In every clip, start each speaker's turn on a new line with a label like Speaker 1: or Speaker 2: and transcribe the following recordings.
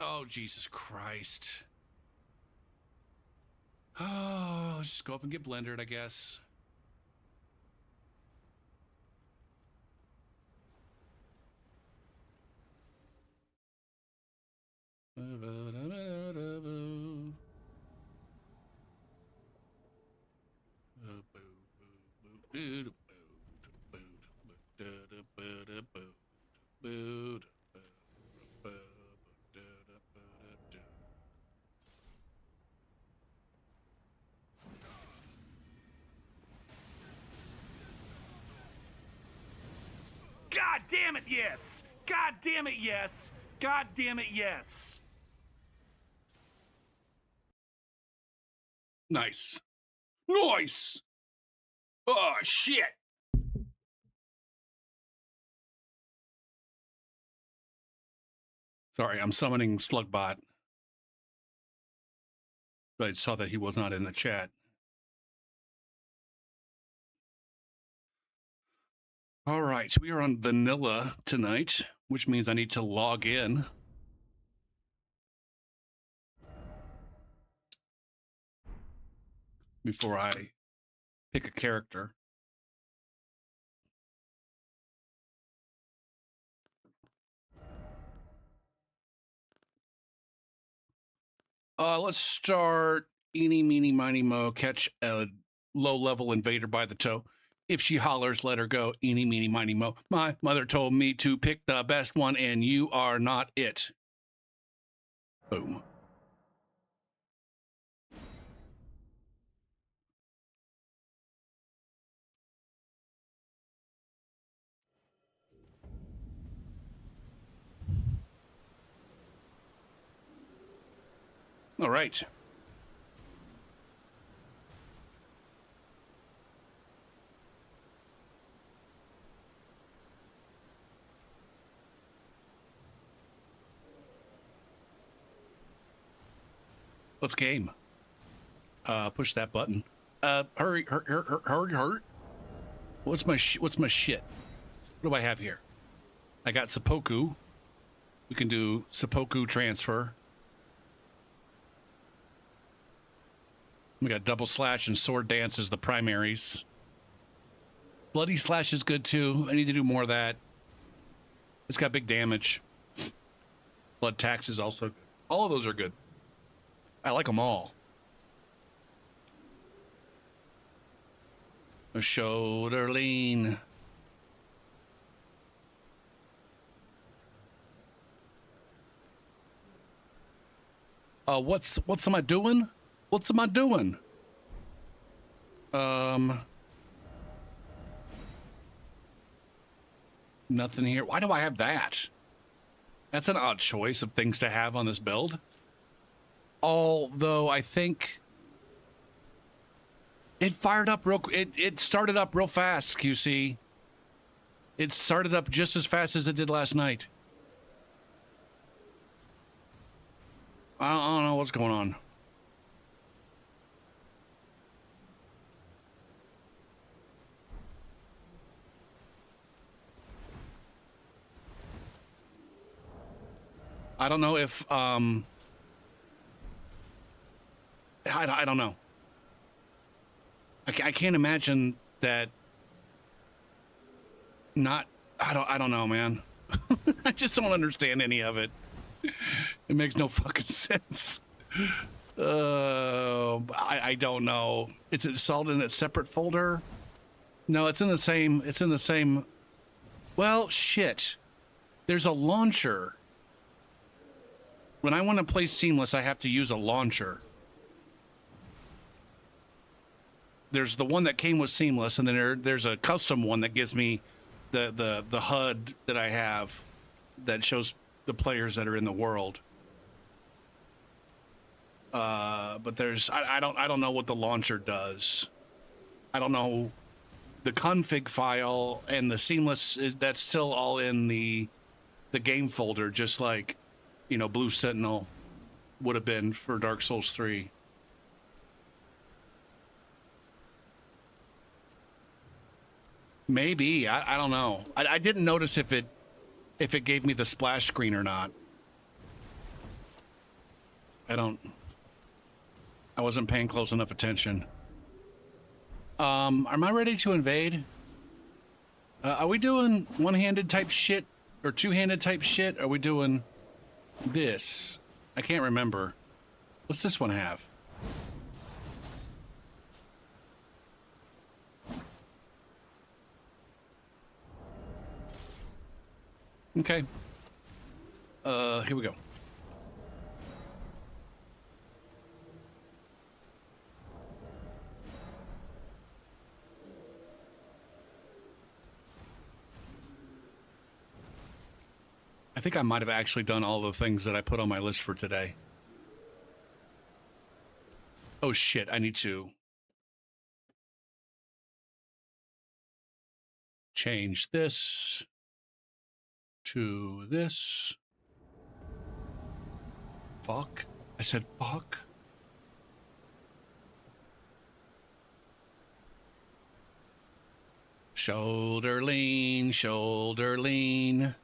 Speaker 1: Oh, Jesus Christ. Oh, let's just go up and get blendered, I guess. God damn it, yes! God damn it, yes! God damn it, yes! Nice. Nice! Oh, shit! Sorry, I'm summoning Slugbot. I saw that he was not in the chat. All right, we are on vanilla tonight, which means I need to log in. Before I pick a character. Let's start eeny, meeny, miny, mo, catch a low-level invader by the toe. If she hollers, let her go. Eeny, meeny, miny, mo. My mother told me to pick the best one, and you are not it. Boom. All right. Let's game. Push that button. Hurry. What's my shit? What do I have here? I got seppuku. We can do seppuku transfer. We got double slash and sword dance as the primaries. Bloody slash is good too. I need to do more of that. It's got big damage. Blood tax is also good. All of those are good. I like them all. A shoulder lean. What's am I doing? What's am I doing? Nothing here. Why do I have that? That's an odd choice of things to have on this build. Although I think it fired up real. It started up real fast. QC. It started up just as fast as it did last night. I don't know what's going on. I don't know if I don't know. I can't imagine that. Not. I don't know, man. I just don't understand any of it. It makes no fucking sense. I don't know. It's installed in a separate folder. No, it's in the same. It's in the same. Well, shit. There's a launcher. When I want to play Seamless, I have to use a launcher. There's the one that came with Seamless, and then there's a custom one that gives me the HUD that I have that shows the players that are in the world. But there's I don't know what the launcher does. I don't know the config file and the Seamless that's still all in the game folder, just like, you know, Blue Sentinel would have been for Dark Souls 3. Maybe. I don't know. I didn't notice if it gave me the splash screen or not. I wasn't paying close enough attention. Am I ready to invade? Are we doing one-handed type shit or two-handed type shit? Are we doing this? I can't remember. What's this one have? Okay. Here we go. I think I might have actually done all the things that I put on my list for today. Oh shit, I need to change this to this. Fuck. I said fuck. Shoulder lean, shoulder lean.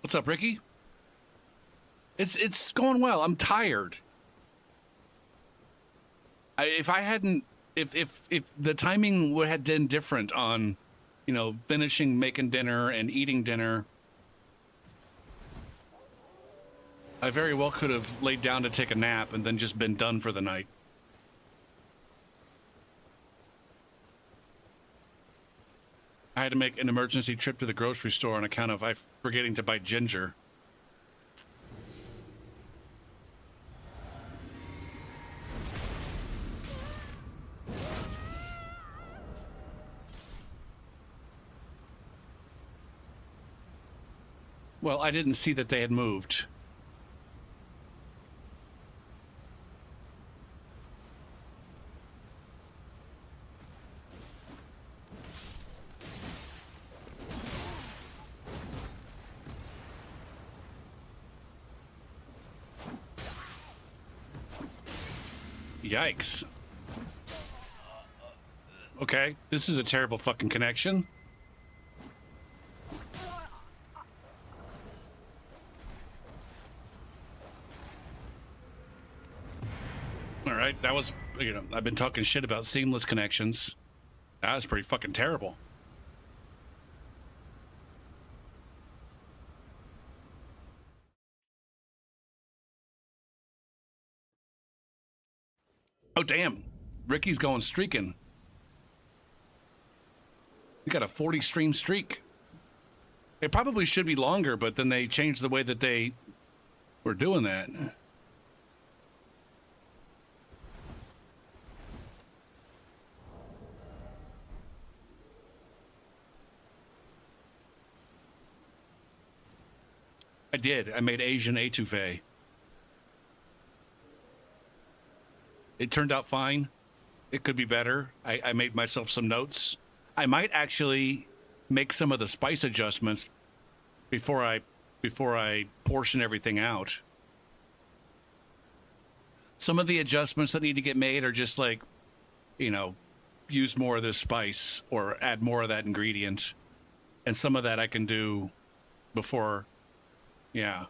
Speaker 1: What's up, Ricky? It's going well. I'm tired. If the timing had been different on, you know, finishing making dinner and eating dinner, I very well could have laid down to take a nap and then just been done for the night. I had to make an emergency trip to the grocery store on account of forgetting to buy ginger. Well, I didn't see that they had moved. Yikes. Okay, this is a terrible fucking connection. All right, that was, you know, I've been talking shit about seamless connections. That was pretty fucking terrible. Oh, damn. Ricky's going streaking. We got a 40 stream streak. It probably should be longer, but then they changed the way that they were doing that. I did. I made Asian etouffee. It turned out fine. It could be better. I made myself some notes. I might actually make some of the spice adjustments before I portion everything out. Some of the adjustments that need to get made are just like, you know, use more of this spice or add more of that ingredient. And some of that I can do before, yeah.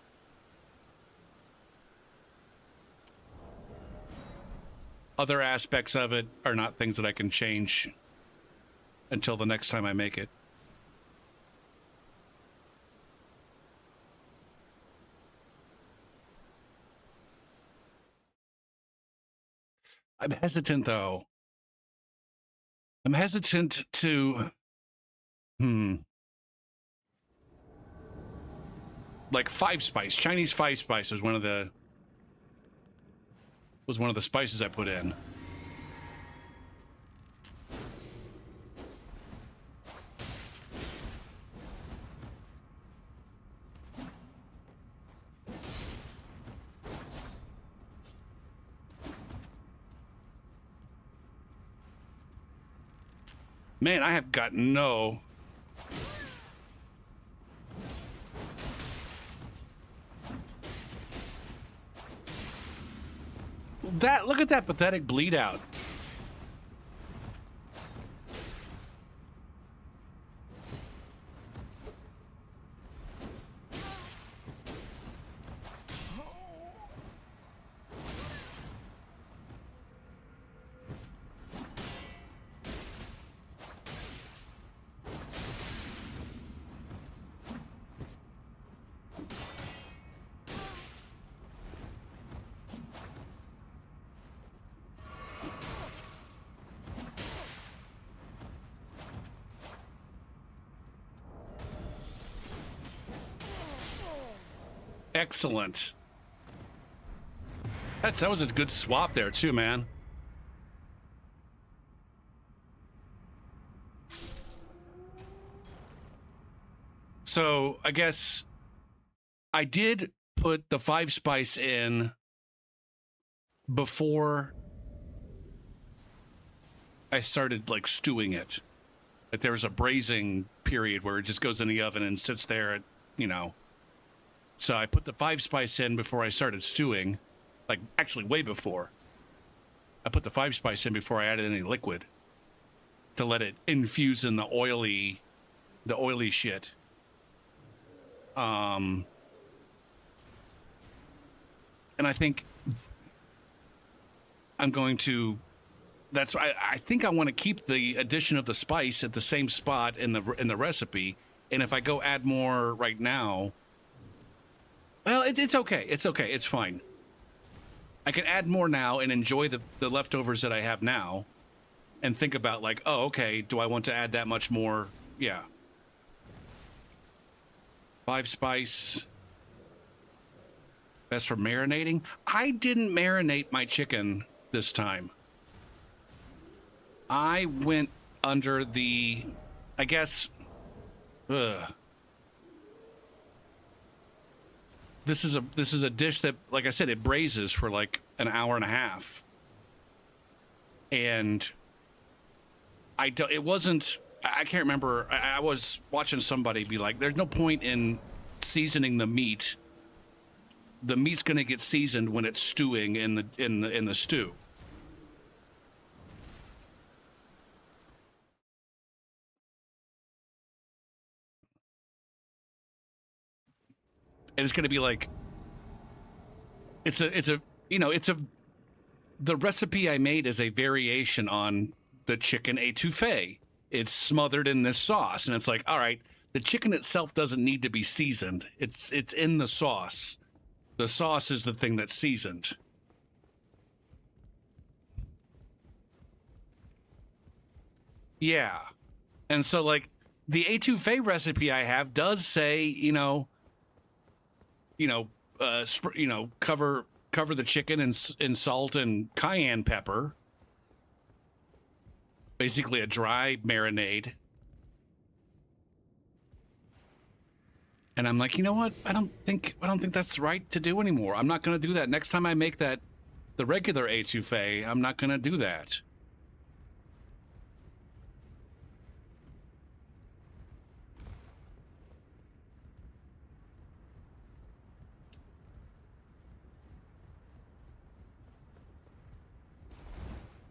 Speaker 1: Other aspects of it are not things that I can change until the next time I make it. I'm hesitant, though. I'm hesitant to... Like five spice. Chinese five spice was one of the spices I put in. Man, I have got no... Look at that pathetic bleed out. Excellent. That was a good swap there too, man. So I guess I did put the 5 spice in before I started like stewing it. Like there was a braising period where it just goes in the oven and sits there, you know. So I put the 5 spice in before I started stewing, like actually way before. I put the 5 spice in before I added any liquid to let it infuse in the oily shit. And I think I'm going to. That's I think I want to keep the addition of the spice at the same spot in the recipe. And if I go add more right now, well, it's okay. It's okay. It's fine. I can add more now and enjoy the leftovers that I have now, and think about like, oh, okay, do I want to add that much more? Yeah. 5 spice. Best for marinating. I didn't marinate my chicken this time. I went under the, I guess, This is a dish that, like I said, it braises for like an hour and a half, and I can't remember. I was watching somebody be like, "There's no point in seasoning the meat. The meat's going to get seasoned when it's stewing in the stew." And it's going to be like, the recipe I made is a variation on the chicken étouffée. It's smothered in this sauce, and it's like, all right, the chicken itself doesn't need to be seasoned. It's in the sauce. The sauce is the thing that's seasoned. Yeah. And so like the étouffée recipe I have does say, cover the chicken in salt and cayenne pepper. Basically a dry marinade. And I'm like, you know what? I don't think that's right to do anymore. I'm not going to do that. Next time I make the regular étouffée, I'm not going to do that.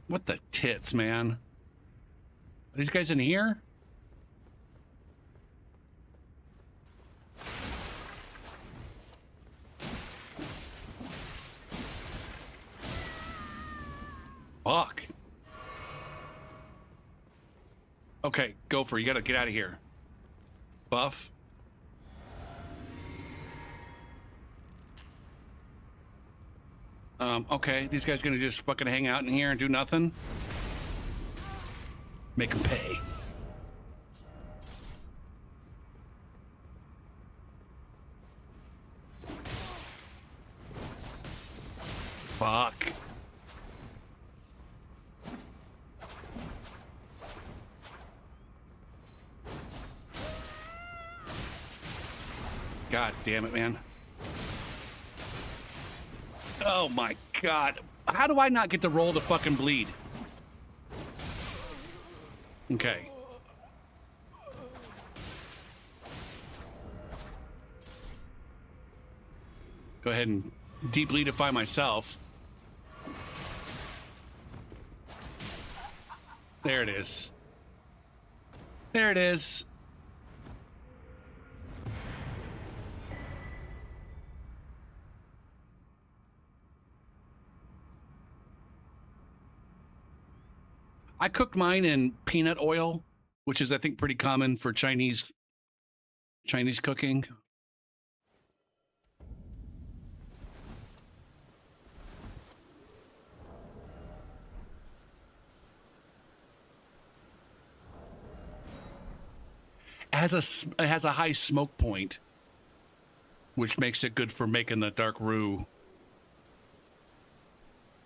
Speaker 1: What the tits, man? Are these guys in here? Fuck. Okay, Gopher, you gotta get out of here. Buff. Okay, these guys gonna just fucking hang out in here and do nothing? Make them pay. Fuck. God damn it, man. Oh my god. How do I not get to roll to fucking bleed? Okay. Go ahead and depletify myself. There it is. There it is. I cooked mine in peanut oil, which is, I think, pretty common for Chinese cooking. It has a high smoke point. which makes it good for making the dark roux.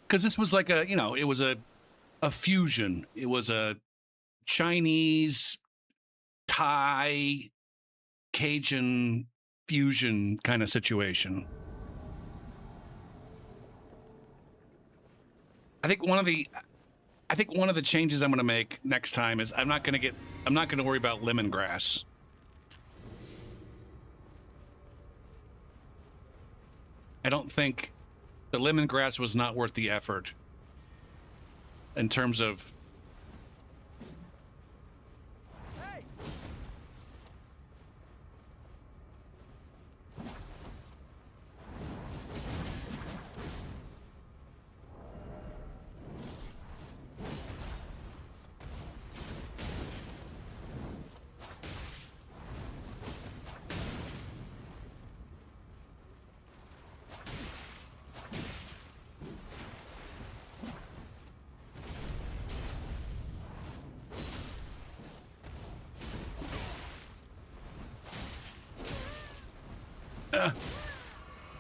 Speaker 1: Because this was like a, it was a fusion. It was a Chinese, Thai, Cajun fusion kind of situation. I think one of the changes I'm going to make next time is I'm not going to worry about lemongrass. I don't think the lemongrass was not worth the effort in terms of.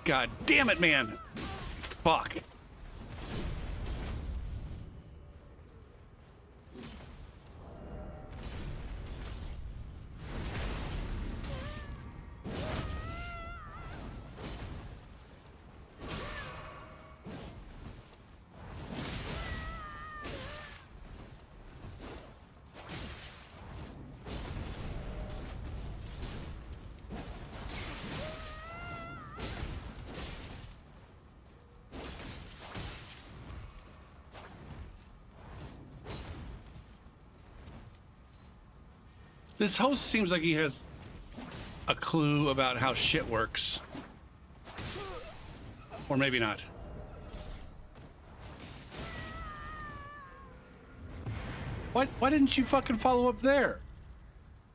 Speaker 1: God damn it, man. Fuck. This host seems like he has a clue about how shit works. Or maybe not. Why didn't you fucking follow up there?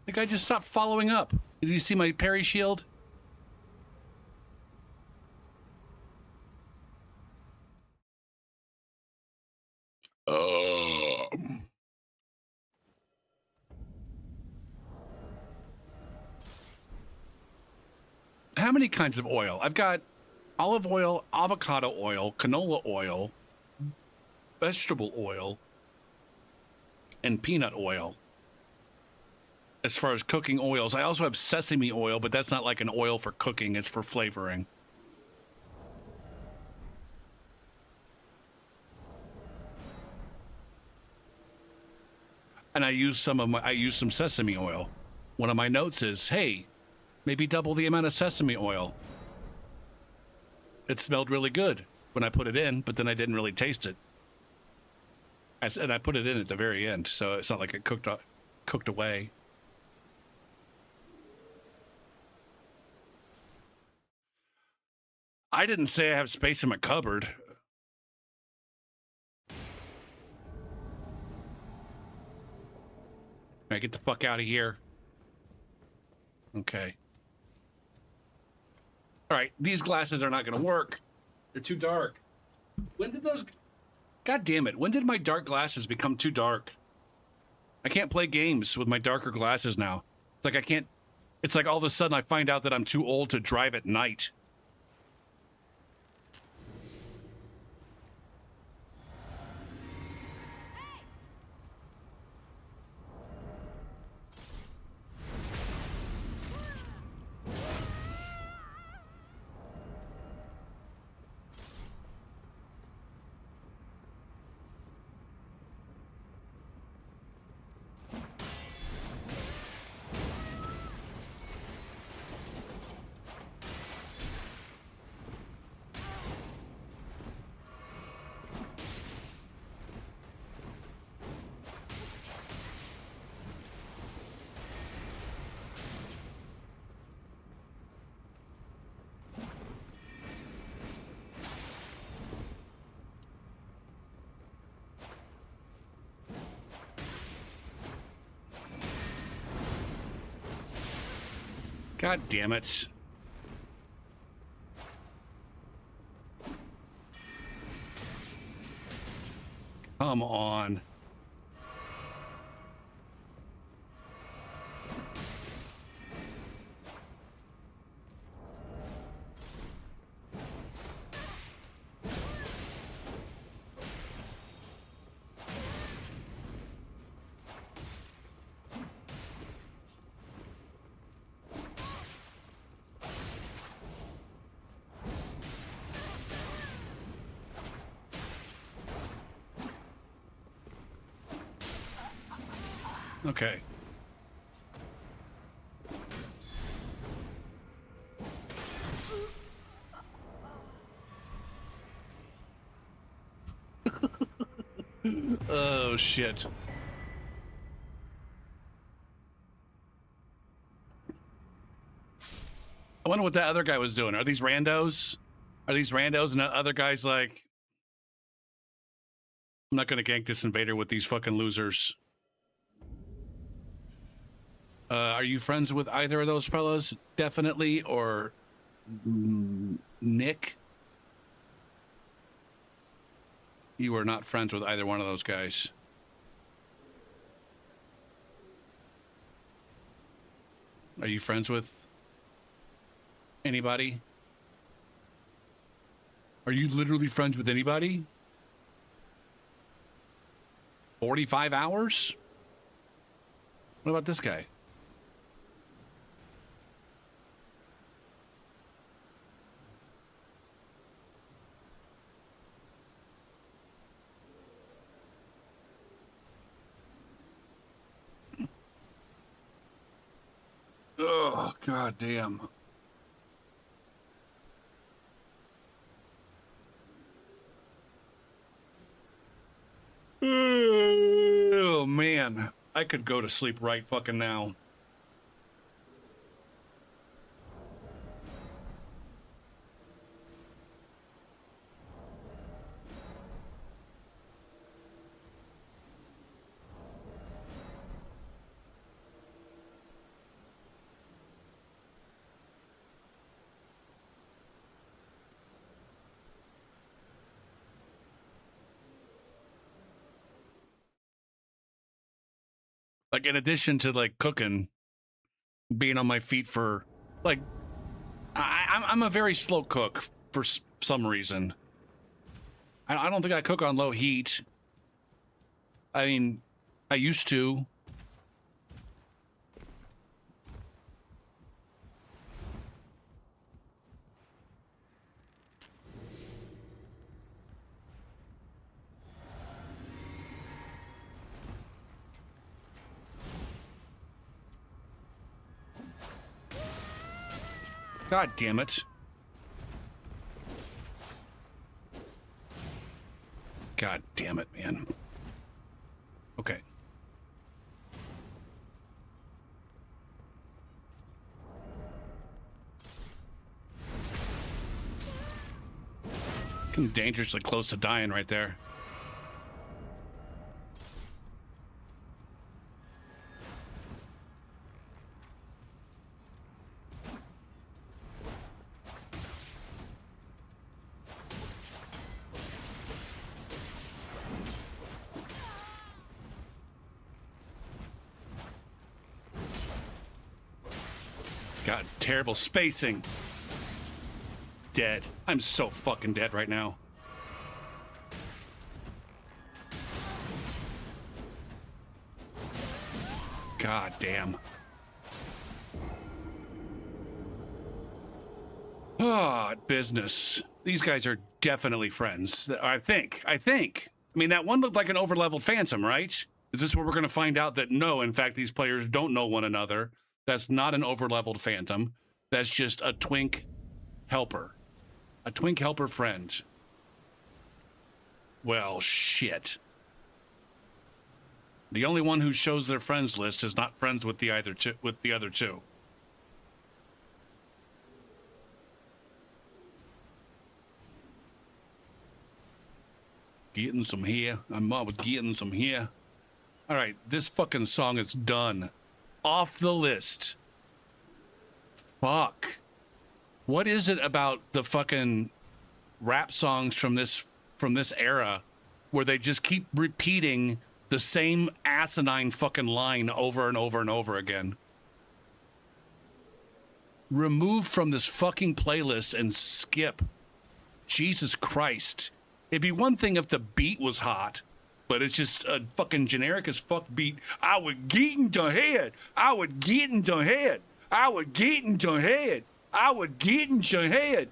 Speaker 1: The guy just stopped following up. Did you see my parry shield? How many kinds of oil? I've got olive oil, avocado oil, canola oil, vegetable oil, and peanut oil. As far as cooking oils, I also have sesame oil, but that's not like an oil for cooking, it's for flavoring. And I use some sesame oil. One of my notes is, hey, maybe double the amount of sesame oil. It smelled really good when I put it in, but then I didn't really taste it. And I put it in at the very end, so it's not like it cooked away. I didn't say I have space in my cupboard. Can I get the fuck out of here? Okay. All right, these glasses are not going to work. They're too dark. When did those... God damn it. When did my dark glasses become too dark? I can't play games with my darker glasses now. It's like I can't... It's like all of a sudden I find out that I'm too old to drive at night. God damn it. Come on. Okay. Oh, shit. I wonder what that other guy was doing. Are these randos? Are these randos and the other guy's like, I'm not going to gank this invader with these fucking losers. Are you friends with either of those fellows? Definitely. Or Nick? You are not friends with either one of those guys. Are you friends with anybody? Are you literally friends with anybody? 45 hours? What about this guy? Oh, god damn. Oh, man. I could go to sleep right fucking now. Like, in addition to, like, cooking, being on my feet for, like, I'm a very slow cook for some reason. I don't think I cook on low heat. I mean, I used to. God damn it. God damn it, man. Okay. Getting dangerously close to dying right there. God, terrible spacing. Dead. I'm so fucking dead right now. God damn. Oh, business. These guys are definitely friends. I think. I mean, that one looked like an overleveled phantom, right? Is this where we're going to find out that no, in fact, these players don't know one another? That's not an overleveled phantom. That's just a twink helper. A twink helper friend. Well, shit. The only one who shows their friends list is not friends with the other two. Getting some here. I'm was getting some here. All right, this fucking song is done. Off the list. Fuck. What is it about the fucking rap songs from this era where they just keep repeating the same asinine fucking line over and over and over again? Remove from this fucking playlist and skip. Jesus Christ. It'd be one thing if the beat was hot, but it's just a fucking generic as fuck beat. I would get into head. I would get into head. I would get into head. I would get into head.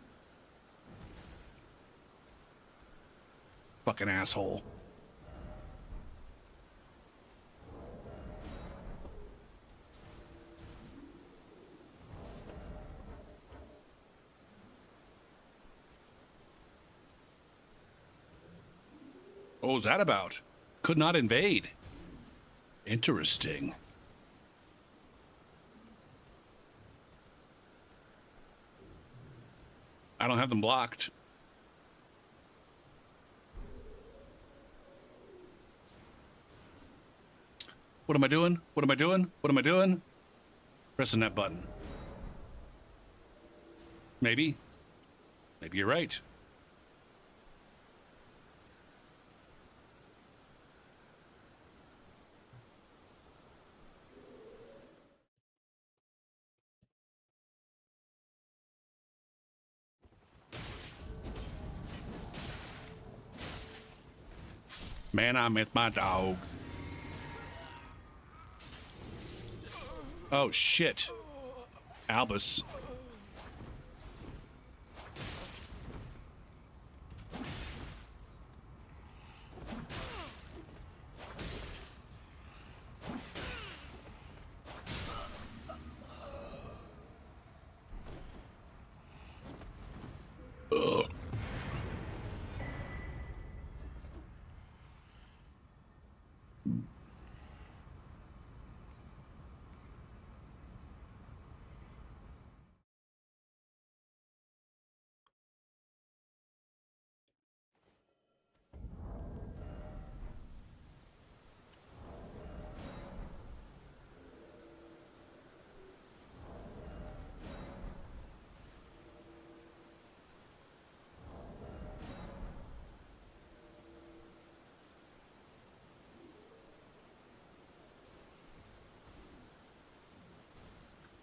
Speaker 1: Fucking asshole. What was that about? Could not invade. Interesting. I don't have them blocked. What am I doing? What am I doing? What am I doing? Pressing that button. Maybe. Maybe you're right. Man, I miss my dog. Oh, shit. Albus.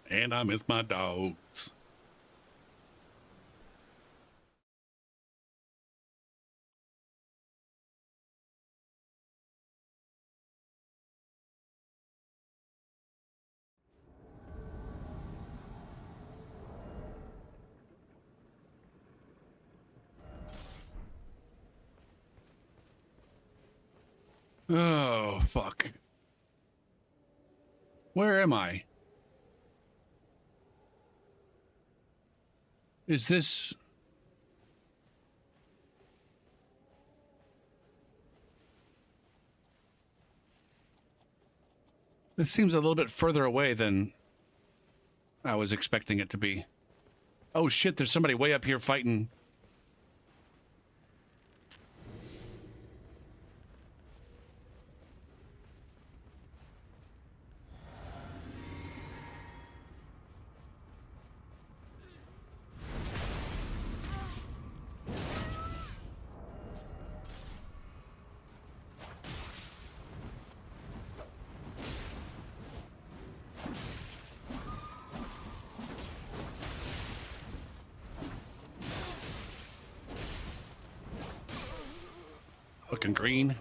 Speaker 1: And I miss my dogs. Oh, fuck. Where am I? Is this... This seems a little bit further away than I was expecting it to be. Oh shit, there's somebody way up here fighting. Looking green.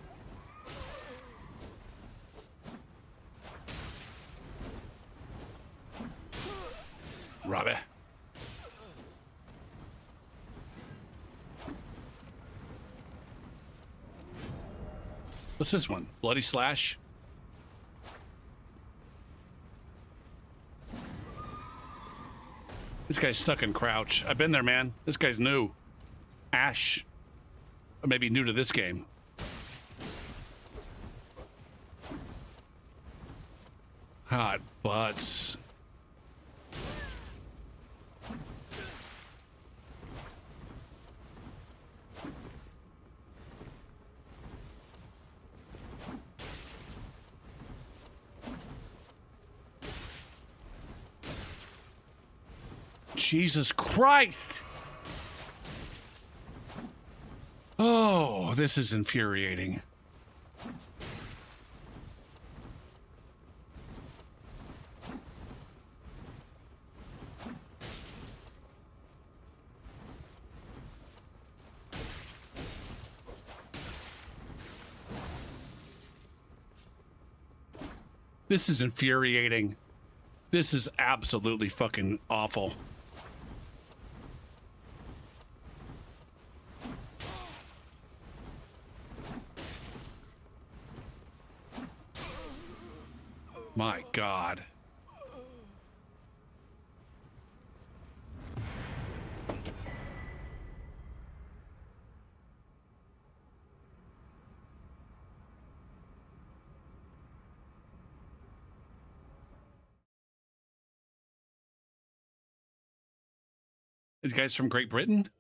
Speaker 1: Robbie. What's this one? Bloody Slash? This guy's stuck in crouch. I've been there, man. This guy's new. Ash. Or maybe new to this game. Hot butts. Jesus Christ! Oh, this is infuriating. This is infuriating. This is absolutely fucking awful. My God. These guys from Great Britain?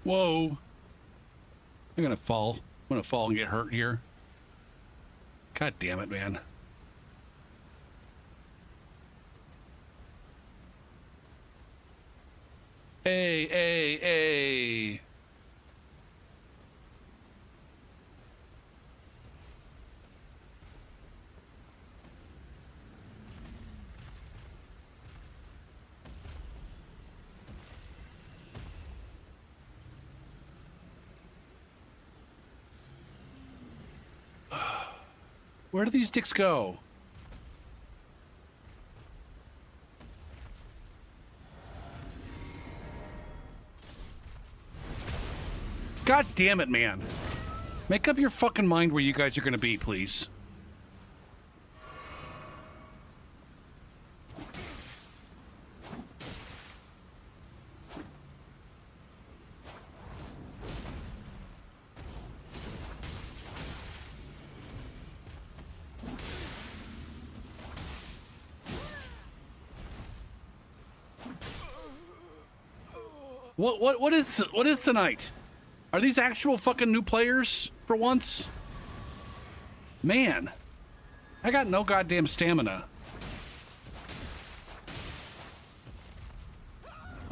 Speaker 1: Whoa. I'm gonna fall. I'm gonna fall and get hurt here. God damn it, man. Hey, hey, hey. Where do these dicks go? God damn it, man. Make up your fucking mind where you guys are gonna be, please. What is tonight? Are these actual fucking new players for once? Man, I got no goddamn stamina.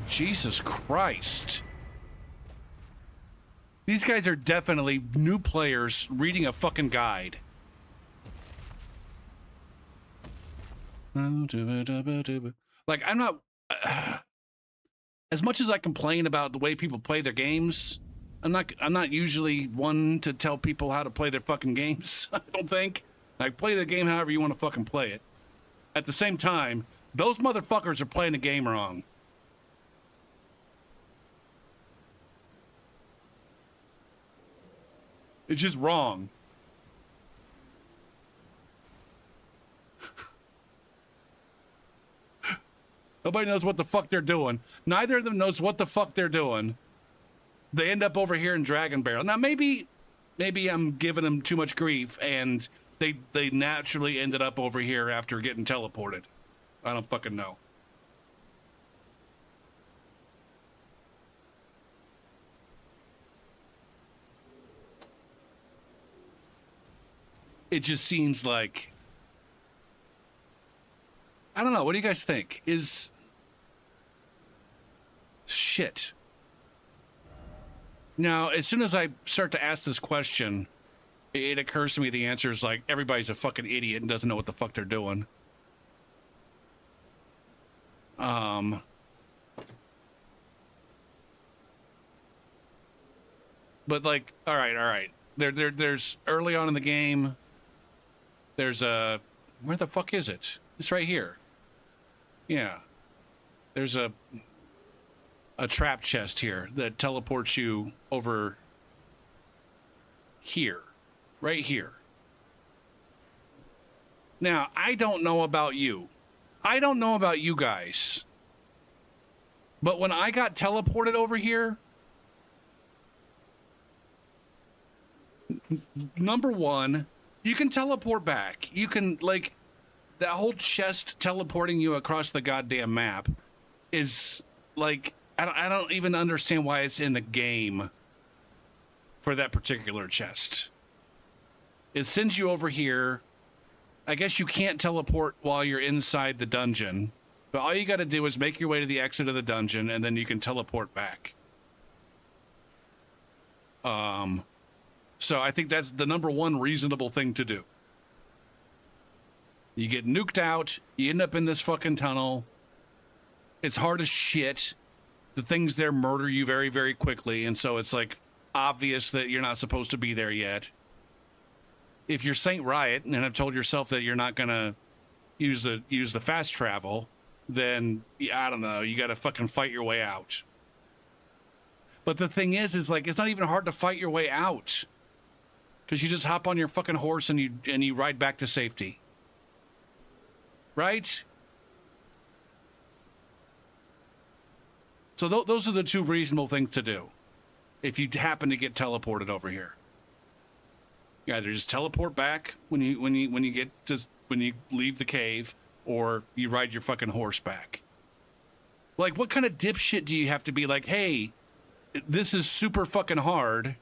Speaker 1: Jesus Christ. These guys are definitely new players reading a fucking guide. Like, I'm not... as much as I complain about the way people play their games, I'm not usually one to tell people how to play their fucking games. I don't think. Like, play the game however you want to fucking play it. At the same time, those motherfuckers are playing the game wrong. It's just wrong. Nobody knows what the fuck they're doing. Neither of them knows what the fuck they're doing. They end up over here in Dragon Barrel. Now, maybe I'm giving them too much grief, and they naturally ended up over here after getting teleported. I don't fucking know. It just seems like... I don't know. What do you guys think? Shit. Now, as soon as I start to ask this question, it occurs to me the answer is like, everybody's a fucking idiot and doesn't know what the fuck they're doing. But like, all right. There's early on in the game, there's a... Where the fuck is it? It's right here. Yeah. There's a trap chest here that teleports you over here. Right here. Now, I don't know about you. I don't know about you guys. But when I got teleported over here, number one, you can teleport back. You can, like, that whole chest teleporting you across the goddamn map is like I don't even understand why it's in the game for that particular chest. It sends you over here. I guess you can't teleport while you're inside the dungeon, but all you got to do is make your way to the exit of the dungeon, and then you can teleport back. So I think that's the number one reasonable thing to do. You get nuked out, you end up in this fucking tunnel. It's hard as shit. The things there murder you very, very quickly, and so it's like obvious that you're not supposed to be there yet. If you're Saint Riot and have told yourself that you're not gonna use the fast travel, then I don't know, you gotta fucking fight your way out. But the thing is like it's not even hard to fight your way out. Because you just hop on your fucking horse and you ride back to safety. Right? So those are the two reasonable things to do. If you happen to get teleported over here. You either just teleport back when you leave the cave, or you ride your fucking horse back. Like, what kind of dipshit do you have to be like, hey, this is super fucking hard.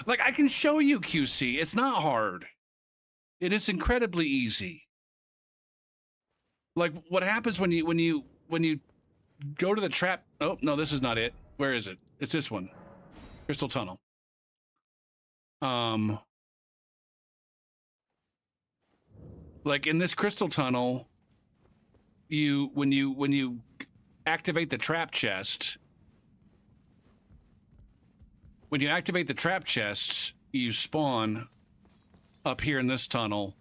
Speaker 1: Like, I can show you, QC. It's not hard. It is incredibly easy. Like, what happens when you go to the trap? Oh, no, this is not it. Where is it? It's this one. Crystal Tunnel. Like in this Crystal Tunnel, when you activate the trap chest, you spawn up here in this tunnel,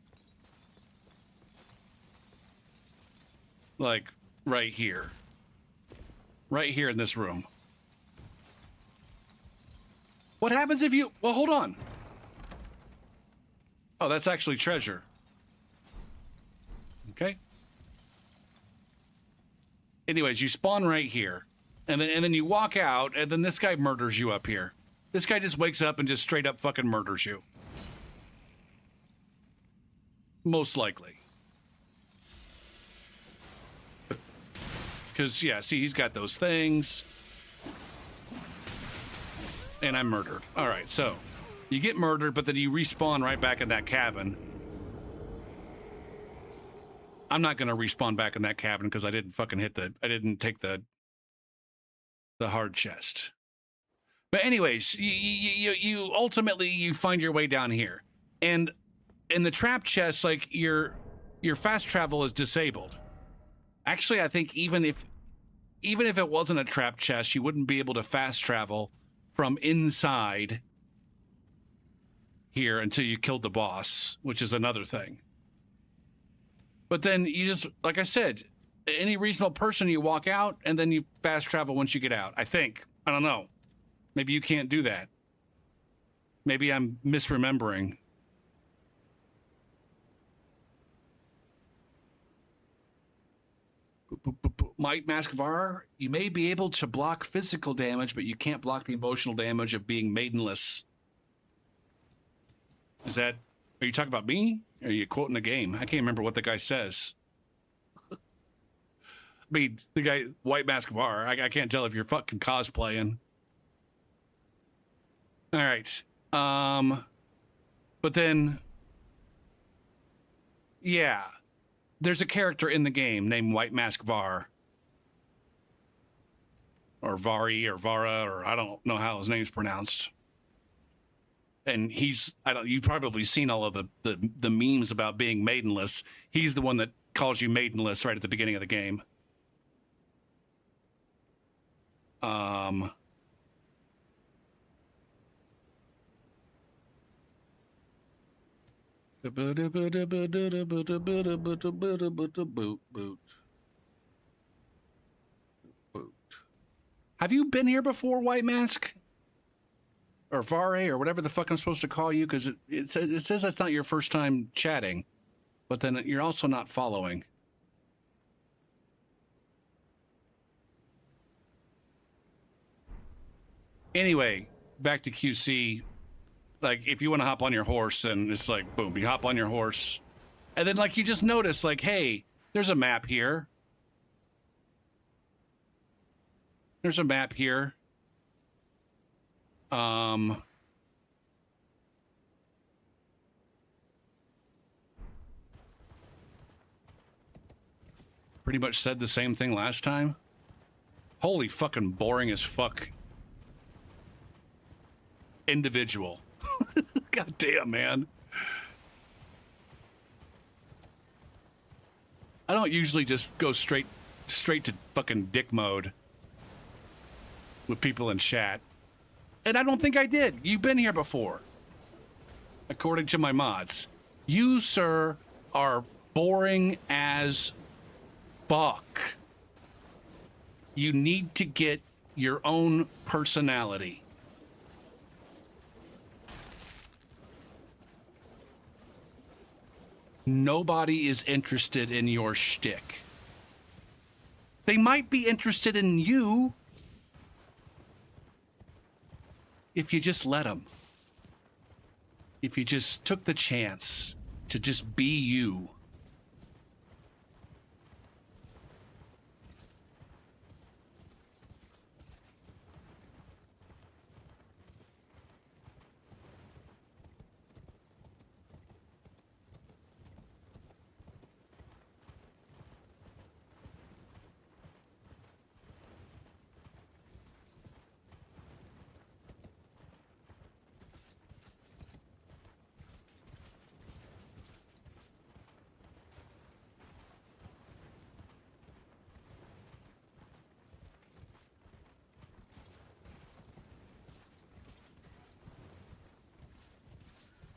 Speaker 1: like right here in this room. What happens if you, well, hold on. Oh, that's actually treasure. Okay. Anyways, you spawn right here, and then you walk out, and then this guy murders you up here. This guy just wakes up and just straight up fucking murders you. Most likely. Because, yeah, see, he's got those things. And I'm murdered. All right, so you get murdered, but then you respawn right back in that cabin. I'm not going to respawn back in that cabin because I didn't fucking I didn't take the hard chest. But anyways, you ultimately you find your way down here. And in the trap chest, like your fast travel is disabled. Actually, I think even if it wasn't a trap chest, you wouldn't be able to fast travel from inside here until you killed the boss, which is another thing. But then you just, like I said, any reasonable person, you walk out and then you fast travel once you get out. I think. I don't know. Maybe you can't do that. Maybe I'm misremembering. Might Mask of Horror, you may be able to block physical damage, but you can't block the emotional damage of being maidenless. Is that, are you talking about me? Or are you quoting the game? I can't remember what the guy says. I mean, the guy, White Mask of Horror, I can't tell if you're fucking cosplaying. All right. But then, yeah, there's a character in the game named White Mask Var. Or Vari, or Vara, or I don't know how his name's pronounced. And you've probably seen all of the memes about being maidenless. He's the one that calls you maidenless right at the beginning of the game. Have you been here before, White Mask? Or Vare, or whatever the fuck I'm supposed to call you? Because it says that's not your first time chatting. But then you're also not following. Anyway, back to QC. Like, if you want to hop on your horse, and it's like, boom, you hop on your horse. And then, like, you just notice, like, hey, there's a map here. There's a map here. Pretty much said the same thing last time. Holy fucking boring as fuck. Individual. God damn, man. I don't usually just go straight to fucking dick mode with people in chat. And I don't think I did. You've been here before. According to my mods. You, sir, are boring as fuck. You need to get your own personality. Nobody is interested in your shtick. They might be interested in you if you just let them. If you just took the chance to just be you.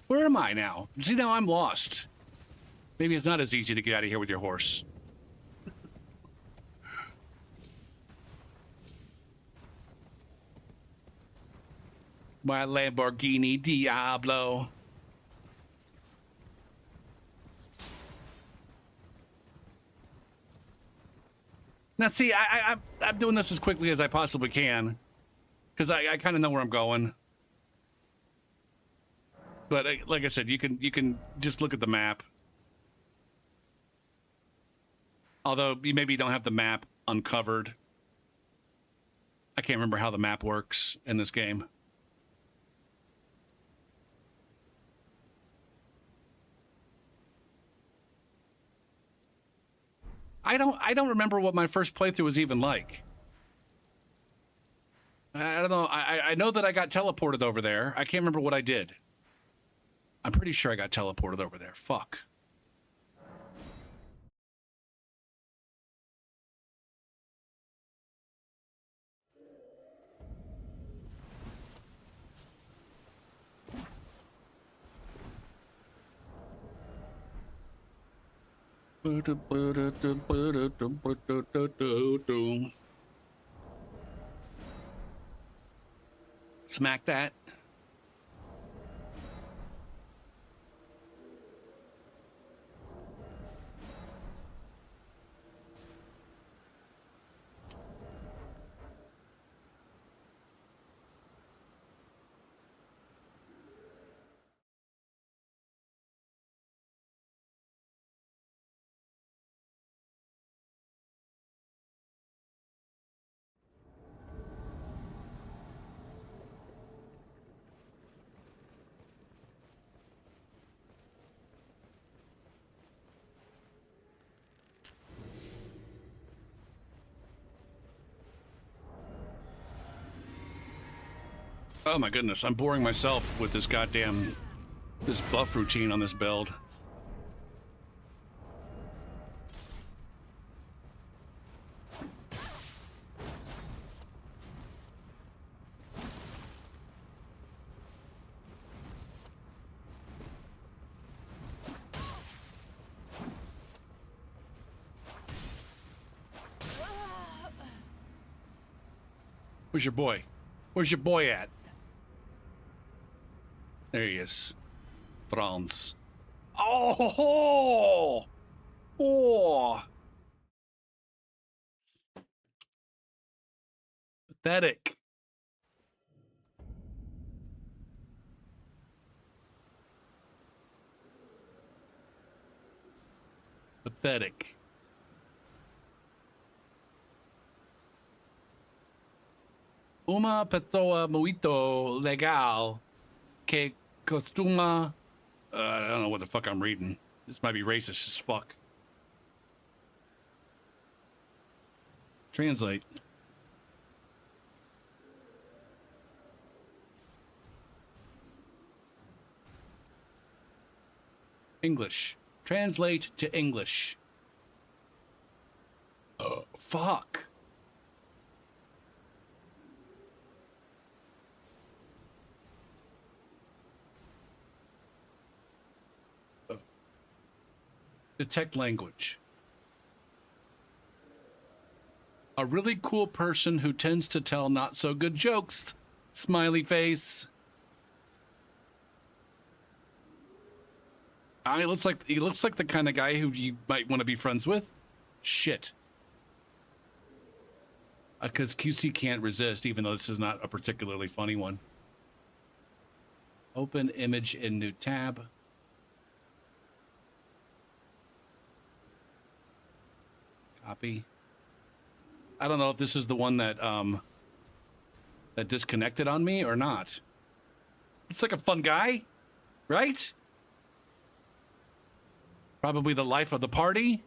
Speaker 1: Where am I now? See, now I'm lost. Maybe it's not as easy to get out of here with your horse. My Lamborghini Diablo. Now, see, I'm doing this as quickly as I possibly can. Because I kind of know where I'm going. But like I said, you can just look at the map. Although you maybe don't have the map uncovered. I can't remember how the map works in this game. I don't remember what my first playthrough was even like. I don't know. I know that I got teleported over there. I can't remember what I did. I'm pretty sure I got teleported over there. Fuck. Smack that. Oh my goodness, I'm boring myself with this this buff routine on this build. Where's your boy? Where's your boy at? There he is. Franz. Oh! Oh! Pathetic. Pathetic. Uma pessoa muito legal que costuma. I don't know what the fuck I'm reading. This might be racist as fuck. Translate. English. Translate to English. Fuck. Detect language. A really cool person who tends to tell not so good jokes. Smiley face. He looks like the kind of guy who you might want to be friends with. Shit. Because QC can't resist, even though this is not a particularly funny one. Open image in new tab. Copy. I don't know if this is the one that that disconnected on me or not. It's like a fun guy, right? Probably the life of the party.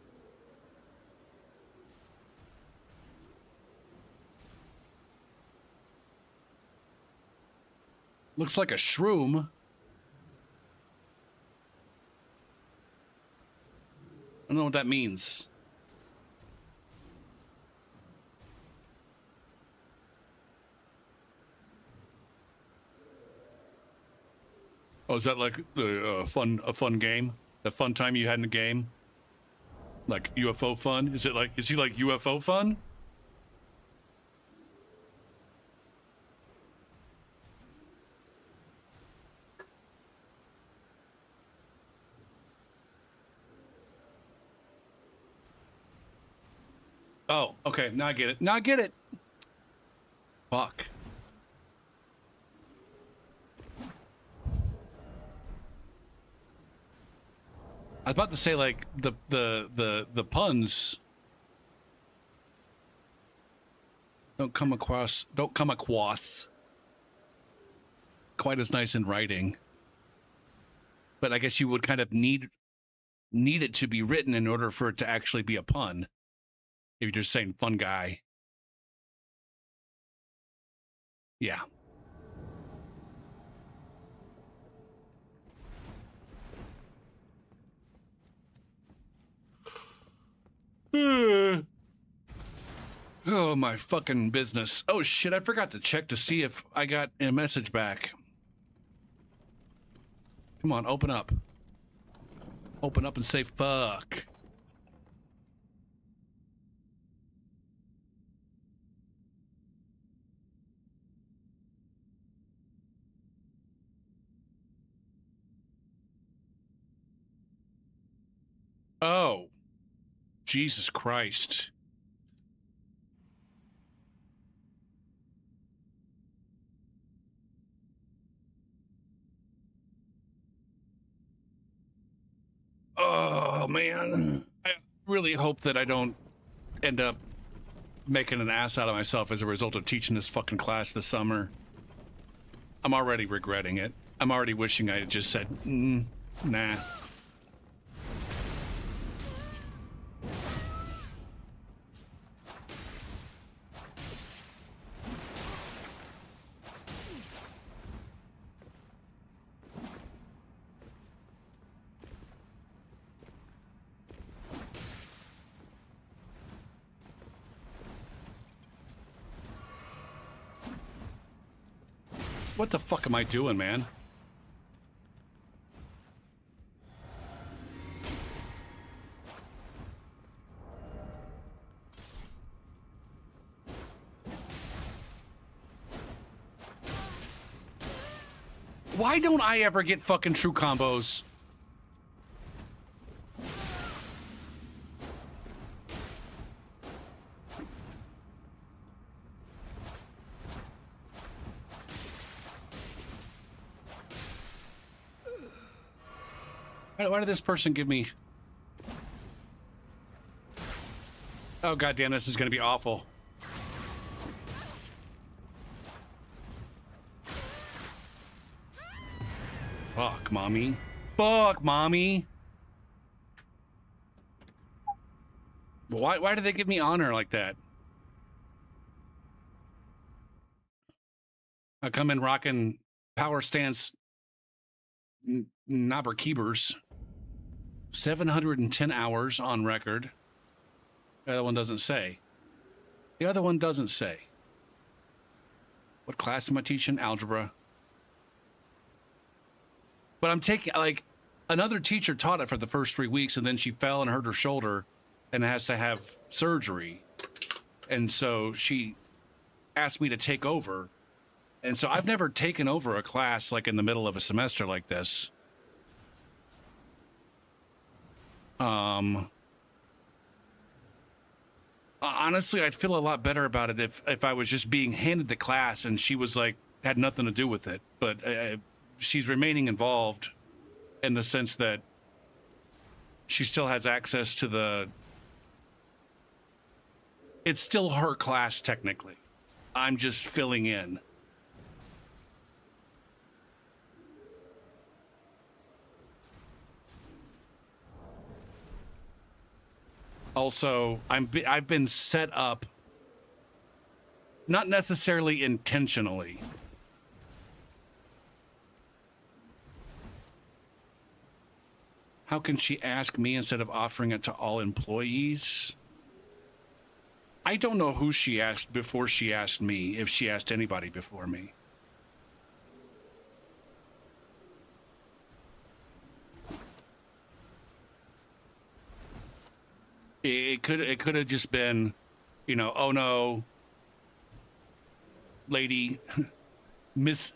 Speaker 1: Looks like a shroom. I don't know what that means. Oh, is that like a fun game? A fun time you had in a game? Like UFO fun? Is he like UFO fun? Oh, okay. Now I get it. Now I get it. Fuck. I was about to say like the puns don't come across quite as nice in writing. But I guess you would kind of need it to be written in order for it to actually be a pun. If you're just saying fun guy. Yeah. Oh, my fucking business. Oh, shit, I forgot to check to see if I got a message back. Come on, open up. Open up and say fuck. Oh. Jesus Christ. Oh, man. I really hope that I don't end up making an ass out of myself as a result of teaching this fucking class this summer. I'm already regretting it. I'm already wishing I had just said, nah. What the fuck am I doing, man? Why don't I ever get fucking true combos? Why did this person give me... Oh, goddamn, this is going to be awful. Fuck, mommy. Fuck, mommy. Why did they give me honor like that? I come in rocking power stance knobber keepers. 710 hours on record. The other one doesn't say. The other one doesn't say. What class am I teaching? Algebra. But I'm taking, like, another teacher taught it for the first 3 weeks, and then she fell and hurt her shoulder and has to have surgery. And so she asked me to take over. And so I've never taken over a class like in the middle of a semester like this. Honestly, I'd feel a lot better about it if I was just being handed the class and she was like, had nothing to do with it. But she's remaining involved in the sense that she still has access to it's still her class technically. I'm just filling in. Also, I've been set up, not necessarily intentionally. How can she ask me instead of offering it to all employees? I don't know who she asked before she asked me, if she asked anybody before me. It could have just been, you know, oh no, lady, Miss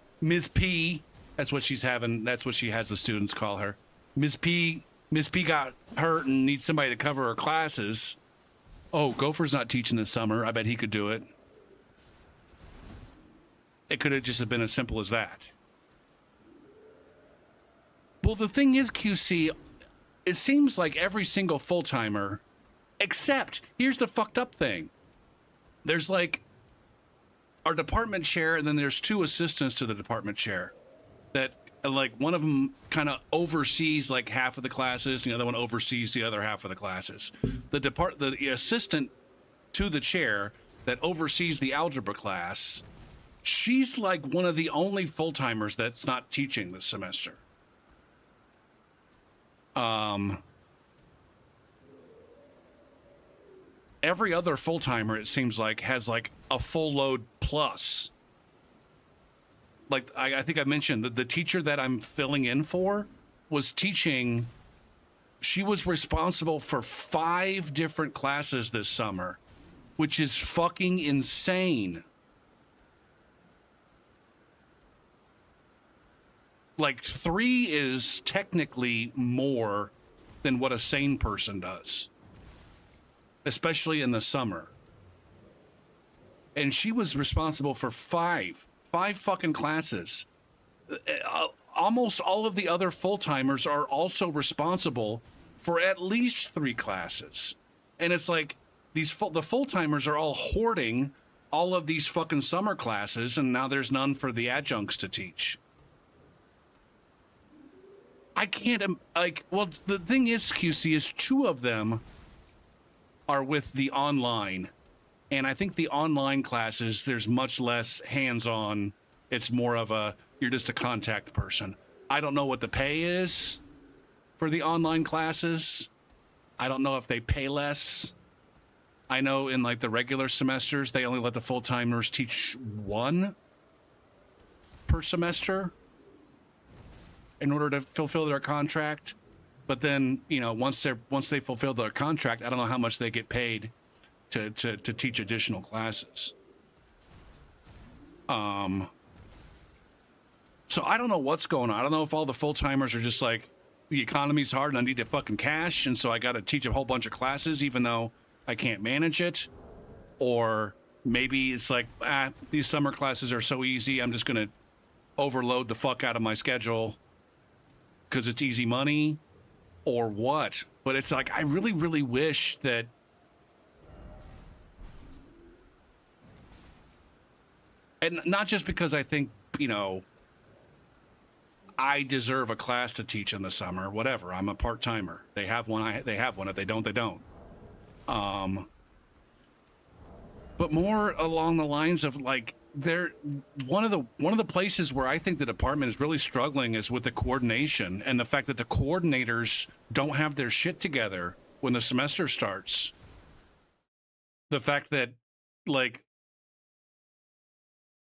Speaker 1: P. That's what she's having. That's what she has the students call her. Miss P got hurt and needs somebody to cover her classes. Oh, Gopher's not teaching this summer. I bet he could do it. It could have just been as simple as that. Well, the thing is, QC, it seems like every single full-timer, except, here's the fucked up thing. There's like our department chair, and then there's 2 assistants to the department chair that, like, one of them kind of oversees like half of the classes, and the other one oversees the other half of the classes. The assistant to the chair that oversees the algebra class, she's like one of the only full-timers that's not teaching this semester. Every other full-timer, it seems like, has like a full load plus. Like, I think I mentioned that the teacher that I'm filling in for was teaching, she was responsible for 5 different classes this summer, which is fucking insane. Like, 3 is technically more than what a sane person does, especially in the summer. And she was responsible for 5 fucking classes. Almost all of the other full-timers are also responsible for at least 3 classes. And it's like the full-timers are all hoarding all of these fucking summer classes, and now there's none for the adjuncts to teach. I can't, well, the thing is, QC, is 2 of them are with the online. And I think the online classes, there's much less hands-on. It's more of you're just a contact person. I don't know what the pay is for the online classes. I don't know if they pay less. I know in like the regular semesters, they only let the full-timers teach 1 per semester in order to fulfill their contract. But then, once they fulfill their contract, I don't know how much they get paid to teach additional classes. So I don't know what's going on. I don't know if all the full-timers are just like, the economy's hard and I need to fucking cash, and so I got to teach a whole bunch of classes even though I can't manage it. Or maybe it's like, these summer classes are so easy, I'm just going to overload the fuck out of my schedule because it's easy money, or what. But it's like, I really, really wish that and not just because I think, I deserve a class to teach in the summer, whatever. I'm a part-timer. They have one, they have one. If they don't, they don't. But more along the lines of like they're one of the places where I think the department is really struggling is with the coordination and the fact that the coordinators don't have their shit together when the semester starts. The fact that like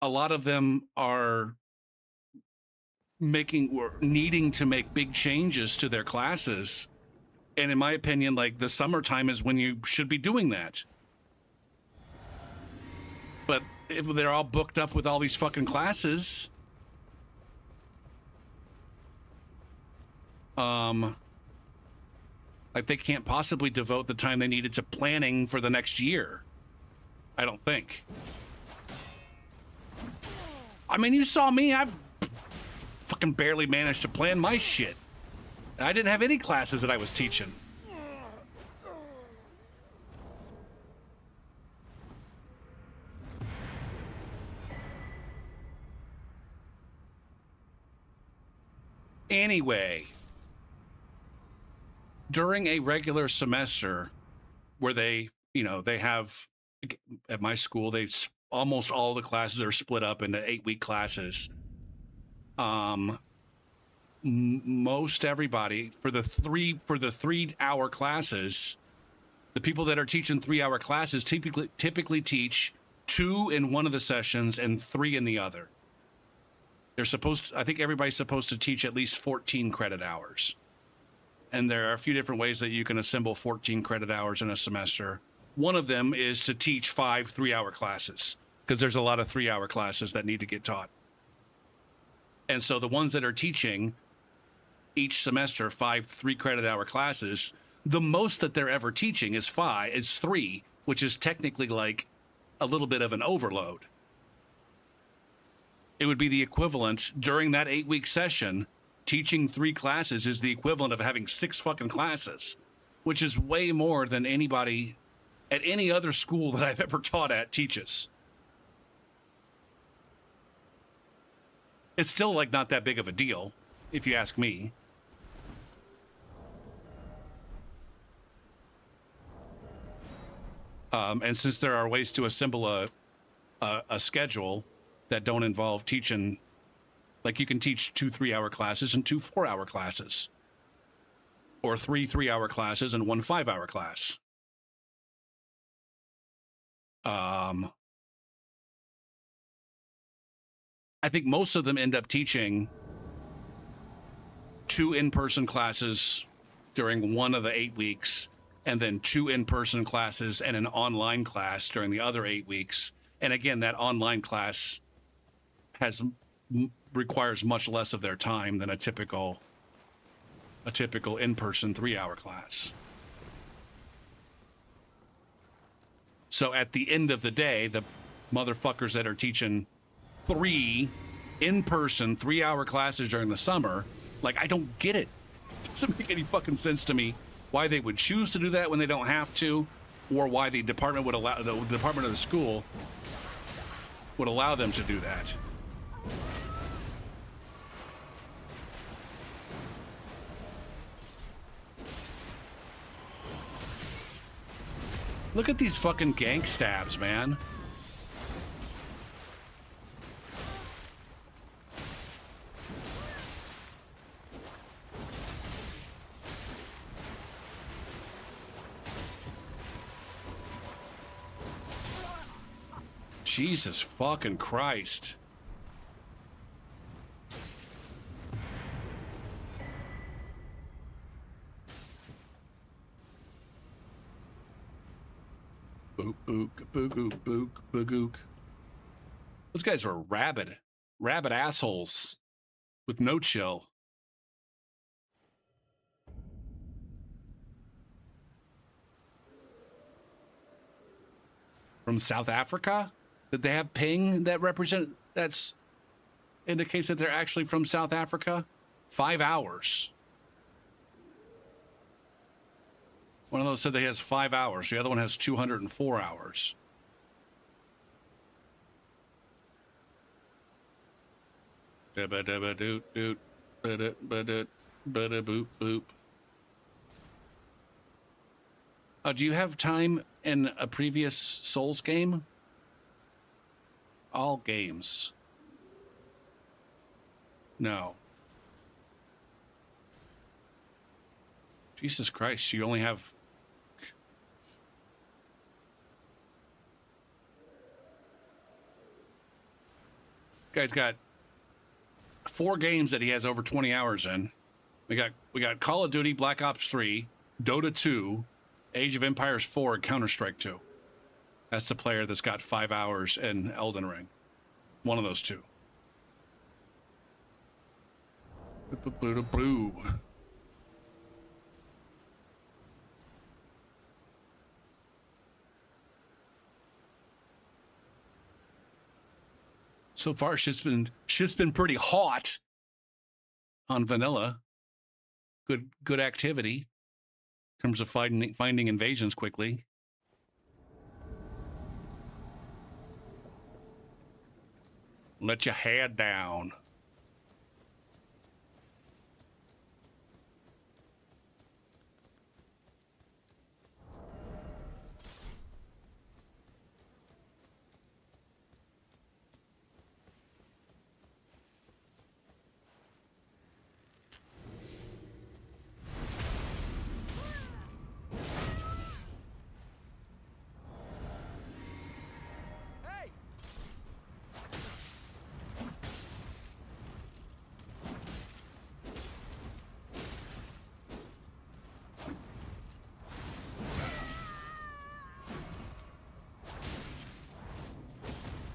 Speaker 1: a lot of them are making or needing to make big changes to their classes. And in my opinion, like the summertime is when you should be doing that. But if they're all booked up with all these fucking classes, like they can't possibly devote the time they needed to planning for the next year. I don't think. I mean, you saw me. I've fucking barely managed to plan my shit. I didn't have any classes that I was teaching. Anyway, during a regular semester where they, you know, they have, at my school, almost all the classes are split up into 8-week classes. Most everybody for the 3-hour classes, the people that are teaching 3-hour classes typically teach 2 in one of the sessions and 3 in the other. They're I think everybody's supposed to teach at least 14 credit hours. And there are a few different ways that you can assemble 14 credit hours in a semester. One of them is to teach 5 3-hour classes, because there's a lot of 3-hour classes that need to get taught. And so the ones that are teaching each semester 5 3-credit hour classes, the most that they're ever teaching is 3, which is technically like a little bit of an overload. It would be the equivalent during that 8-week session. Teaching 3 classes is the equivalent of having 6 fucking classes, which is way more than anybody at any other school that I've ever taught at teaches. It's still like not that big of a deal, if you ask me. And since there are ways to assemble a schedule that don't involve teaching, like you can teach 2 3-hour classes and 2 4-hour classes, or 3 3-hour classes and 1 5-hour class. I think most of them end up teaching 2 in-person classes during one of the 8 weeks, and then 2 in-person classes and an online class during the other 8 weeks. And again, that online class requires much less of their time than a typical in-person 3-hour class. So at the end of the day, the motherfuckers that are teaching 3 in-person 3-hour classes during the summer, like, I don't get it. It doesn't make any fucking sense to me why they would choose to do that when they don't have to, or why the department would allow, the department of the school would allow them to do that. Look at these fucking gank stabs, man. Jesus fucking Christ. Book, book, book, book, book. Those guys were rabid assholes with no chill. From South Africa? Did they have ping that that's indicates that they're actually from South Africa? 5 hours. One of those said they has 5 hours. The other one has 204 hours. Dabba dabba doot doot. Boop boop. Do you have time in a previous Souls game? All games. No. Jesus Christ, you only have... Guy's got 4 games that he has over 20 hours in. We got Call of Duty, Black Ops 3, Dota 2, Age of Empires 4, and Counter-Strike 2. That's the player that's got 5 hours in Elden Ring. One of those two. So far, shit's been pretty hot on vanilla. Good activity in terms of finding invasions quickly. Let your head down.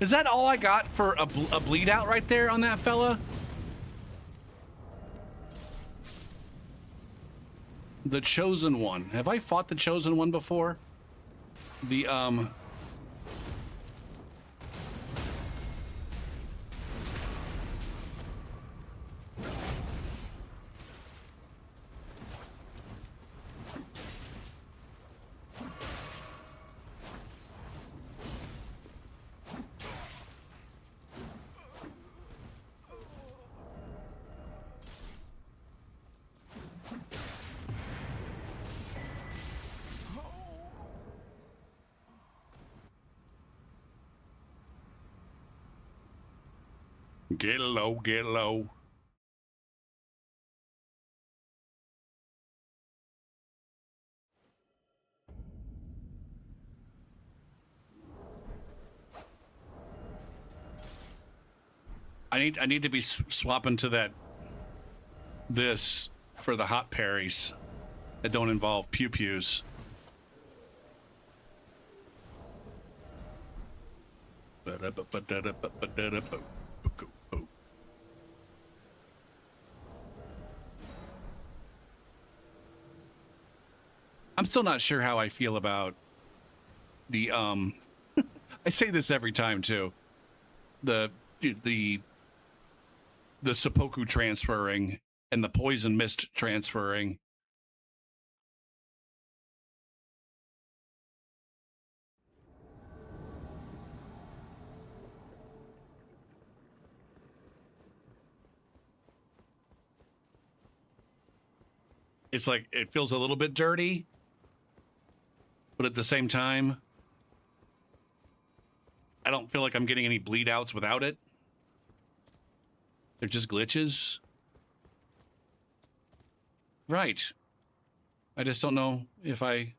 Speaker 1: Is that all I got for a bleed out right there on that fella? The Chosen One. Have I fought the Chosen One before? The, Get low, get low. I need to be swapping to this for the hot parries that don't involve pew-pews. I'm still not sure how I feel about the I say this every time too. The seppuku transferring and the poison mist transferring. It's like it feels a little bit dirty, but at the same time, I don't feel like I'm getting any bleed outs without it. They're just glitches. Right. I just don't know if I...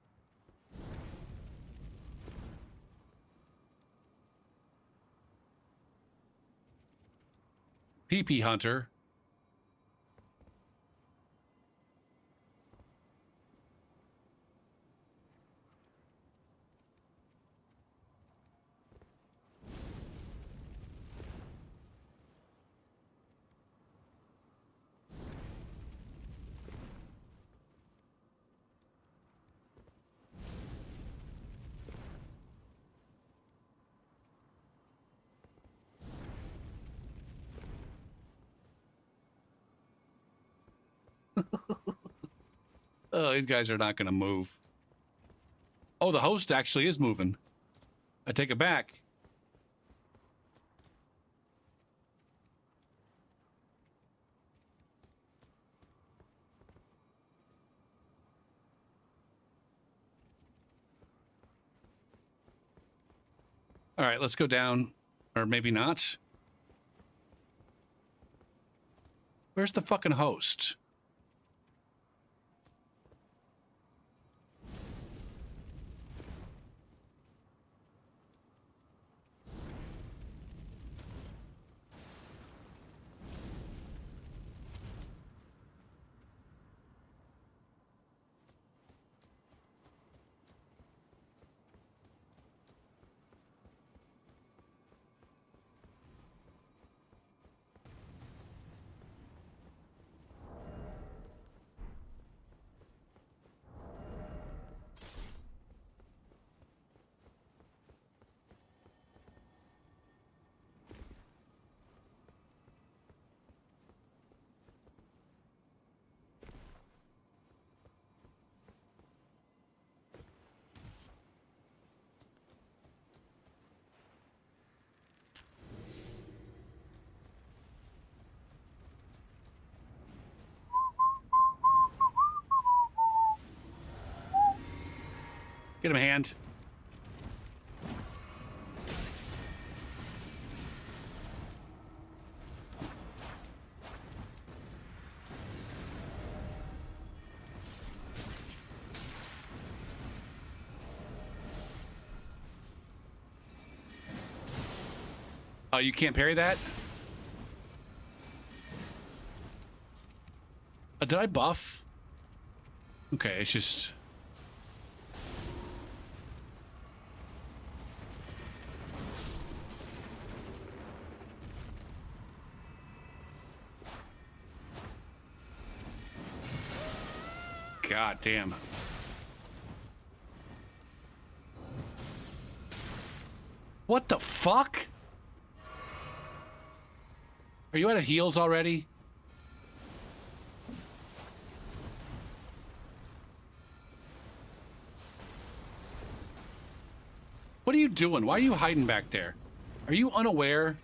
Speaker 1: PP Hunter. Oh, these guys are not going to move. Oh, the host actually is moving. I take it back. All right, let's go down. Or maybe not. Where's the fucking host? Get him a hand. Oh, you can't parry that? Did I buff? Okay, it's just... God damn. What the fuck? Are you out of heals already? What are you doing? Why are you hiding back there? Are you unaware?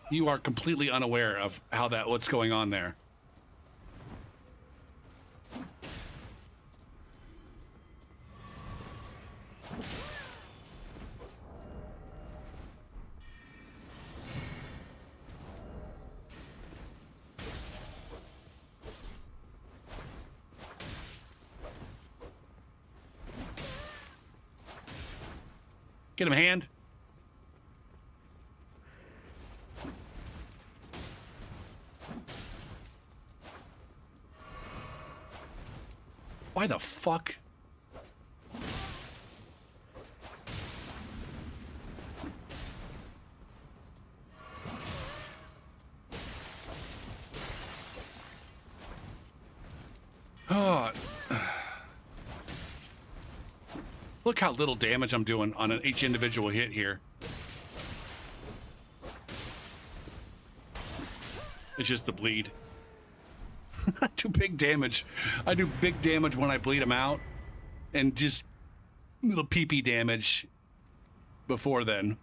Speaker 1: You are completely unaware of what's going on there. Get him a hand. Why the fuck? Oh. Look how little damage I'm doing on each individual hit here. It's just the bleed. I do big damage. I do big damage when I bleed them out, and just little pee-pee damage before then.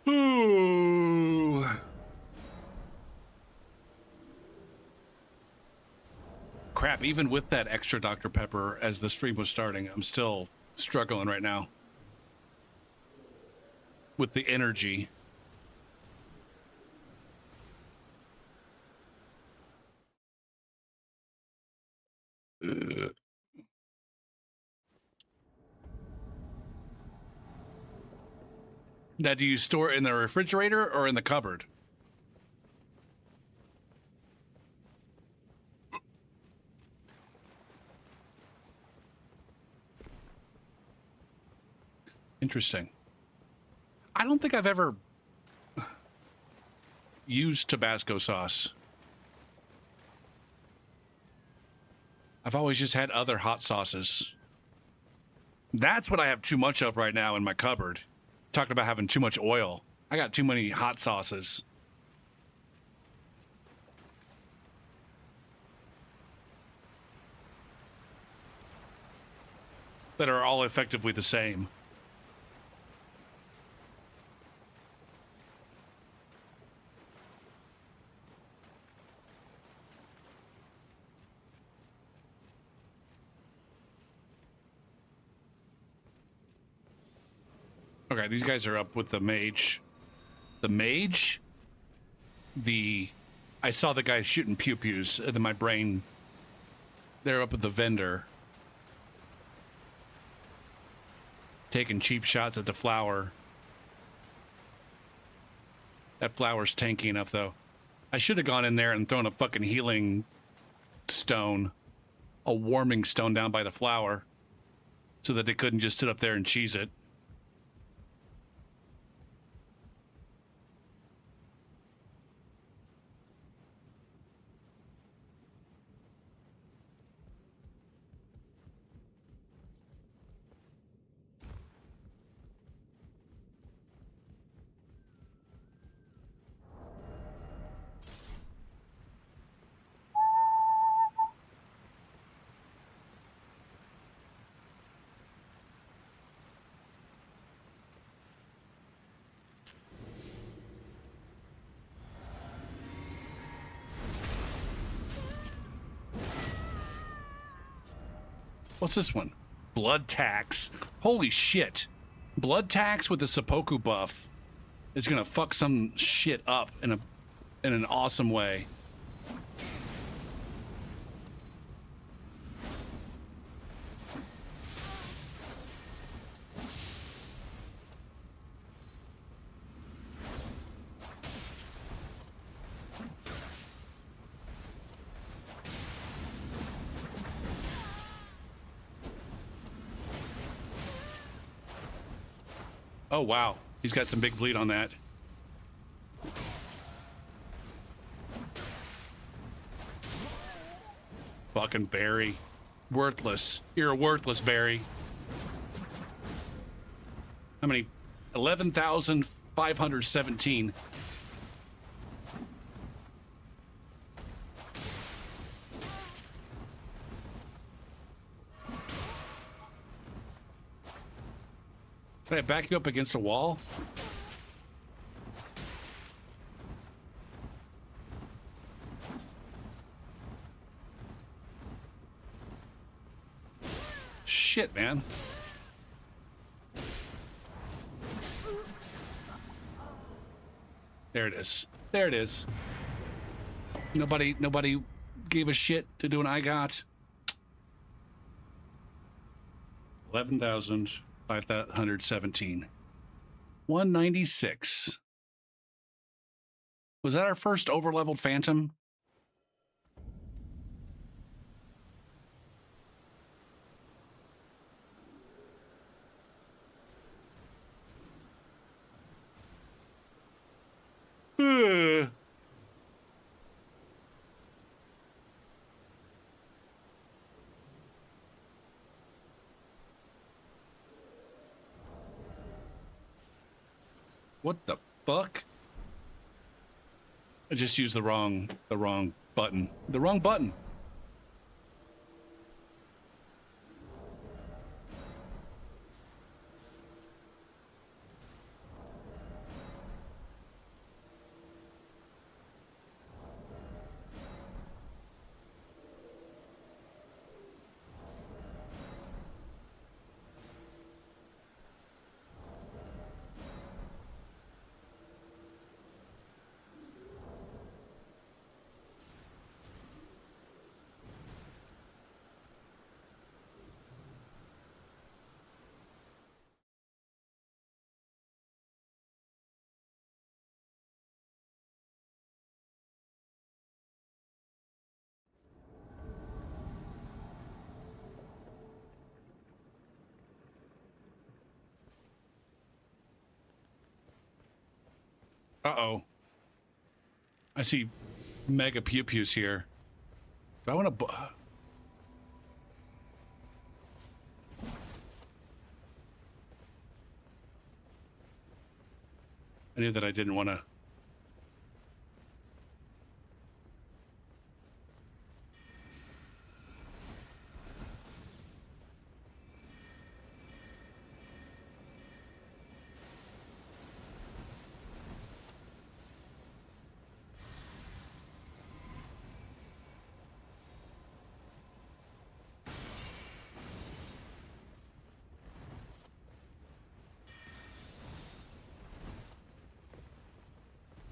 Speaker 1: Ooh. Crap, even with that extra Dr. Pepper as the stream was starting, I'm still struggling right now with the energy. Now, do you store it in the refrigerator or in the cupboard? Interesting. I don't think I've ever used Tabasco sauce. I've always just had other hot sauces. That's what I have too much of right now in my cupboard. Talking about having too much oil. I got too many hot sauces. that are all effectively the same. Okay, these guys are up with the mage. The mage? I saw the guys shooting pew-pews, and then my brain... They're up at the vendor. Taking cheap shots at the flower. That flower's tanky enough, though. I should have gone in there and thrown a fucking healing stone. A warming stone down by the flower. So that they couldn't just sit up there and cheese it. What's this one? Blood tax. Holy shit. Blood tax with the seppuku buff is gonna fuck some shit up in an awesome way. Oh, wow. He's got some big bleed on that. Fucking Barry. Worthless. You're a worthless Barry. How many? 11,517. Can I back you up against a wall? Shit, man. There it is. There it is. Nobody gave a shit to do an I got. 11,517. 196. Was that our first overleveled Phantom? What the fuck? I just used the wrong button. The wrong button. Uh-oh. I see mega pew-pews here. Do I want to... I knew that I didn't want to...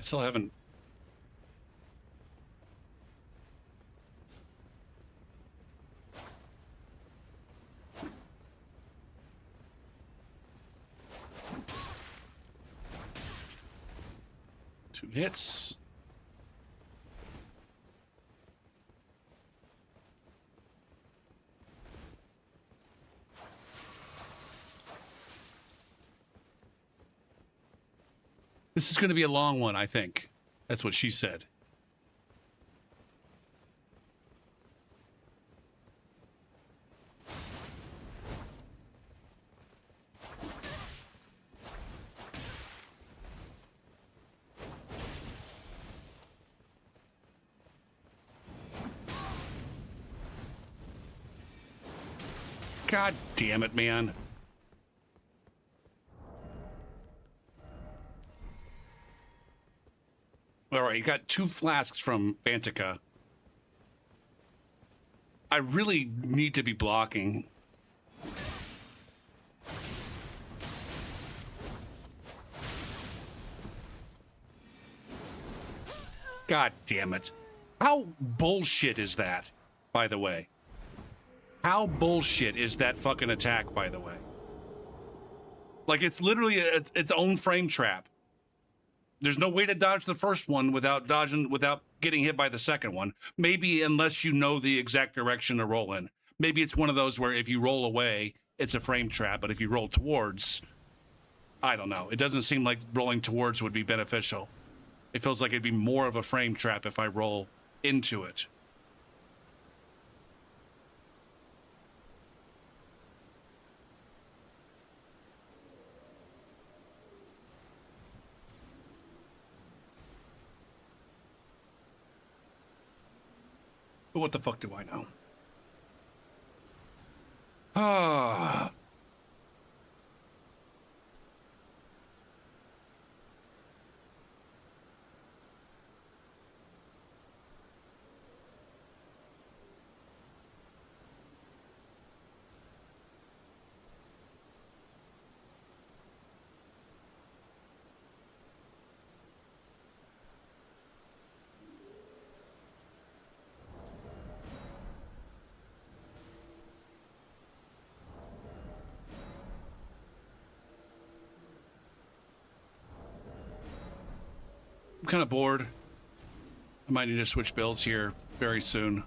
Speaker 1: still haven't. Two hits. This is going to be a long one, I think. That's what she said. God damn it, man. All right, you got 2 flasks from Bantica. I really need to be blocking. God damn it. How bullshit is that, by the way? How bullshit is that fucking attack, by the way? Like, it's literally its own frame trap. There's no way to dodge the first one without getting hit by the second one. Maybe unless you know the exact direction to roll in. Maybe it's one of those where if you roll away, it's a frame trap, but if you roll towards, I don't know. It doesn't seem like rolling towards would be beneficial. It feels like it'd be more of a frame trap if I roll into it. But what the fuck do I know? Ah. I'm kind of bored. I might need to switch builds here very soon.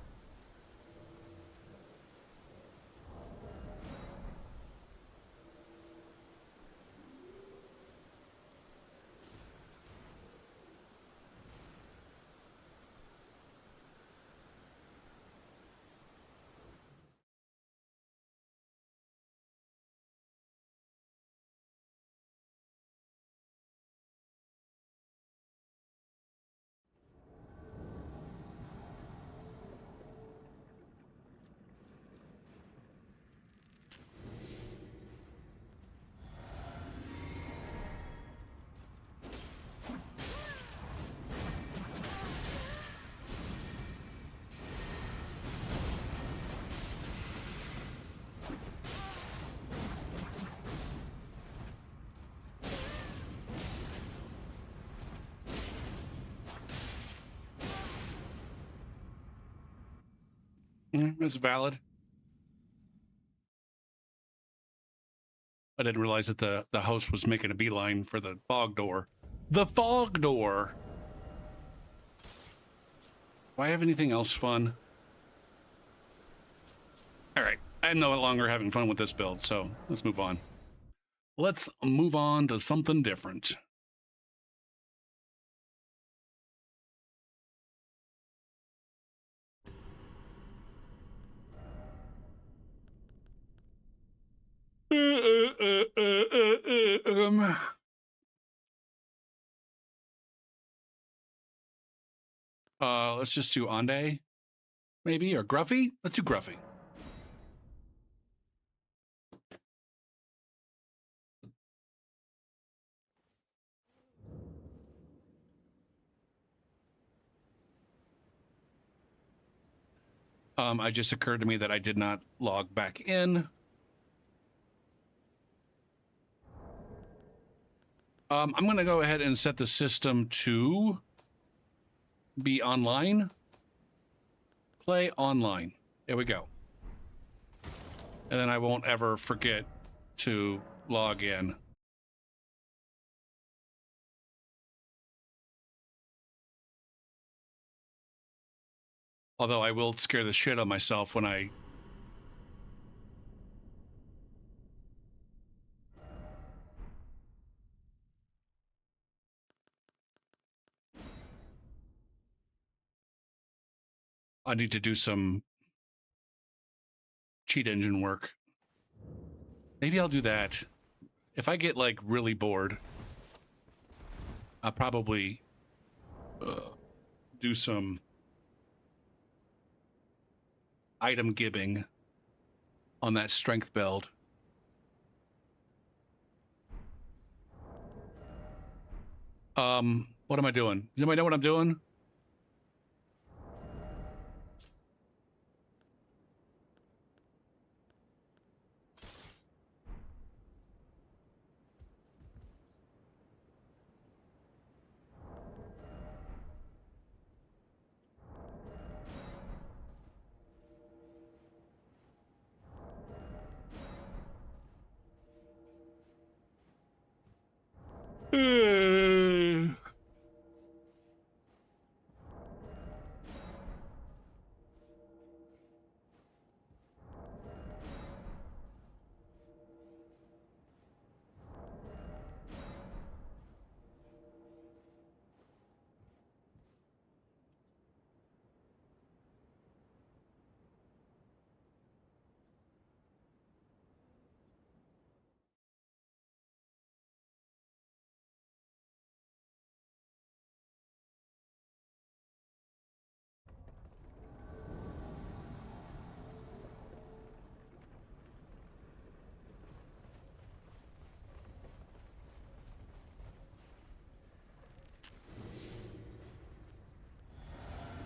Speaker 1: That's valid. I didn't realize that the host was making a beeline for the fog door. The fog door! Do I have anything else fun? Alright, I'm no longer having fun with this build, so let's move on. Let's move on to something different. Let's just do Ande, maybe, or Gruffy? Let's do Gruffy. It just occurred to me that I did not log back in. I'm going to go ahead and set the system to be online. Play online. There we go. And then I won't ever forget to log in. Although I will scare the shit out of myself when I... I need to do some cheat engine work. Maybe I'll do that. If I get, like, really bored, I'll probably do some item gibbing on that strength build. What am I doing? Does anybody know what I'm doing?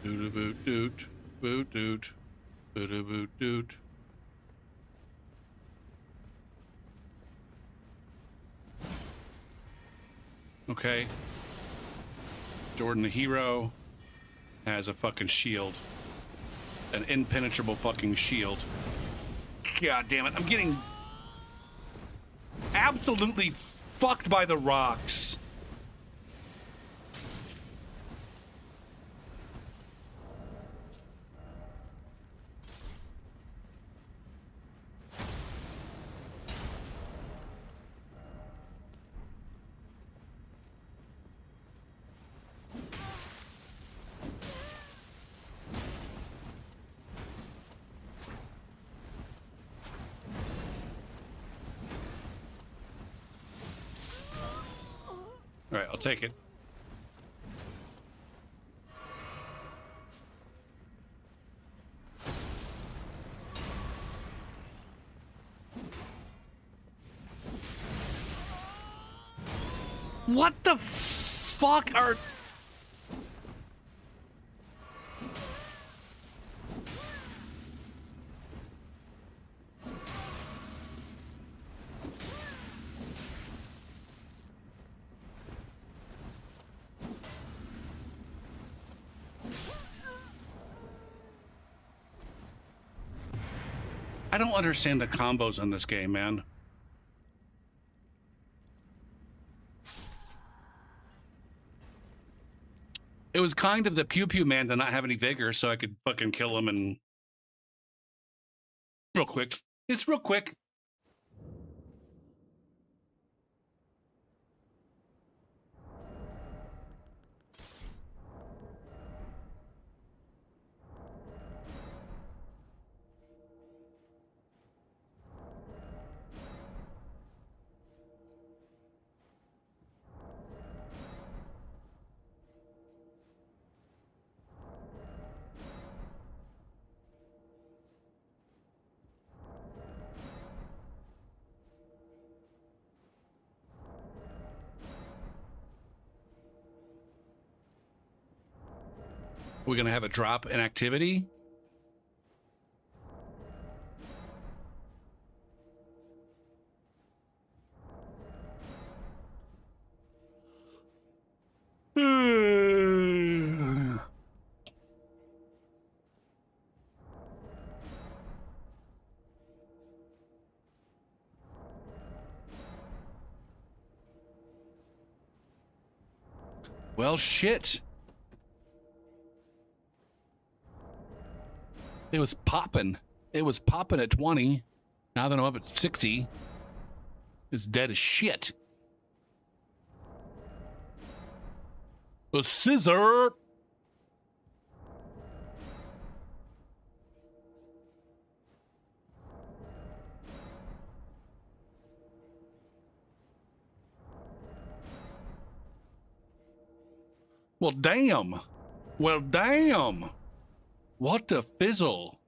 Speaker 1: Boot doot, boot doot, boot doot. Okay. Jordan the hero has a fucking shield. An impenetrable fucking shield. God damn it, I'm getting absolutely fucked by the rocks. All right, I'll take it. What the fuck are... I don't understand the combos in this game, man. It was kind of the Pew Pew Man to not have any vigor, so I could fucking kill him and... Real quick. It's real quick. We're gonna have a drop in activity. Well, shit. It was popping. It was popping at 20. Now that I'm up at 60, it's dead as shit. A scissor. Well, damn. Well, damn. What the fizzle?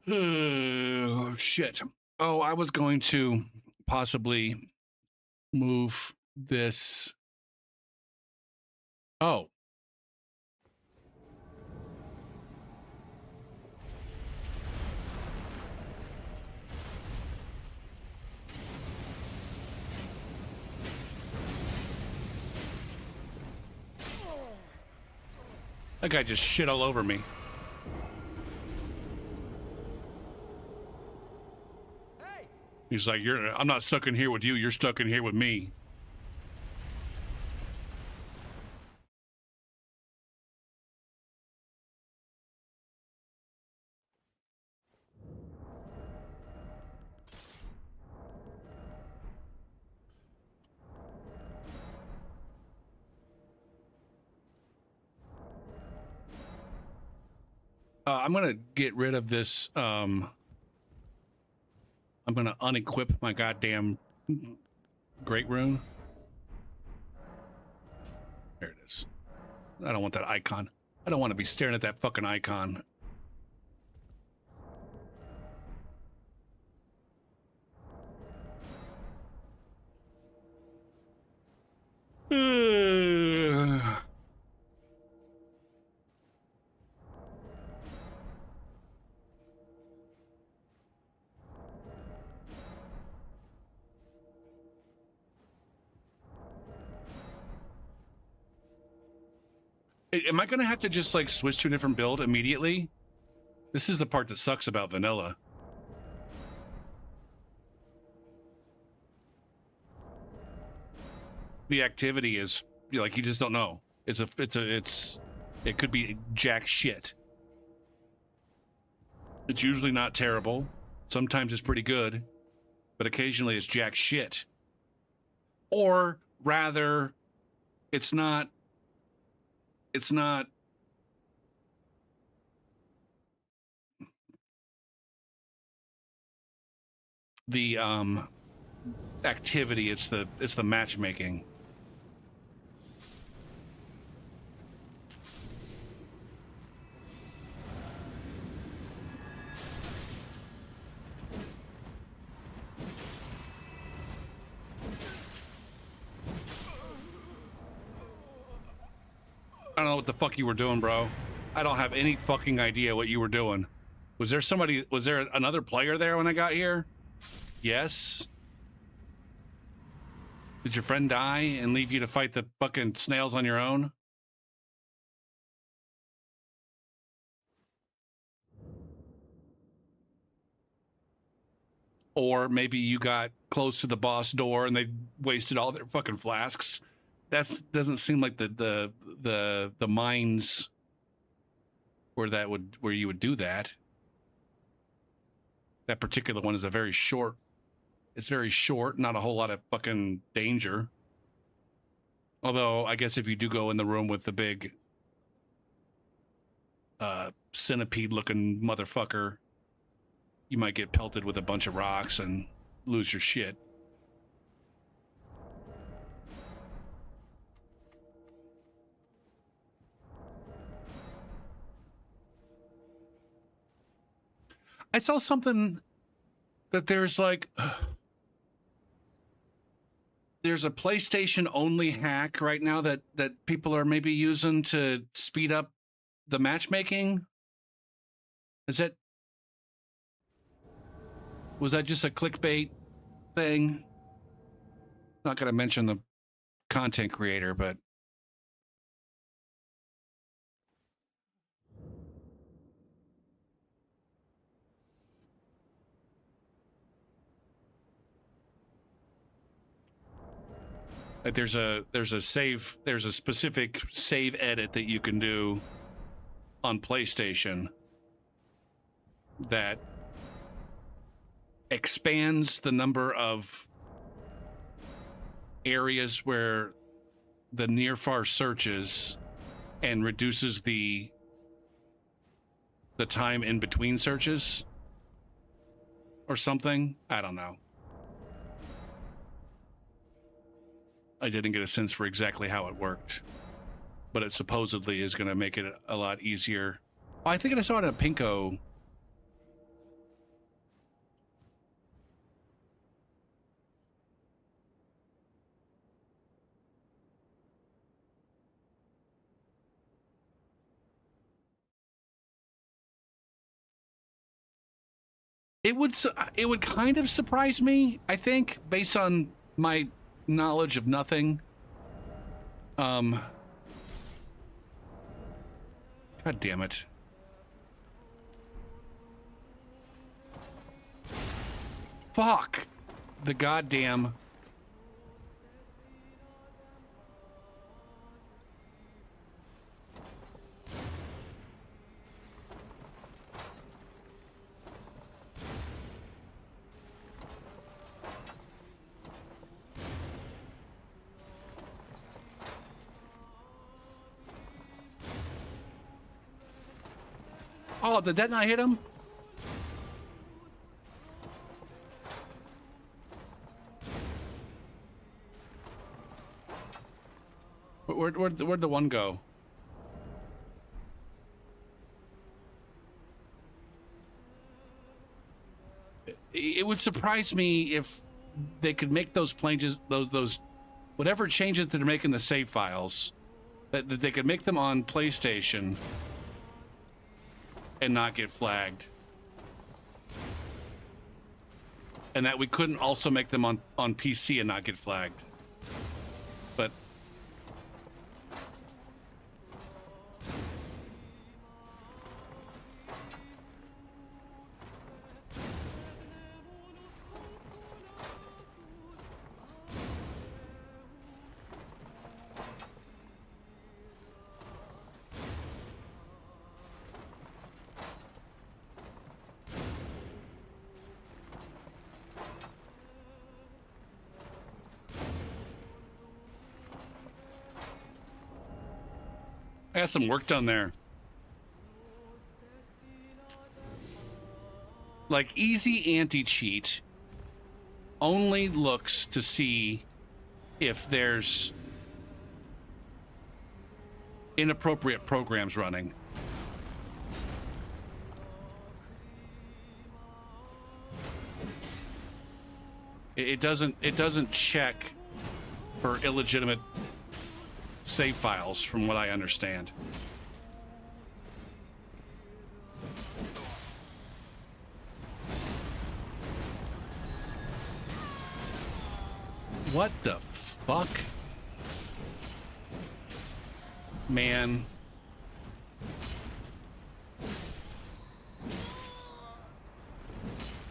Speaker 1: Oh, shit. Oh, I was going to possibly move this. Oh. That guy just shit all over me.
Speaker 2: Hey!
Speaker 1: He's like, I'm not stuck in here with you. You're stuck in here with me. I'm gonna get rid of this. I'm gonna unequip my goddamn great rune. There it is. I don't want that icon. I don't want to be staring at that fucking icon. Am I gonna have to just like switch to a different build immediately? This is the part that sucks about vanilla. The activity is like you just don't know. It could be jack shit. It's usually not terrible. Sometimes it's pretty good, but occasionally it's jack shit. Or rather, it's not the activity, it's the matchmaking. I don't know what the fuck you were doing, bro. I don't have any fucking idea what you were doing. Was there another player there when I got here? Yes. Did your friend die and leave you to fight the fucking snails on your own? Or maybe you got close to the boss door and they wasted all their fucking flasks. That doesn't seem like the mines where you would do that. That particular one is very short, not a whole lot of fucking danger. Although I guess if you do go in the room with the big centipede looking motherfucker, you might get pelted with a bunch of rocks and lose your shit. I saw something that there's like there's a PlayStation only hack right now that people are maybe using to speed up the matchmaking. Was that just a clickbait thing? Not going to mention the content creator, but Like there's a specific save edit that you can do on PlayStation that expands the number of areas where the near far searches and reduces the time in between searches or something. I don't know. I didn't get a sense for exactly how it worked, but it supposedly is going to make it a lot easier. Oh, I think I saw it in a Pinko. It would kind of surprise me, I think, based on my knowledge of nothing. God damn it. Fuck. The goddamn... Oh, did that not hit him? Where'd the one go? It would surprise me if they could make those changes, those whatever changes that they're making the save files, that they could make them on PlayStation and not get flagged. And that we couldn't also make them on PC and not get flagged. But I got some work done there. Like, easy anti-cheat only looks to see if there's inappropriate programs running. It doesn't check for illegitimate save files, from what I understand. What the fuck? Man.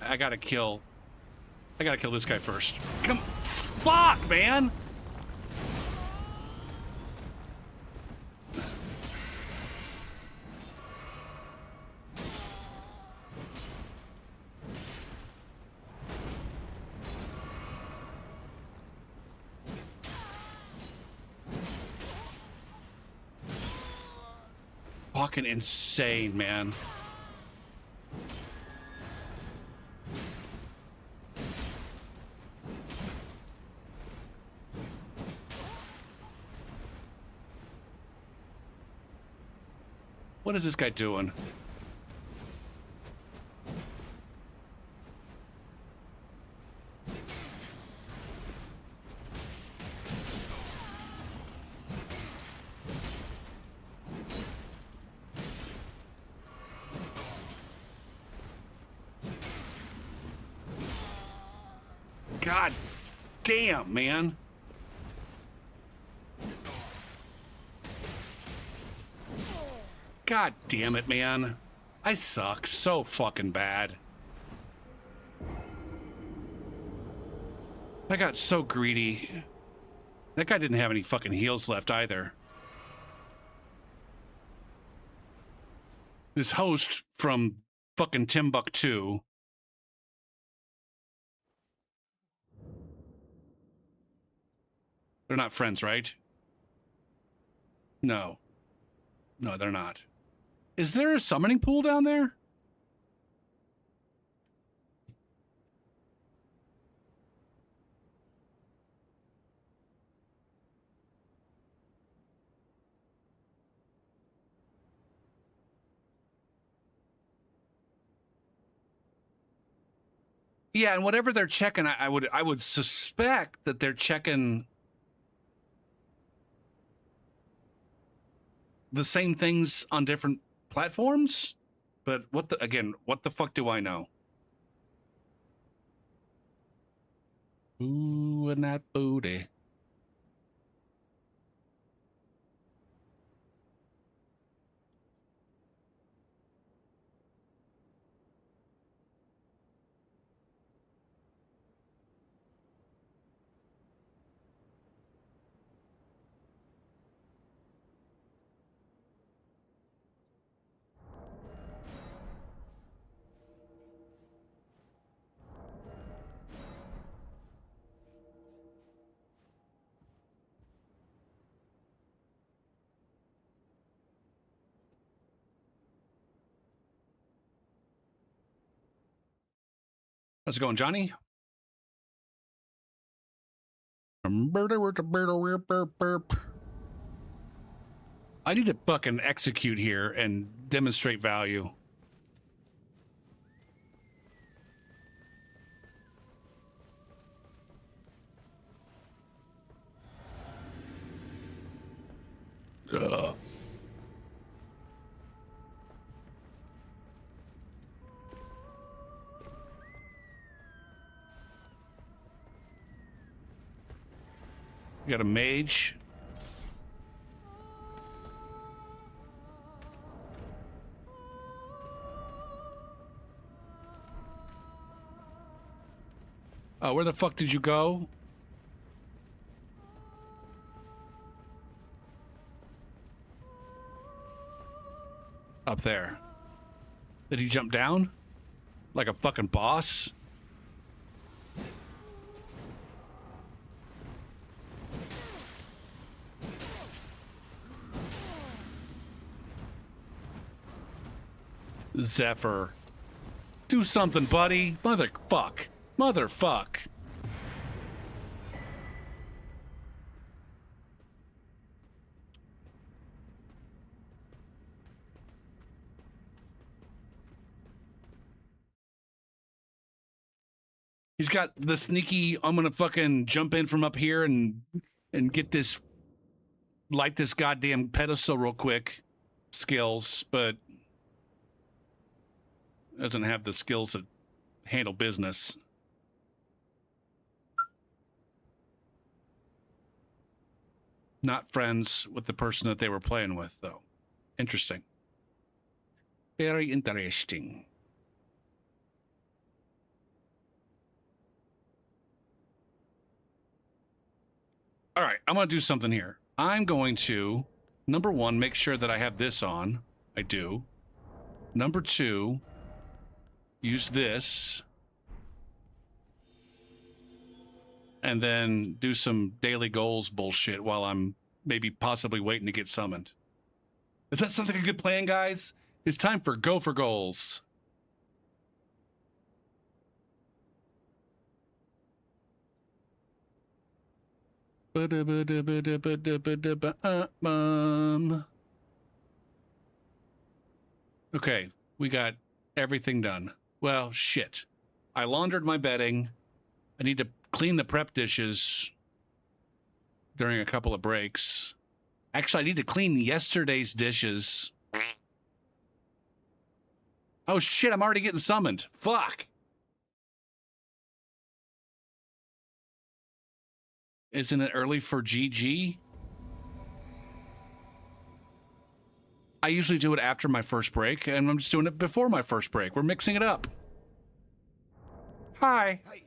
Speaker 1: I gotta kill this guy first. Come, fuck, man! Fucking insane, man. What is this guy doing? God damn, man. God damn it, man. I suck so fucking bad. I got so greedy. That guy didn't have any fucking heals left either. This host from fucking Timbuktu. They're not friends, right? No. No, they're not. Is there a summoning pool down there? Yeah, and whatever they're checking, I would suspect that they're checking the same things on different platforms. But what the fuck do I know? Ooh, and that booty. How's it going, Johnny? I need to fucking execute here and demonstrate value. Ugh. We got a mage. Where the fuck did you go? Up there. Did he jump down? Like a fucking boss? Zephyr. Do something, buddy. Motherfuck. Motherfuck. He's got the sneaky, I'm gonna fucking jump in from up here and get this, light this goddamn pedestal real quick skills, but doesn't have the skills to handle business. Not friends with the person that they were playing with, though. Interesting. Very interesting. All right, I'm going to do something here. I'm going to, number one, make sure that I have this on. I do. Number two, use this. And then do some daily goals bullshit while I'm maybe possibly waiting to get summoned. Does that sound like a good plan, guys? It's time for Go for Goals. Okay, we got everything done. Well, shit. I laundered my bedding. I need to clean the prep dishes during a couple of breaks. Actually, I need to clean yesterday's dishes. Oh shit, I'm already getting summoned. Fuck. Isn't it early for GG? I usually do it after my first break, and I'm just doing it before my first break. We're mixing it up. Hi.
Speaker 2: Hey.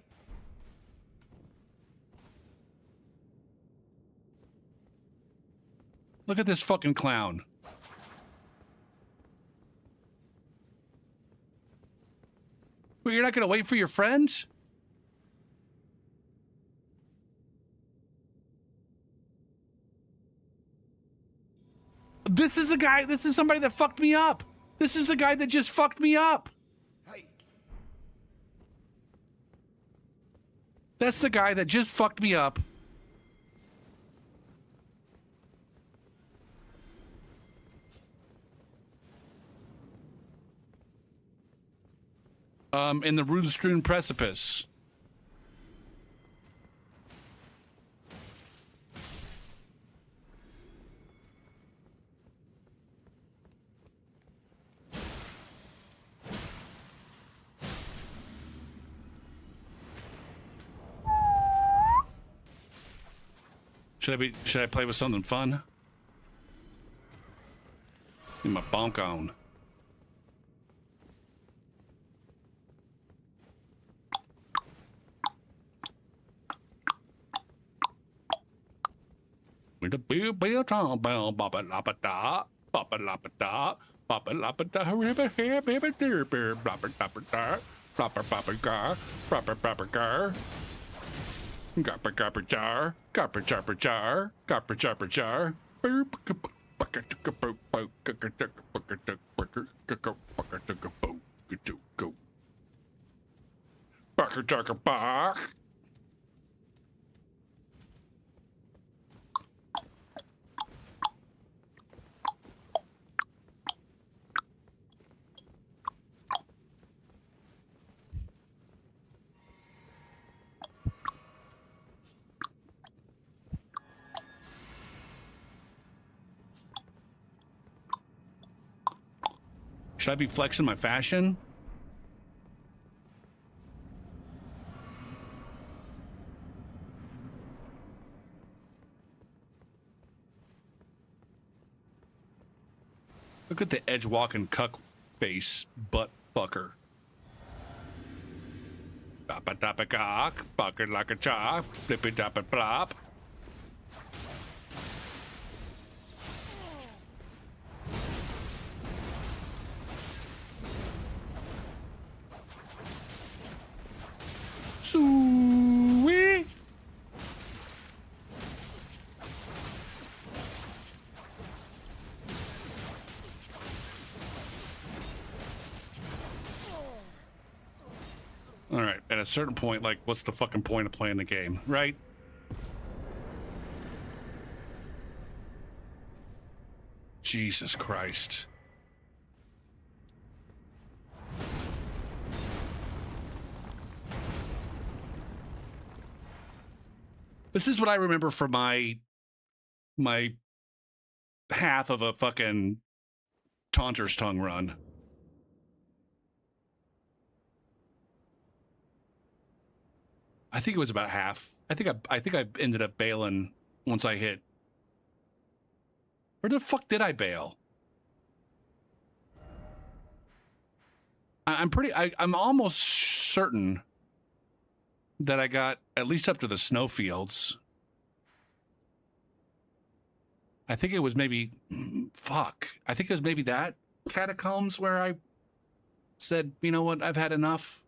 Speaker 1: Look at this fucking clown. Well, you're not gonna wait for your friends? This is the guy, this is somebody that fucked me up. This is the guy that just fucked me up.
Speaker 2: Hey.
Speaker 1: That's the guy that just fucked me up. In the rune-strewn precipice. Should I play with something fun? Get my bonk on. With a bell tom bell baba lapa da baba lapa da baba lapa da river hair baby dear bear blabber blabber da blabber blabber gar blabber blabber gar gopper gopper jar gopper jopper jar gopper jopper jar boop bucket to boop boop bucket to bucket to bucket to bucket to boop to go bucket to bark. Should I be flexing my fashion? Look at the edge walking cuck face butt fucker. Dappa dappa cock, bucket like a chop, flippy dappa plop. Sweet. All right, at a certain point, like, what's the fucking point of playing the game, right? Jesus Christ. This is what I remember from my half of a fucking Taunter's Tongue run. I think it was about half. I think I ended up bailing once I hit. Where the fuck did I bail? I'm almost certain that I got at least up to the snowfields. I think it was maybe, fuck. I think it was maybe that catacombs where I said, you know what, I've had enough.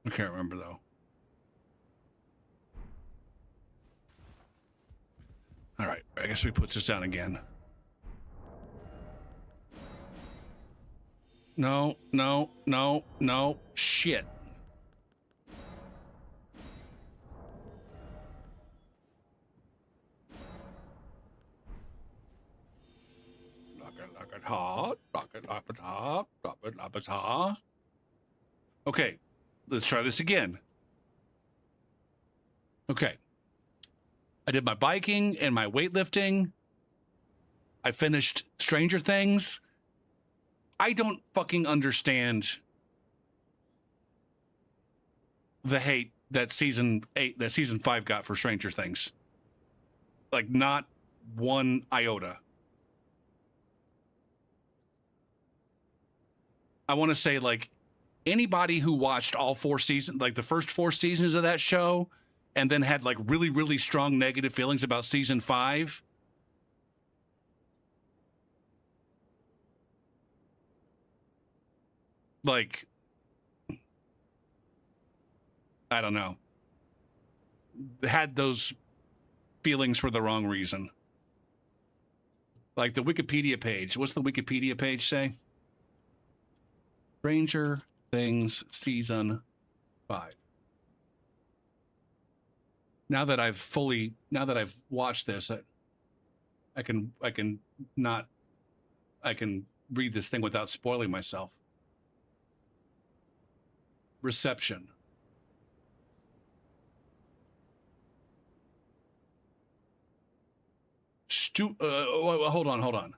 Speaker 1: I can't remember though. All right, I guess we put this down again. No, no, no, no, shit. Okay, let's try this again. Okay. I did my biking and my weightlifting. I finished Stranger Things. I don't fucking understand the hate that season 5 got for Stranger Things. Like, not one iota. I want to say, like, Anybody who watched all 4 seasons, like the first 4 seasons of that show, and then had like really, really strong negative feelings about season 5, like, I don't know, had those feelings for the wrong reason. Like the Wikipedia page. What's the Wikipedia page say? Stranger Things season 5. Now that I've watched this, I can read this thing without spoiling myself. Reception. Hold on.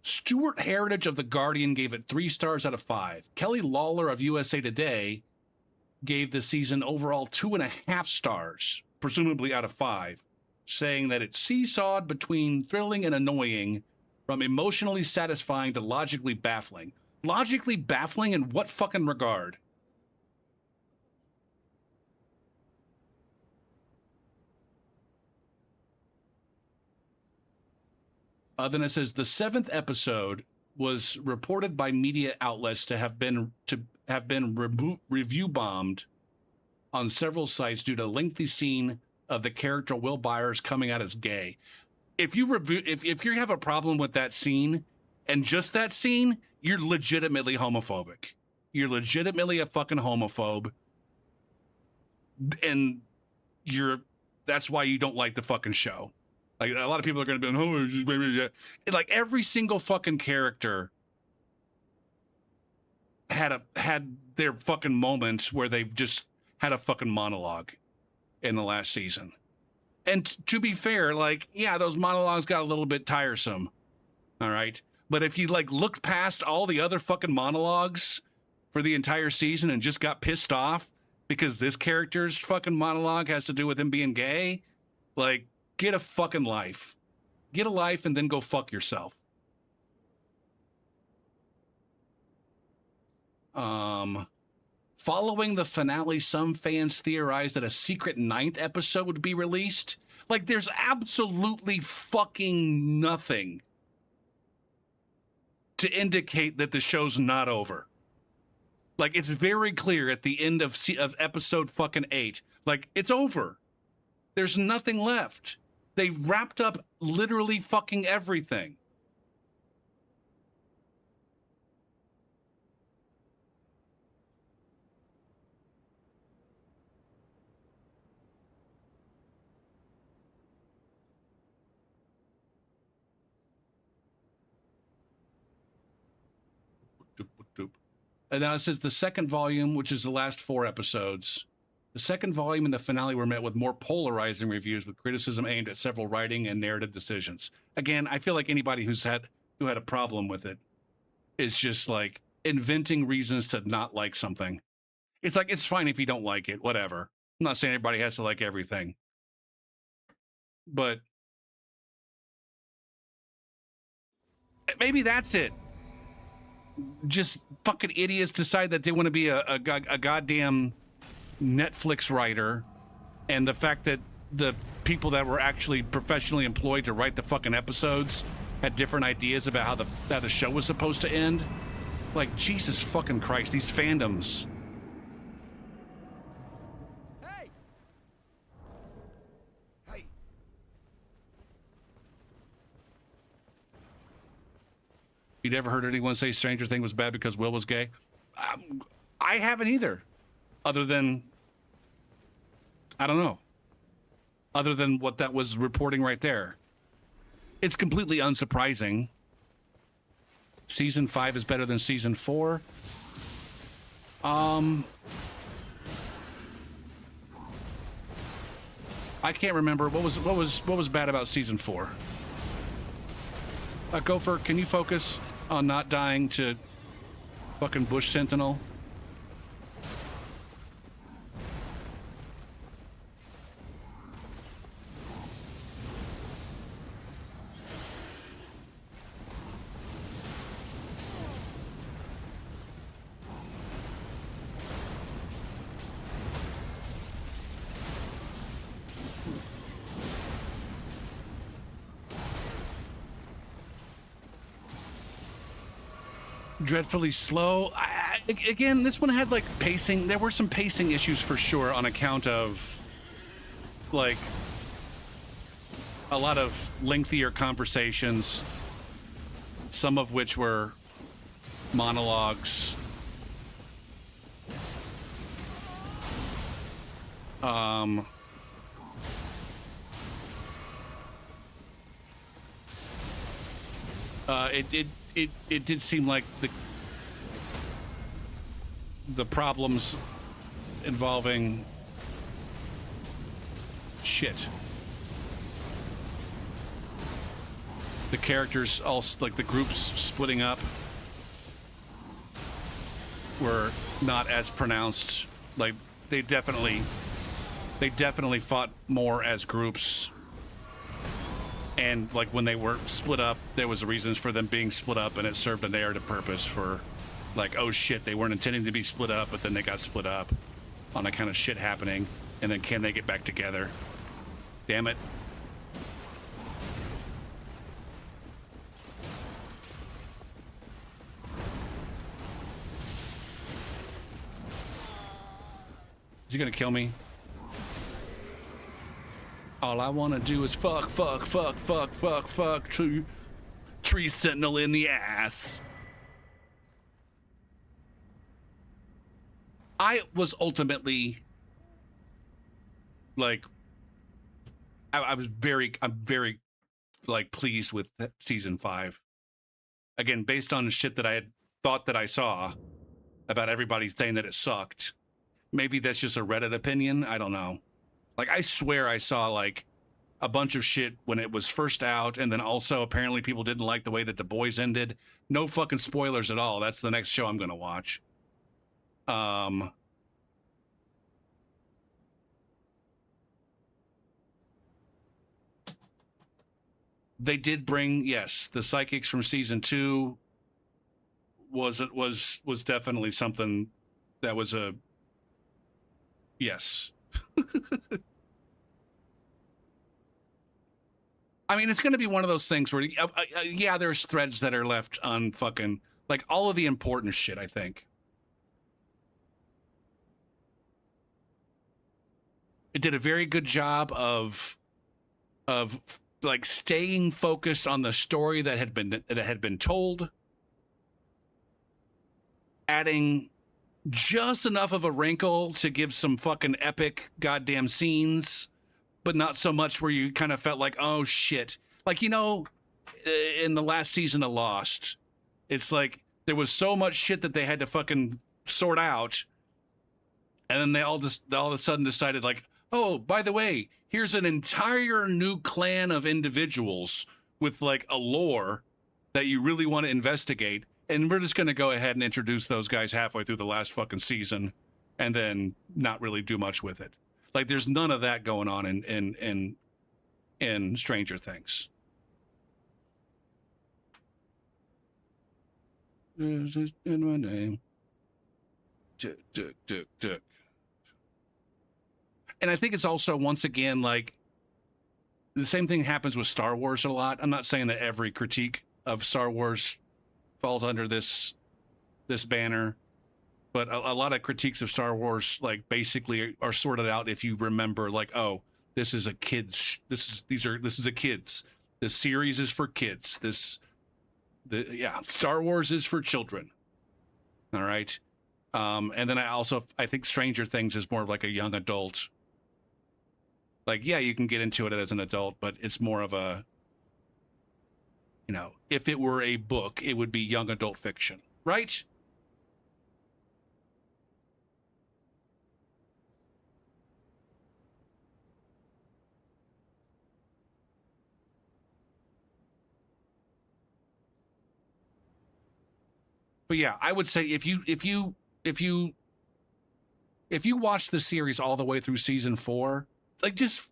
Speaker 1: Stuart Heritage of The Guardian gave it 3 stars out of 5. Kelly Lawler of USA Today gave the season overall 2.5 stars, presumably out of 5, saying that it seesawed between thrilling and annoying, from emotionally satisfying to logically baffling. Logically baffling in what fucking regard? Then it says the 7th episode was reported by media outlets to have been review bombed on several sites due to lengthy scene of the character Will Byers coming out as gay. If you have a problem with that scene and just that scene, you're legitimately homophobic. You're legitimately a fucking homophobe, and that's why you don't like the fucking show. Like, a lot of people are going to be like, oh, like every single fucking character had their fucking moments where they've just had a fucking monologue in the last season. And to be fair, like, yeah, those monologues got a little bit tiresome. All right. But if you like looked past all the other fucking monologues for the entire season and just got pissed off because this character's fucking monologue has to do with him being gay, like, get a fucking life. Get a life and then go fuck yourself. Following the finale, some fans theorized that a secret 9th episode would be released. Like, there's absolutely fucking nothing to indicate that the show's not over. Like, it's very clear at the end of episode fucking 8. Like, it's over. There's nothing left. They wrapped up literally fucking everything. And now it says the 2nd volume, which is the last 4 episodes. The 2nd volume and the finale were met with more polarizing reviews, with criticism aimed at several writing and narrative decisions. Again, I feel like anybody who had a problem with it is just like inventing reasons to not like something. It's like, it's fine if you don't like it, whatever. I'm not saying everybody has to like everything. But maybe that's it. Just fucking idiots decide that they want to be a goddamn Netflix writer, and the fact that the people that were actually professionally employed to write the fucking episodes had different ideas about how the show was supposed to end. Like, Jesus fucking Christ, these fandoms. Hey. You'd ever heard anyone say Stranger Things was bad because Will was gay? I haven't either. Other than, I don't know. Other than what that was reporting right there. It's completely unsurprising. Season 5 is better than season 4. I can't remember what was bad about season 4. Gopher, can you focus on not dying to fucking Bush Sentinel? dreadfully slow. Again, this one had like pacing. There were some pacing issues for sure on account of like a lot of lengthier conversations, some of which were monologues. It did seem like the problems involving shit. The characters, all like the groups splitting up, were not as pronounced. Like they definitely fought more as groups. And like when they were split up, there was reasons for them being split up, and it served a narrative purpose for like, oh shit, they weren't intending to be split up, but then they got split up on that kind of shit happening. And then can they get back together? Damn it. Is he gonna kill me? All I want to do is fuck tree sentinel in the ass. I was ultimately like, I'm very like pleased with season 5. Again, based on shit that I had thought that I saw about everybody saying that it sucked. Maybe that's just a Reddit opinion. I don't know. Like, I swear I saw, like, a bunch of shit when it was first out, and then also apparently people didn't like the way that The Boys ended. No fucking spoilers at all. That's the next show I'm going to watch. They did bring, yes, the psychics from season 2 was definitely something that was a yes. I mean, it's going to be one of those things where, yeah, there's threads that are left on fucking, like, all of the important shit, I think. It did a very good job of like, staying focused on the story that had been told, adding just enough of a wrinkle to give some fucking epic goddamn scenes, but not so much where you kind of felt like, oh shit. Like, you know, in the last season of Lost, it's like there was so much shit that they had to fucking sort out, and then they all of a sudden decided like, oh, by the way, here's an entire new clan of individuals with like a lore that you really want to investigate. And we're just going to go ahead and introduce those guys halfway through the last fucking season and then not really do much with it. Like, there's none of that going on in Stranger Things. In my name. And I think it's also, once again, like, the same thing happens with Star Wars a lot. I'm not saying that every critique of Star Wars falls under this banner, but a lot of critiques of Star Wars, like, basically are sorted out if you remember, like, oh, this is a kids, this is a kids. This series is for kids. Star Wars is for children. All right. And then I think Stranger Things is more of like a young adult. Like, yeah, you can get into it as an adult, but it's more of a, you know, if it were a book, it would be young adult fiction, right? But yeah, I would say if you watch the series all the way through season 4, like, just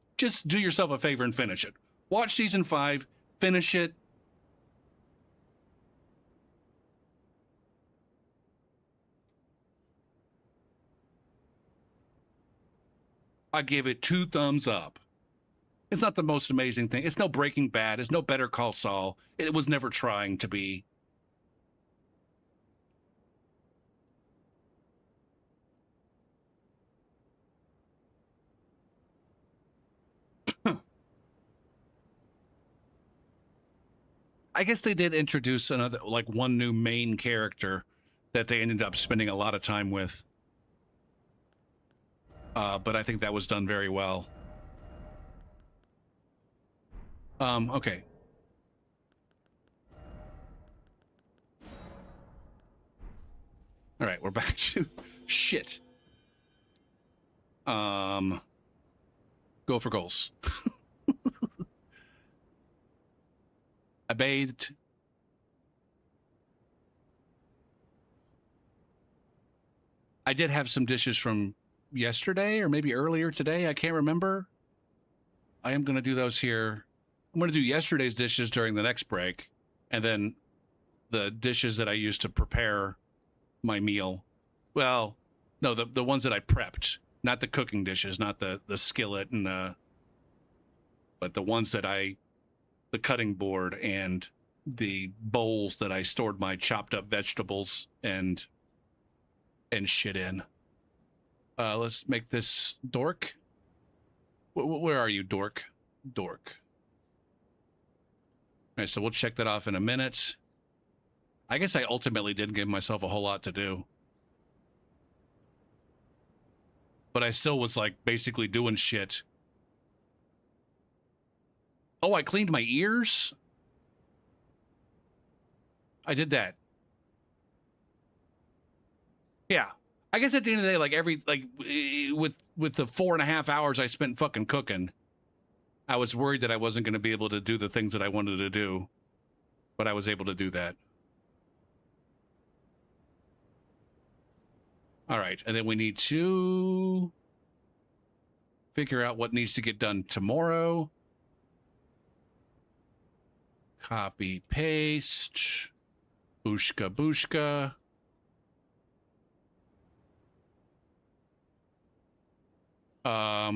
Speaker 1: do yourself a favor and finish it. Watch season 5, finish it. I give it 2 thumbs up. It's not the most amazing thing. It's no Breaking Bad. It's no Better Call Saul. It was never trying to be. I guess they did introduce another, like, one new main character that they ended up spending a lot of time with. But I think that was done very well. Okay. All right, we're back to shit. Go for goals. I bathed. I did have some dishes from yesterday or maybe earlier today. I can't remember. I am going to do those here. I'm going to do yesterday's dishes during the next break, and then the dishes that I used to prepare my meal. Well, no, the ones that I prepped, not the cooking dishes, not the skillet and but the ones that the cutting board and the bowls that I stored my chopped up vegetables and shit in. Let's make this dork. Where are you, dork? Dork. All right, so we'll check that off in a minute. I guess I ultimately didn't give myself a whole lot to do. But I still was, like, basically doing shit. Oh, I cleaned my ears? I did that. Yeah. I guess at the end of the day, like, with the 4.5 hours I spent fucking cooking, I was worried that I wasn't going to be able to do the things that I wanted to do. But I was able to do that. All right, and then we need to figure out what needs to get done tomorrow. Copy, paste. Booshka, booshka.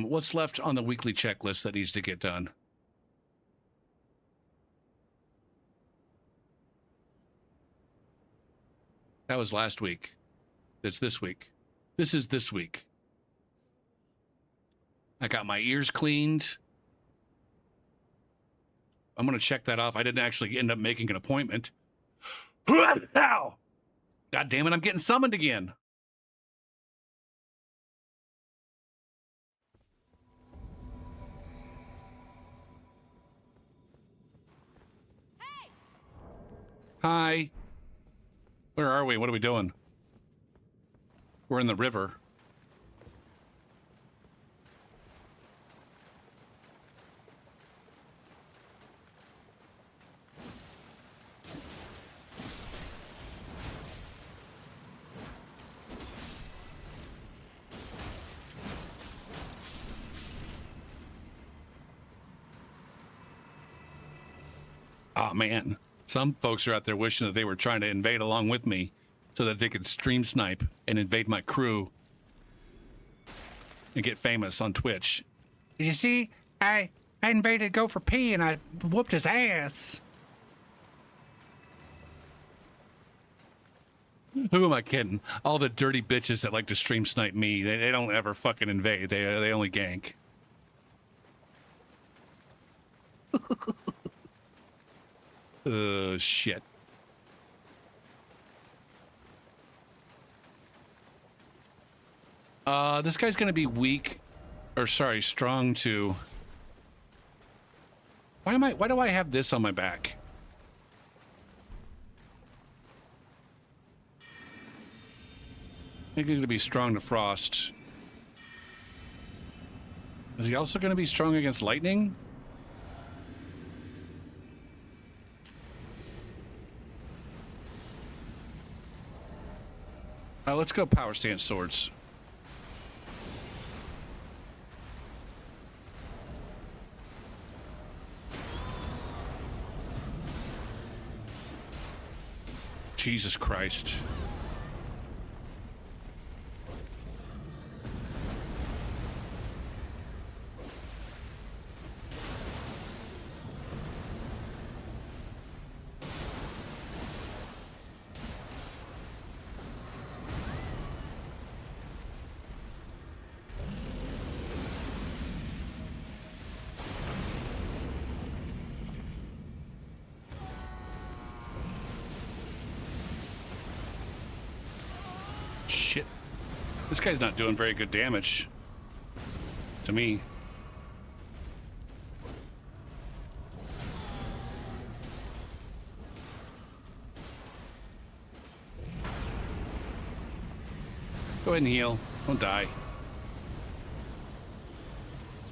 Speaker 1: What's left on the weekly checklist that needs to get done? That was last week. It's this week. This is this week. I got my ears cleaned. I'm going to check that off. I didn't actually end up making an appointment. Ow! God damn it, I'm getting summoned again. Hey! Hi. Where are we? What are we doing? We're in the river. Oh, man. Some folks are out there wishing that they were trying to invade along with me so that they could stream snipe and invade my crew and get famous on Twitch. Did you see? I invaded Go for P and I whooped his ass. Who am I kidding? All the dirty bitches that like to stream snipe me, they don't ever fucking invade. They only gank. Shit. This guy's gonna be weak, or sorry, strong to... Why do I have this on my back? I think he's gonna be strong to frost. Is he also gonna be strong against lightning? Let's go power stance swords. Jesus Christ. Shit. This guy's not doing very good damage to me. Go ahead and heal. Don't die.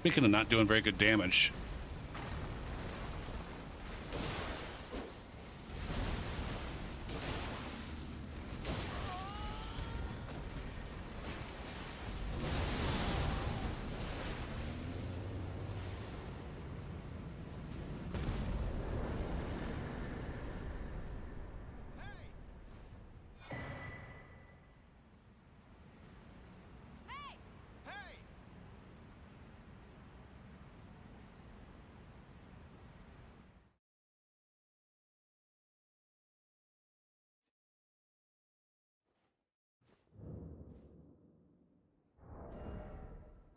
Speaker 1: Speaking of not doing very good damage.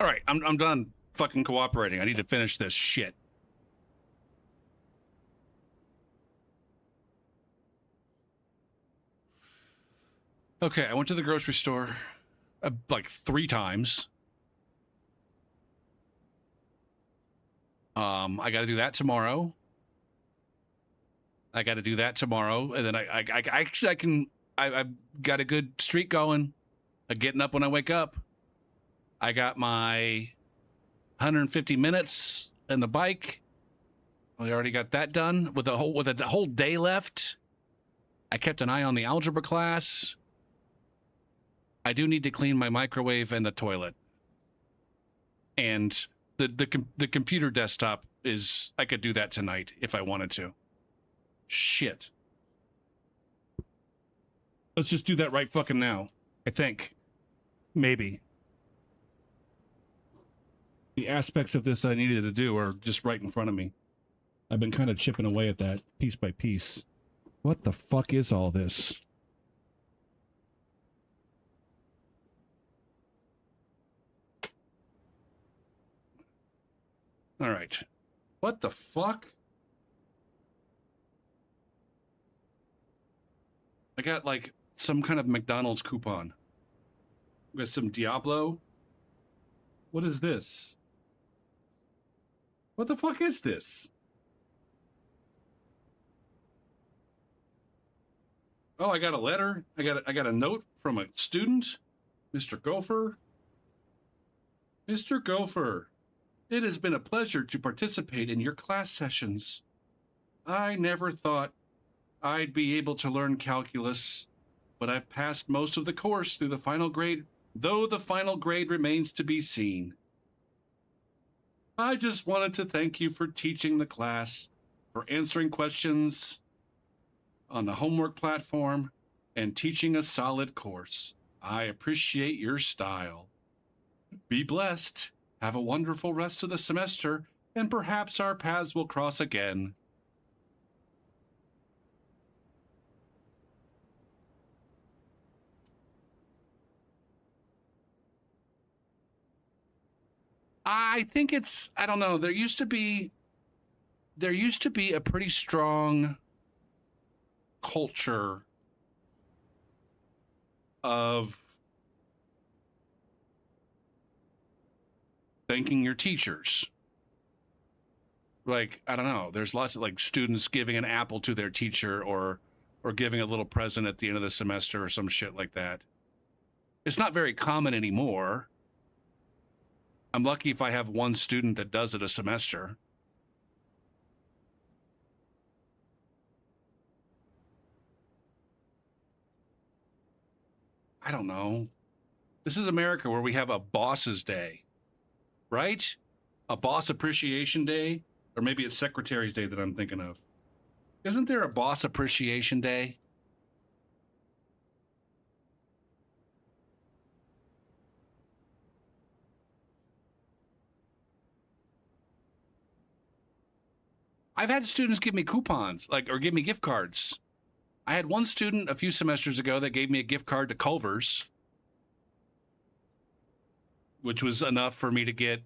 Speaker 1: All right, I'm done fucking cooperating. I need to finish this shit. Okay, I went to the grocery store like 3 times. I got to do that tomorrow. And then I've got a good streak going. Getting up when I wake up. I got my 150 minutes in the bike. We already got that done with a whole day left. I kept an eye on the algebra class. I do need to clean my microwave and the toilet. And the computer desktop is, I could do that tonight if I wanted to. Shit. Let's just do that right fucking now. I think. Maybe. The aspects of this I needed to do are just right in front of me. I've been kind of chipping away at that piece by piece. What the fuck is all this? All right. What the fuck? I got like some kind of McDonald's coupon. With some Diablo. What is this? What the fuck is this? Oh, I got a letter. I got a note from a student, Mr. Gopher. Mr. Gopher, it has been a pleasure to participate in your class sessions. I never thought I'd be able to learn calculus, but I've passed most of the course through the final grade, though the final grade remains to be seen. I just wanted to thank you for teaching the class, for answering questions on the homework platform, and teaching a solid course. I appreciate your style. Be blessed. Have a wonderful rest of the semester, and perhaps our paths will cross again. I think it's, I don't know, there used to be a pretty strong culture of thanking your teachers. Like, I don't know, there's lots of like students giving an apple to their teacher or giving a little present at the end of the semester or some shit like that. It's not very common anymore. I'm lucky if I have one student that does it a semester. I don't know. This is America where we have a boss's day, right? A boss appreciation day, or maybe it's Secretary's Day that I'm thinking of. Isn't there a boss appreciation day? I've had students give me coupons, like, or give me gift cards. I had one student a few semesters ago that gave me a gift card to Culver's, which was enough for me to get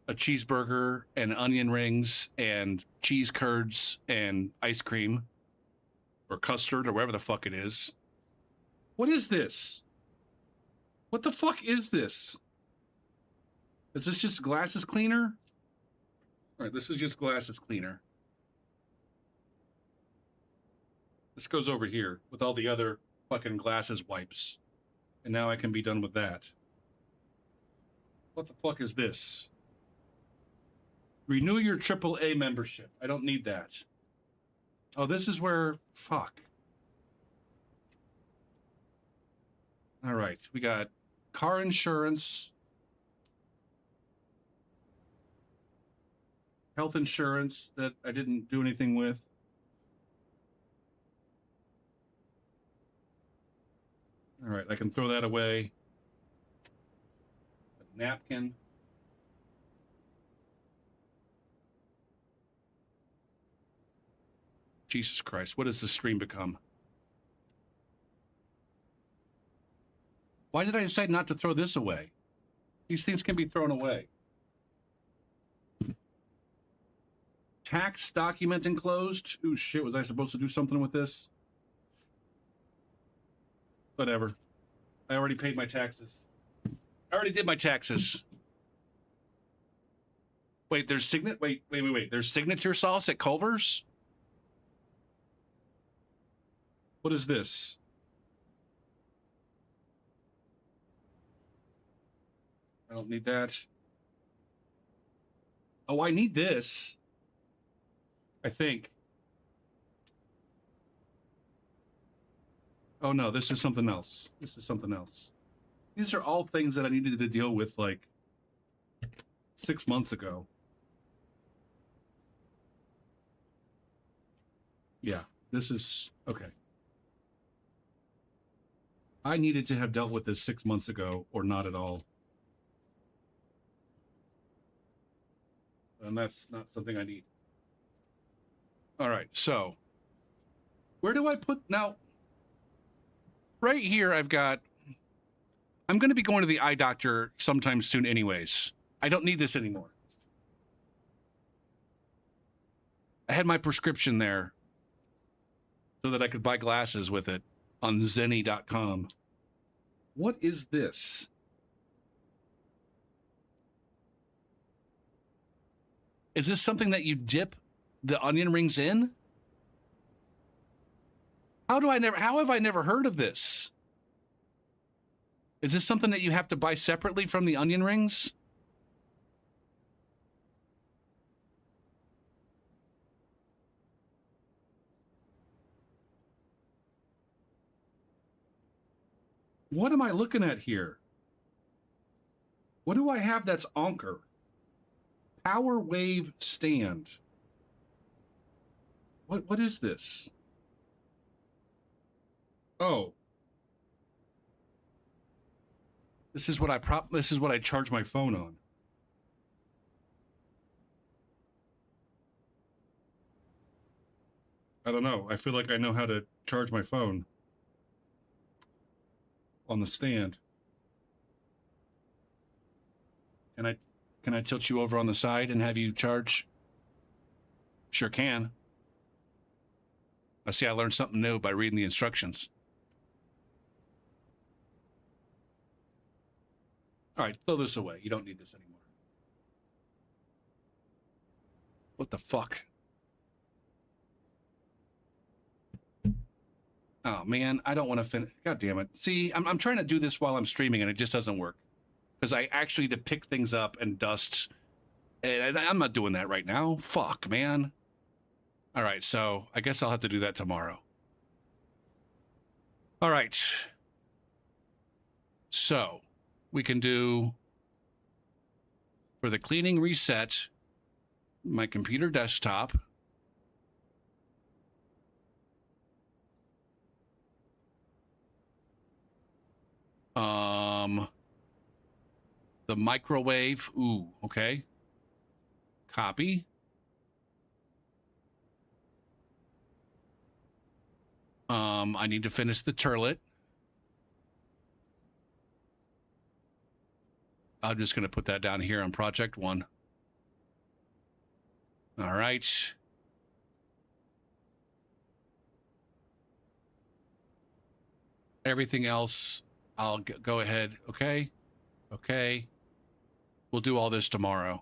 Speaker 1: a cheeseburger and onion rings and cheese curds and ice cream or custard or whatever the fuck it is. What is this? What the fuck is this? Is this just glasses cleaner? All right, this is just glasses cleaner. This goes over here with all the other fucking glasses wipes. And now I can be done with that. What the fuck is this? Renew your AAA membership. I don't need that. Oh, this is where... Fuck. All right, we got car insurance, health insurance that I didn't do anything with. All right, I can throw that away. A napkin. Jesus Christ, what has this stream become? Why did I decide not to throw this away? These things can be thrown away. Tax document enclosed. Ooh, shit, was I supposed to do something with this? Whatever. I already paid my taxes. I already did my taxes. Wait, there's wait. There's signature sauce at Culver's? What is this? I don't need that. Oh, I need this. I think. Oh no, this is something else. This is something else. These are all things that I needed to deal with like 6 months ago. Yeah, this is okay. I needed to have dealt with this 6 months ago or not at all. And that's not something I need. All right, so where do I put now? Right here, I'm going to be going to the eye doctor sometime soon anyways. I don't need this anymore. I had my prescription there so that I could buy glasses with it on Zenny.com. What is this? Is this something that you dip the onion rings in? How have I never heard of this? Is this something that you have to buy separately from the onion rings? What am I looking at here? What do I have that's Anker? Power wave stand. What is this? Oh. This is what I charge my phone on. I don't know. I feel like I know how to charge my phone on the stand. Can I tilt you over on the side and have you charge? Sure can. I see I learned something new by reading the instructions. All right, throw this away. You don't need this anymore. What the fuck? Oh, man, I don't want to finish. God damn it. See, I'm trying to do this while I'm streaming, and it just doesn't work. Because I actually need to pick things up and dust. And I'm not doing that right now. Fuck, man. All right, so I guess I'll have to do that tomorrow. All right. So we can do, for the cleaning reset, my computer desktop. The microwave. Ooh, okay. Copy. I need to finish the turlet. I'm just going to put that down here on project 1. All right. Everything else I'll go ahead. Okay. Okay. We'll do all this tomorrow.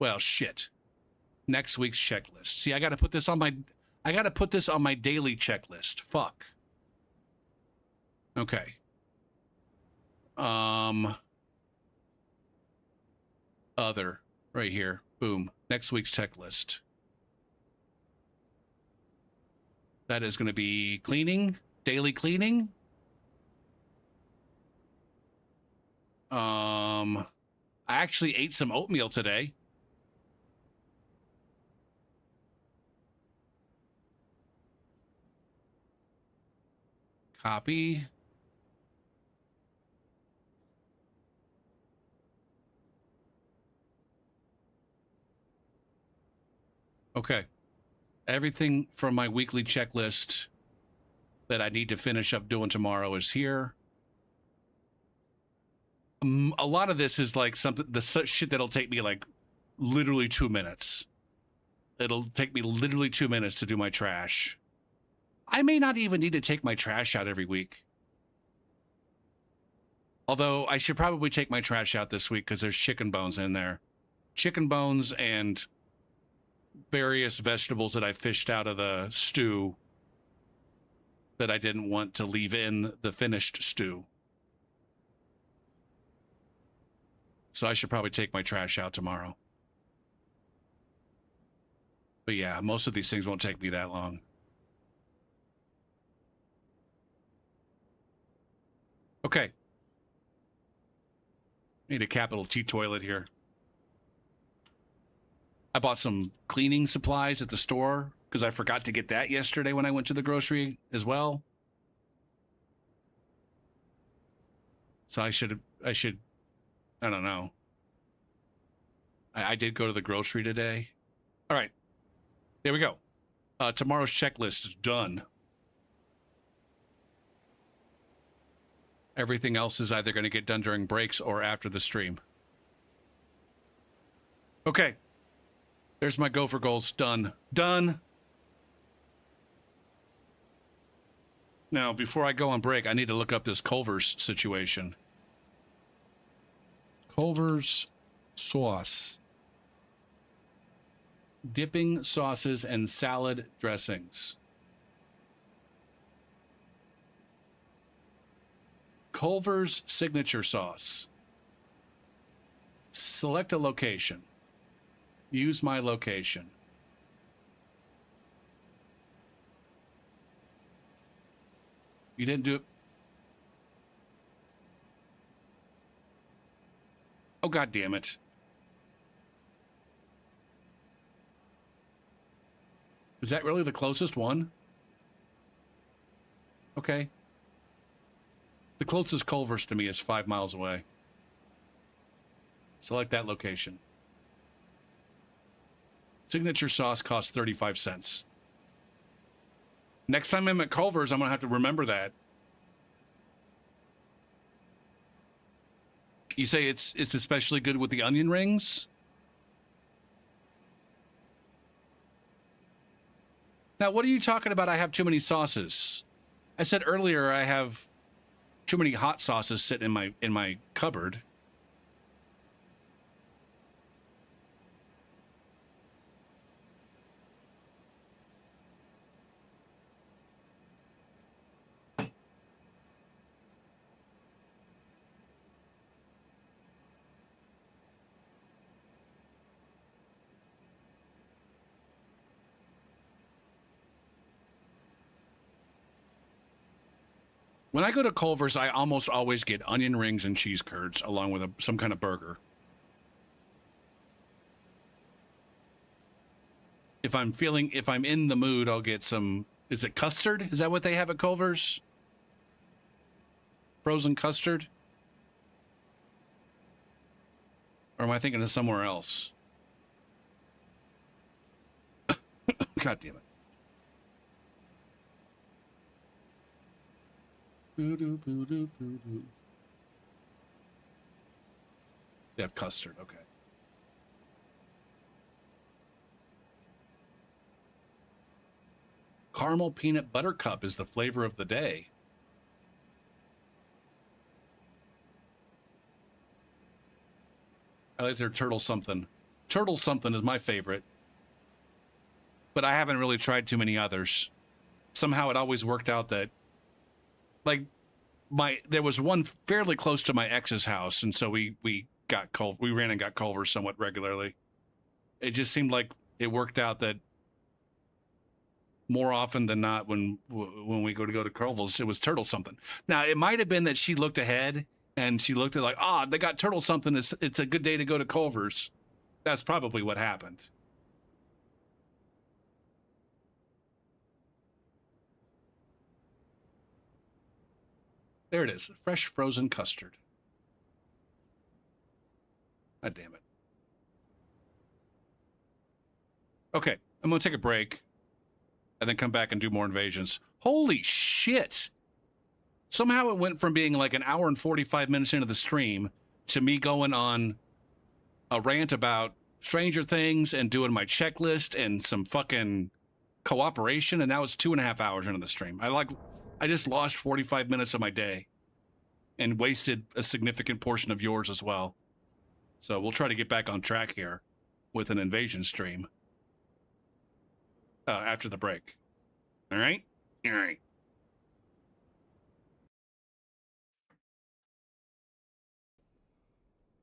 Speaker 1: Well, shit. Next week's checklist. See, I got to put this on my daily checklist. Fuck. Okay. Other right here. Boom. Next week's checklist. That is going to be cleaning, daily cleaning. I actually ate some oatmeal today. Copy. Okay. Everything from my weekly checklist that I need to finish up doing tomorrow is here. A lot of this is like the shit that'll take me like literally 2 minutes. It'll take me literally 2 minutes to do my trash. I may not even need to take my trash out every week. Although I should probably take my trash out this week because there's chicken bones in there. Chicken bones and various vegetables that I fished out of the stew that I didn't want to leave in the finished stew. So I should probably take my trash out tomorrow. But yeah, most of these things won't take me that long. Okay. Need a capital T toilet here. I bought some cleaning supplies at the store because I forgot to get that yesterday when I went to the grocery as well. So I don't know. I did go to the grocery today. All right. There we go. Tomorrow's checklist is done. Everything else is either going to get done during breaks or after the stream. Okay. There's my gopher goals. Done. Done. Now, before I go on break, I need to look up this Culver's situation. Culver's sauce. Dipping sauces and salad dressings. Culver's signature sauce. Select a location. Use my location. You didn't do it. Oh, God damn it. Is that really the closest one? Okay. The closest Culver's to me is 5 miles away. Select that location. Signature sauce costs 35 cents. Next time I'm at Culver's, I'm going to have to remember that. You say it's especially good with the onion rings? Now, what are you talking about? I have too many sauces. I said earlier I have too many hot sauces sitting in my cupboard. When I go to Culver's, I almost always get onion rings and cheese curds along with some kind of burger. If I'm in the mood, I'll get some, is it custard? Is that what they have at Culver's? Frozen custard? Or am I thinking of somewhere else? God damn it. They have custard, okay. Caramel peanut butter cup is the flavor of the day. I like their turtle something. Turtle something is my favorite. But I haven't really tried too many others. Somehow it always worked out that, like, there was one fairly close to my ex's house, and so we ran and got Culver's somewhat regularly. It just seemed like it worked out that more often than not, when we go to Culver's, it was turtle something. Now it might have been that she looked ahead and she looked at like, they got turtle something. It's a good day to go to Culver's. That's probably what happened. There it is. Fresh frozen custard. God damn it. Okay, I'm going to take a break and then come back and do more invasions. Holy shit. Somehow it went from being like an hour and 45 minutes into the stream to me going on a rant about Stranger Things and doing my checklist and some fucking cooperation, and that was 2.5 hours into the stream. I just lost 45 minutes of my day and wasted a significant portion of yours as well. So we'll try to get back on track here with an invasion stream after the break. All right? All right.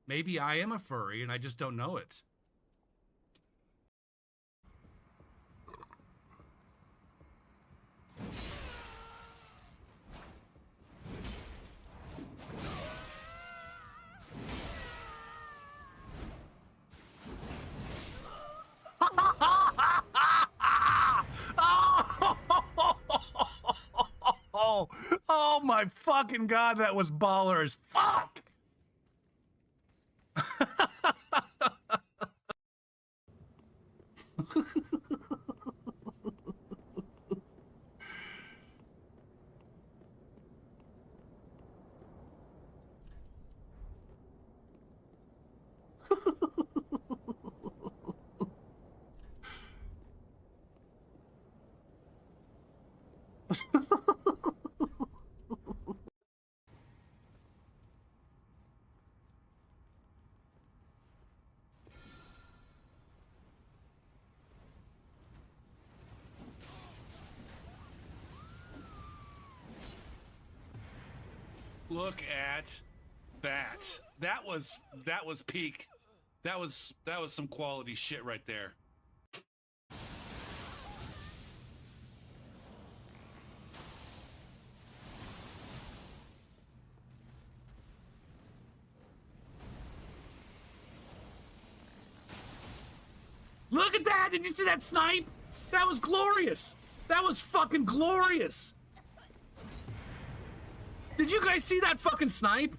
Speaker 1: Maybe I am a furry and I just don't know it. Oh my fucking God, that was baller as fuck! Look at that. That was peak. That was some quality shit right there. Look at that! Did you see that snipe? That was glorious! That was fucking glorious! Did you guys see that fucking snipe?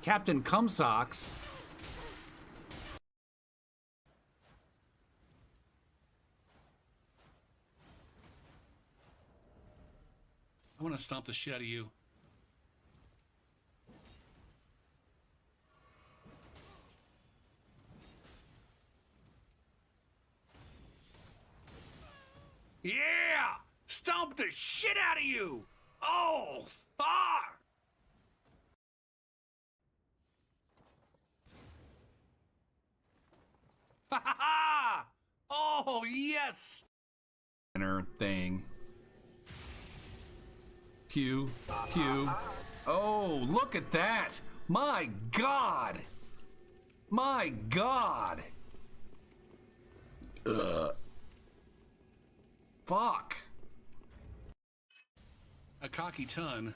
Speaker 1: Captain Cumsocks. I want to stomp the shit out of you. Yeah! Stomp the shit out of you! Oh, fuck! Ha ha ha! Oh, yes! Thing. Pew, pew. Oh, look at that! My God! My God! Ugh. Fuck. A cocky ton.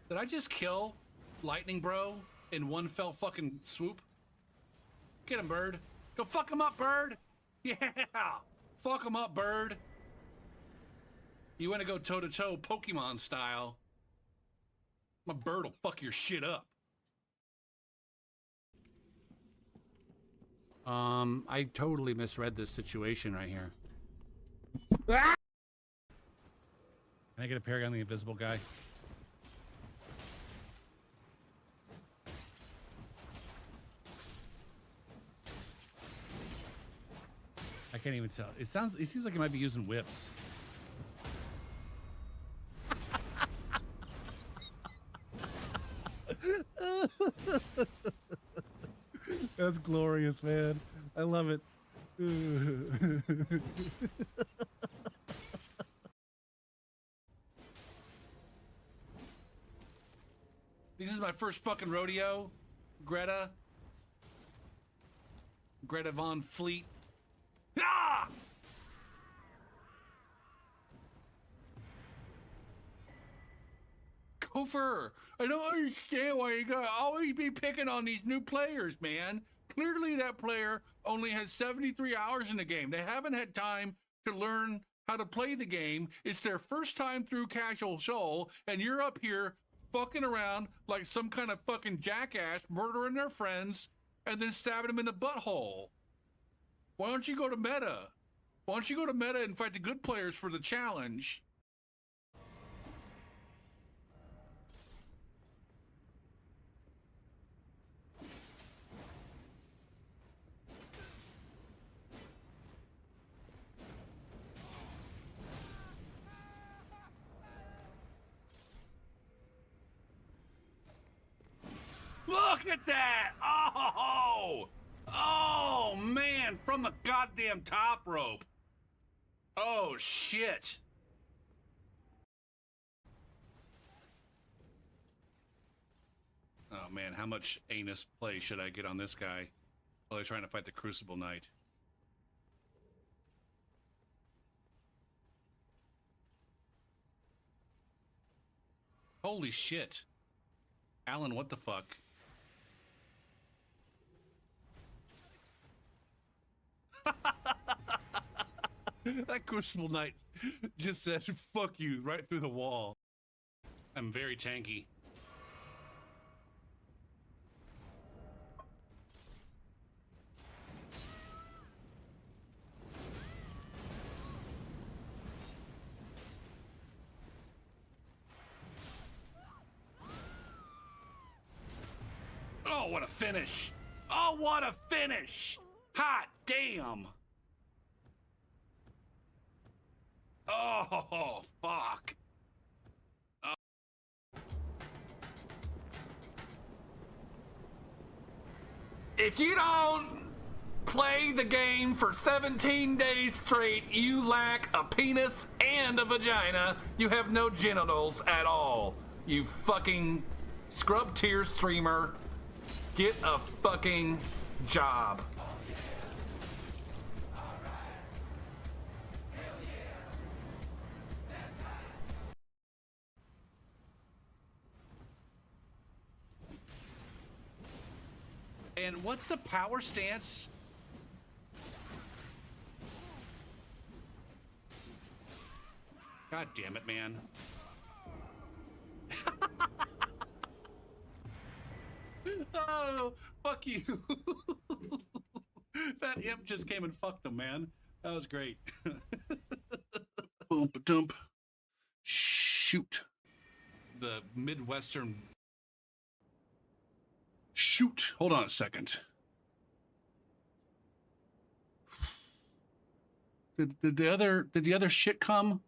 Speaker 1: Did I just kill Lightning Bro in one fell fucking swoop? Get him, Bird. Go fuck him up, Bird. Yeah. Fuck him up, Bird. You want to go toe-to-toe Pokemon style. My bird will fuck your shit up. I totally misread this situation right here. Ah! Can I get a parry on the invisible guy?
Speaker 2: can't even tell. It seems like he might be using whips. That's glorious, man. I love it.
Speaker 1: This is my first fucking rodeo. Greta Von Fleet. Ah! Gopher, I don't understand why you gotta always be picking on these new players, man. Clearly that player only has 73 hours in the game. They haven't had time to learn how to play the game. It's their first time through Casual Soul, and you're up here fucking around like some kind of fucking jackass, murdering their friends, and then stabbing them in the butthole. Why don't you go to meta? Why don't you go to meta and fight the good players for the challenge? Look at that! Oh, man, from the goddamn top rope. Oh, shit. Oh, man, how much anus play should I get on this guy while they're trying to fight the Crucible Knight? Holy shit. Alan, what the fuck? That Crucible Knight just said, fuck you, right through the wall. I'm very tanky. Oh, what a finish! Oh, what a finish! Hot damn! Oh, fuck. If you don't play the game for 17 days straight, you lack a penis and a vagina. You have no genitals at all. You fucking scrub tier streamer. Get a fucking job. And what's the power stance? God damn it, man. Oh, fuck you. That imp just came and fucked him, man. That was great. Boom, dump. Shoot. The Midwestern. Shoot. Hold on a second. Did the other shit come?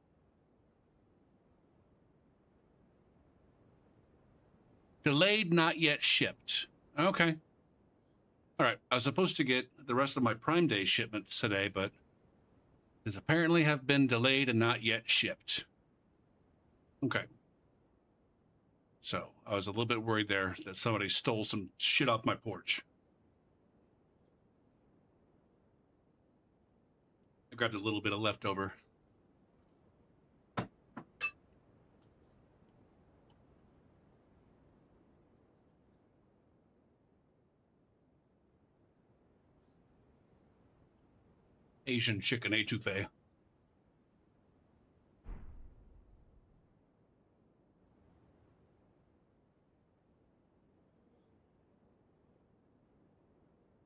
Speaker 1: Delayed, not yet shipped. Okay. All right. I was supposed to get the rest of my Prime Day shipments today, but these apparently have been delayed and not yet shipped. Okay. So I was a little bit worried there that somebody stole some shit off my porch. I grabbed a little bit of leftover. Asian chicken etouffee.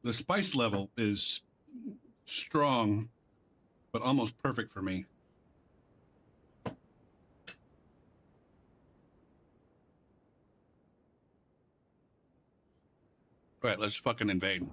Speaker 1: The spice level is strong, but almost perfect for me. All right, let's fucking invade.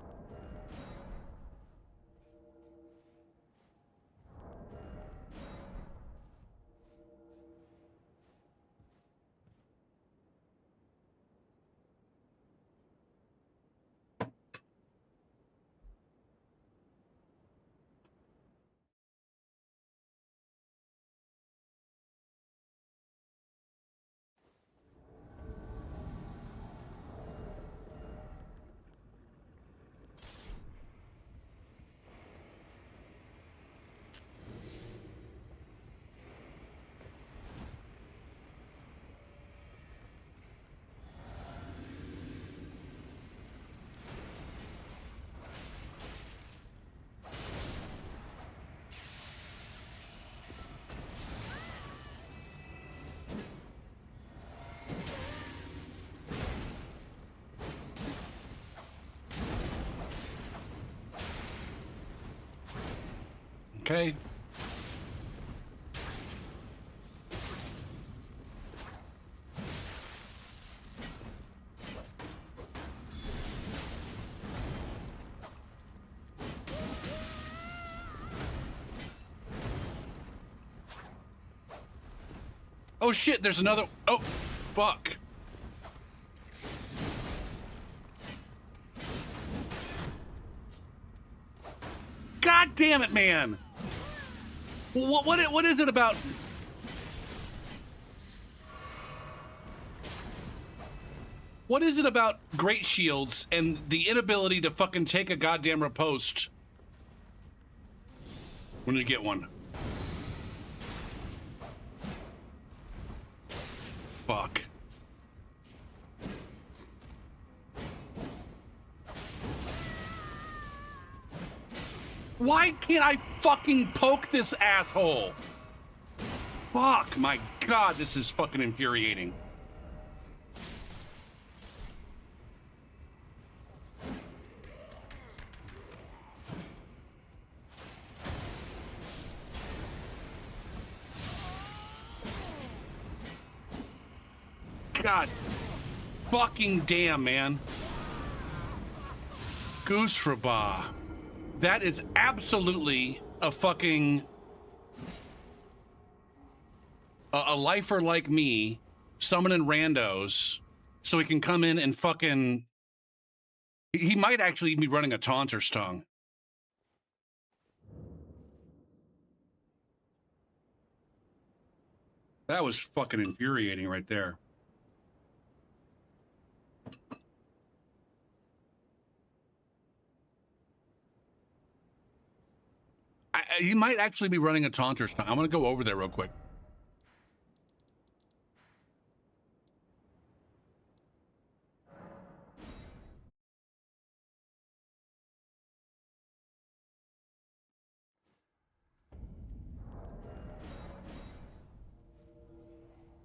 Speaker 1: Okay. Oh shit, there's another. Oh, fuck. God damn it, man. What is it about? What is it about great shields and the inability to fucking take a goddamn riposte when you get one? Fuck. Why can't I fucking poke this asshole? Fuck, my god, this is fucking infuriating. God fucking damn, man. Goose for Ba. That is absolutely a fucking... a lifer like me summoning randos so he can come in and fucking... He might actually be running a taunt or stung. That was fucking infuriating right there. He might actually be running a taunt or stung. I'm gonna go over there real quick.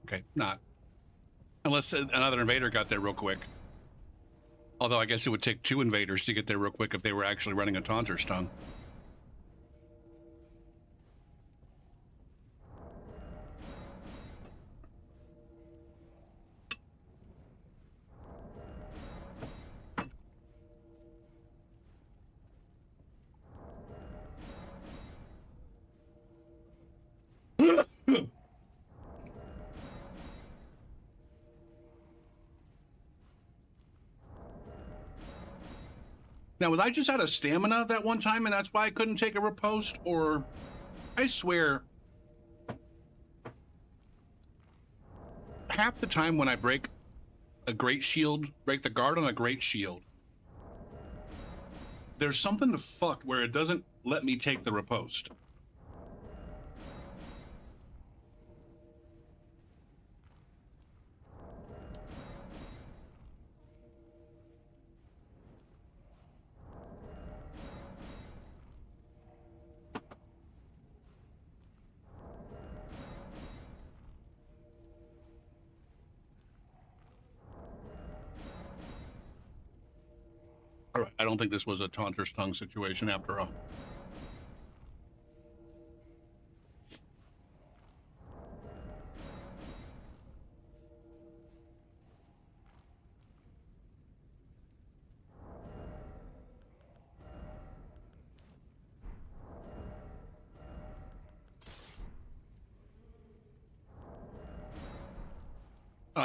Speaker 1: Okay, not. Unless another invader got there real quick. Although I guess it would take 2 invaders to get there real quick if they were actually running a taunt or stung. Now, was I just out of stamina that one time and that's why I couldn't take a riposte? Or, I swear, half the time when I break a great shield, break the guard on a great shield, there's something to fuck where it doesn't let me take the riposte. All right, I don't think this was a taunt or stung situation after all.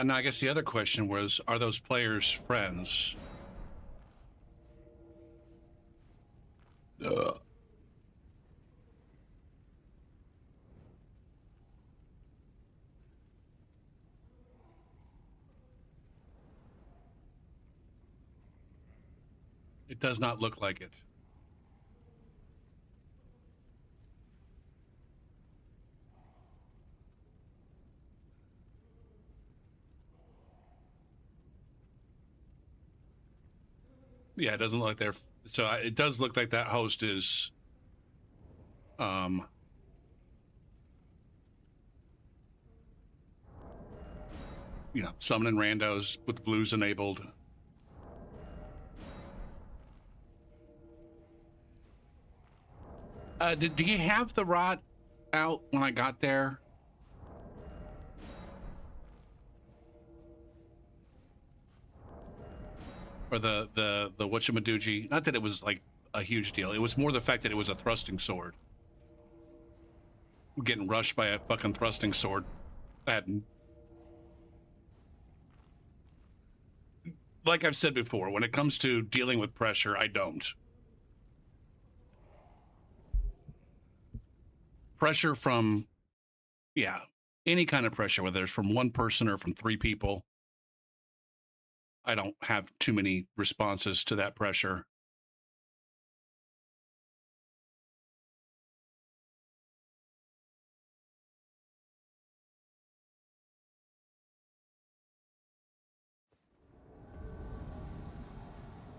Speaker 1: Now, I guess the other question was, are those players friends? It does not look like it. Yeah, it doesn't look like they're... So it does look like that host is... you know, summoning randos with the blues enabled. Do you have the rod out when I got there? Or the whatchamadoodgie? Not that it was like a huge deal. It was more the fact that it was a thrusting sword. I'm getting rushed by a fucking thrusting sword. Like I've said before, when it comes to dealing with pressure, I don't. Pressure from, yeah, any kind of pressure, whether it's from one person or from three people, I don't have too many responses to that pressure.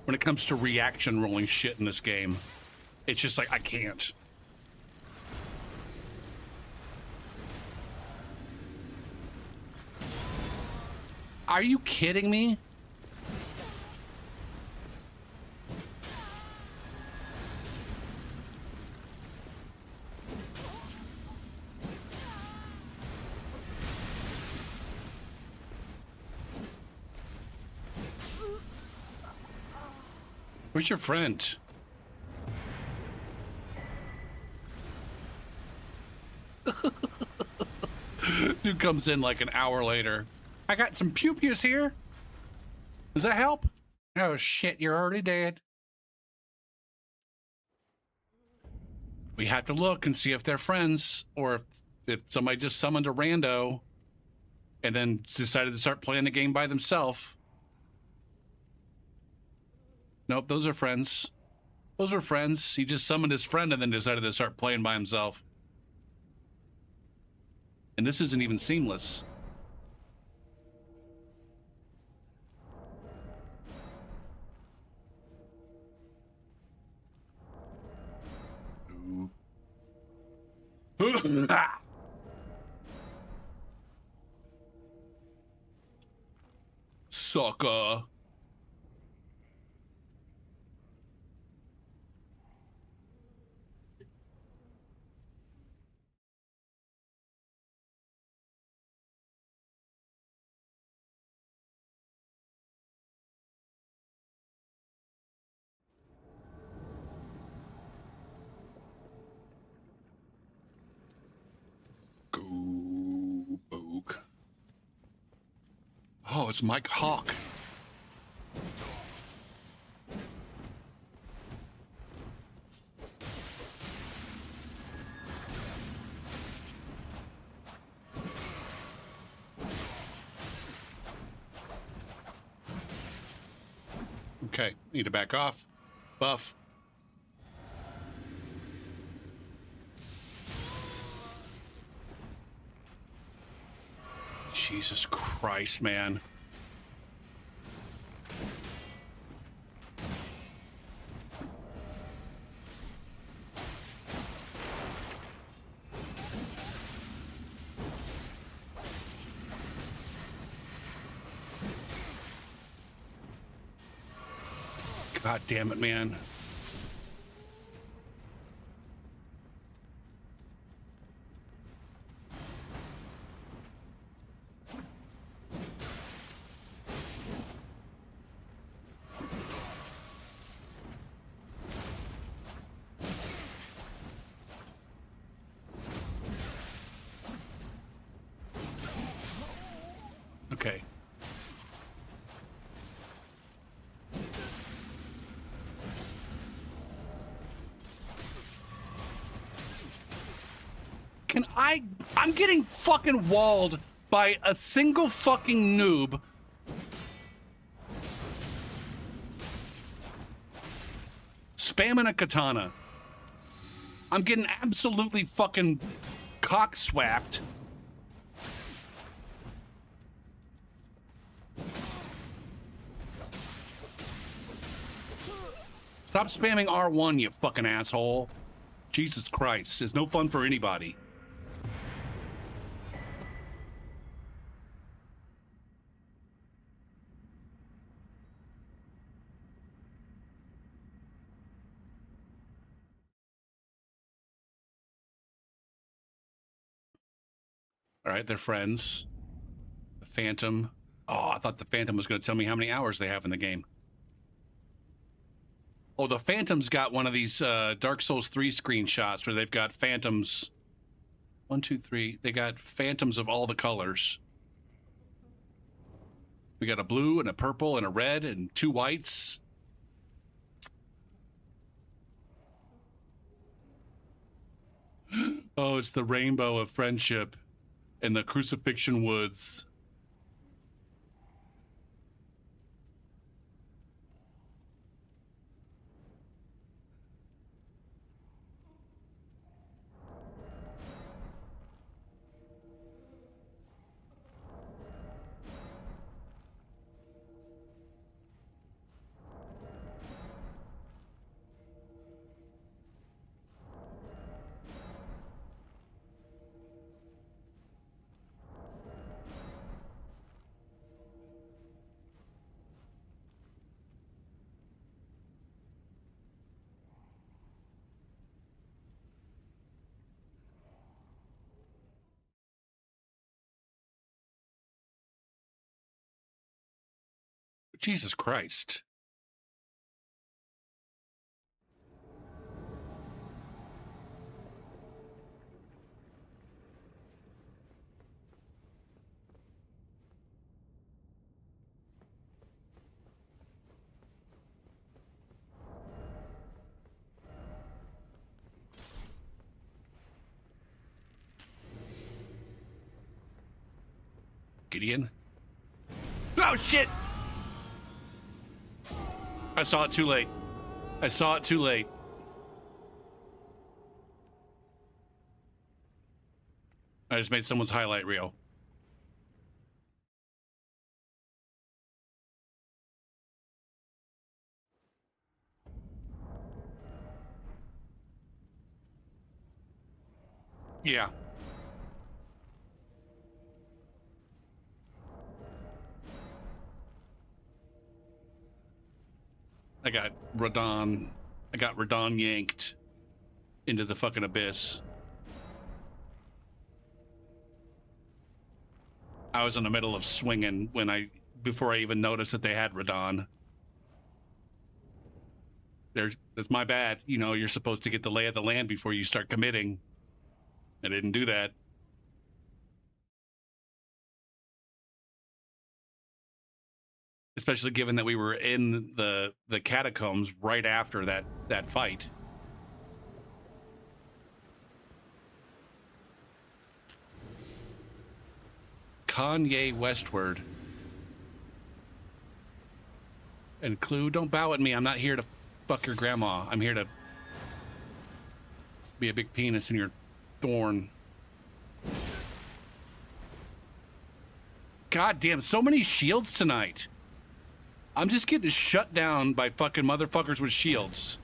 Speaker 1: When it comes to reaction rolling shit in this game, it's just like, I can't. Are you kidding me? Where's your friend? Dude comes in like an hour later. I got some pew-pews here. Does that help? Oh shit, you're already dead. We have to look and see if they're friends or if somebody just summoned a rando and then decided to start playing the game by themselves. Nope, those are friends. Those are friends. He just summoned his friend and then decided to start playing by himself. And this isn't even seamless. Sucker. Go book. Oh, it's Mike Hawk. Okay, need to back off. Buff. Jesus Christ, man. God damn it, man. Okay. I'm getting fucking walled by a single fucking noob. Spamming a katana. I'm getting absolutely fucking cockswapped. Stop spamming R1, you fucking asshole. Jesus Christ, it's no fun for anybody. All right, they're friends. The Phantom. Oh, I thought the Phantom was going to tell me how many hours they have in the game. Oh, the Phantom's got one of these Dark Souls 3 screenshots where they've got Phantoms. 1, 2, 3. They got Phantoms of all the colors. We got a blue and a purple and a red and 2 whites. Oh, it's the rainbow of friendship in the crucifixion woods. Jesus Christ. Gideon? Oh, shit! I saw it too late. I saw it too late. I just made someone's highlight reel. Yeah. I got Radon yanked into the fucking abyss. I was in the middle of swinging before I even noticed that they had Radon. That's my bad. You know, you're supposed to get the lay of the land before you start committing. I didn't do that. Especially given that we were in the catacombs right after that fight. Kanye westward. And Clue, don't bow at me. I'm not here to fuck your grandma. I'm here to be a big penis in your thorn. God damn, so many shields tonight. I'm just getting shut down by fucking motherfuckers with shields.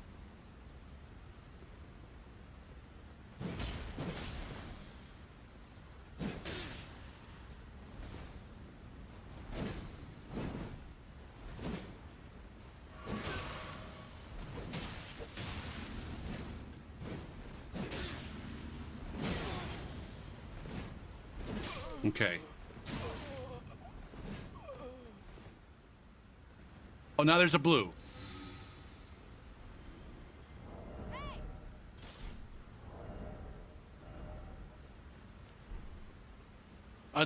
Speaker 1: Okay. Oh, now there's a blue.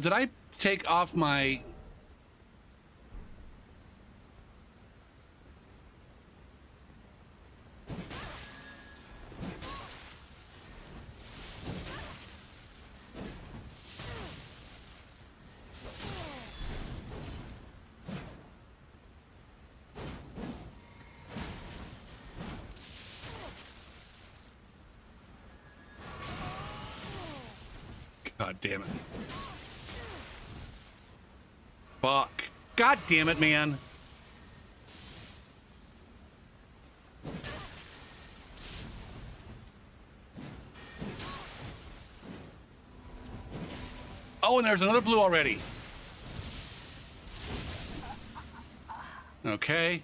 Speaker 1: Did I take off my... God damn it. Fuck. God damn it, man. Oh, and there's another blue already. Okay.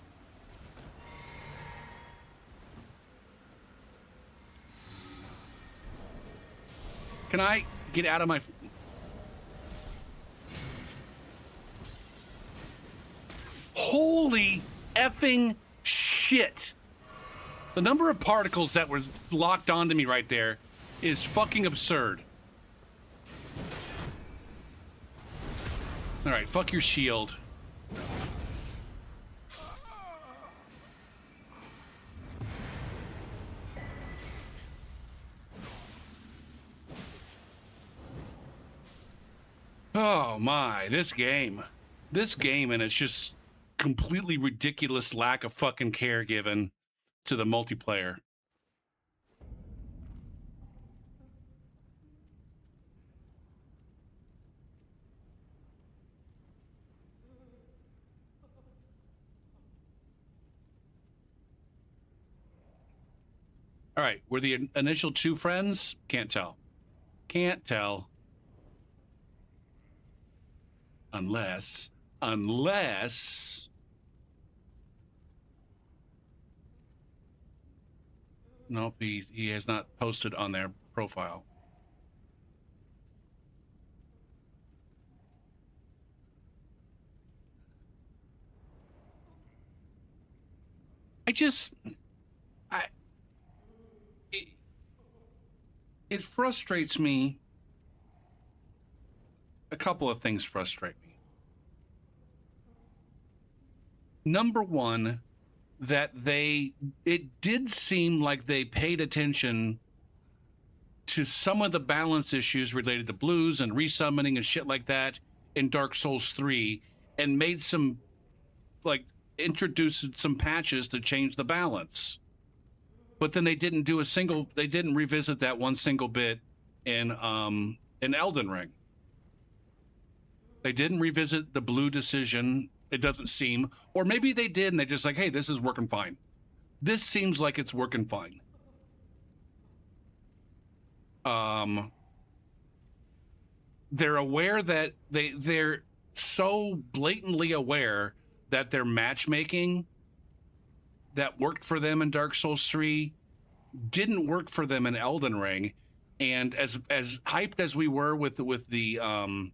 Speaker 1: Can I get out of my... Holy effing shit. The number of particles that were locked onto me right there is fucking absurd. All right, fuck your shield. Oh my, this game, and it's just completely ridiculous lack of fucking care given to the multiplayer. All right, were the initial two friends? Can't tell. Can't tell. Unless... Nope, he has not posted on their profile. It frustrates me. A couple of things frustrate me. Number one, that it did seem like they paid attention to some of the balance issues related to blues and resummoning and shit like that in Dark Souls 3 and made some, like, introduced some patches to change the balance. But then they didn't revisit that one single bit in Elden Ring. They didn't revisit the blue decision, it doesn't seem. Or maybe they did and they're just like, hey, this is working fine. This seems like it's working fine. They're aware that they're so blatantly aware that their matchmaking that worked for them in Dark Souls 3 didn't work for them in Elden Ring. And as hyped as we were with the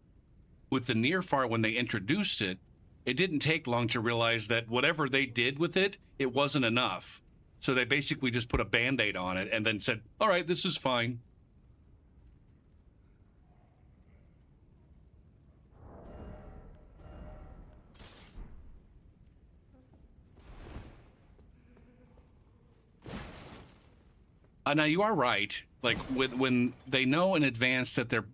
Speaker 1: near far when they introduced it, it didn't take long to realize that whatever they did with it, it wasn't enough. So they basically just put a Band-Aid on it and then said, all right, this is fine. Now you are right. Like when they know in advance that they're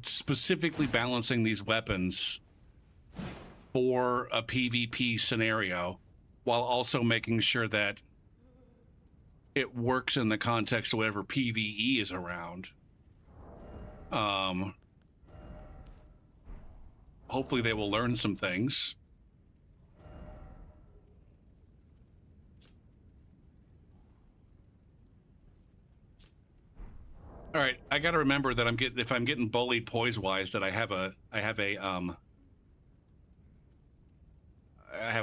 Speaker 1: specifically balancing these weapons for a PvP scenario, while also making sure that it works in the context of whatever PvE is around. Hopefully they will learn some things. All right, I got to remember that if I'm getting bullied poise-wise, that I have a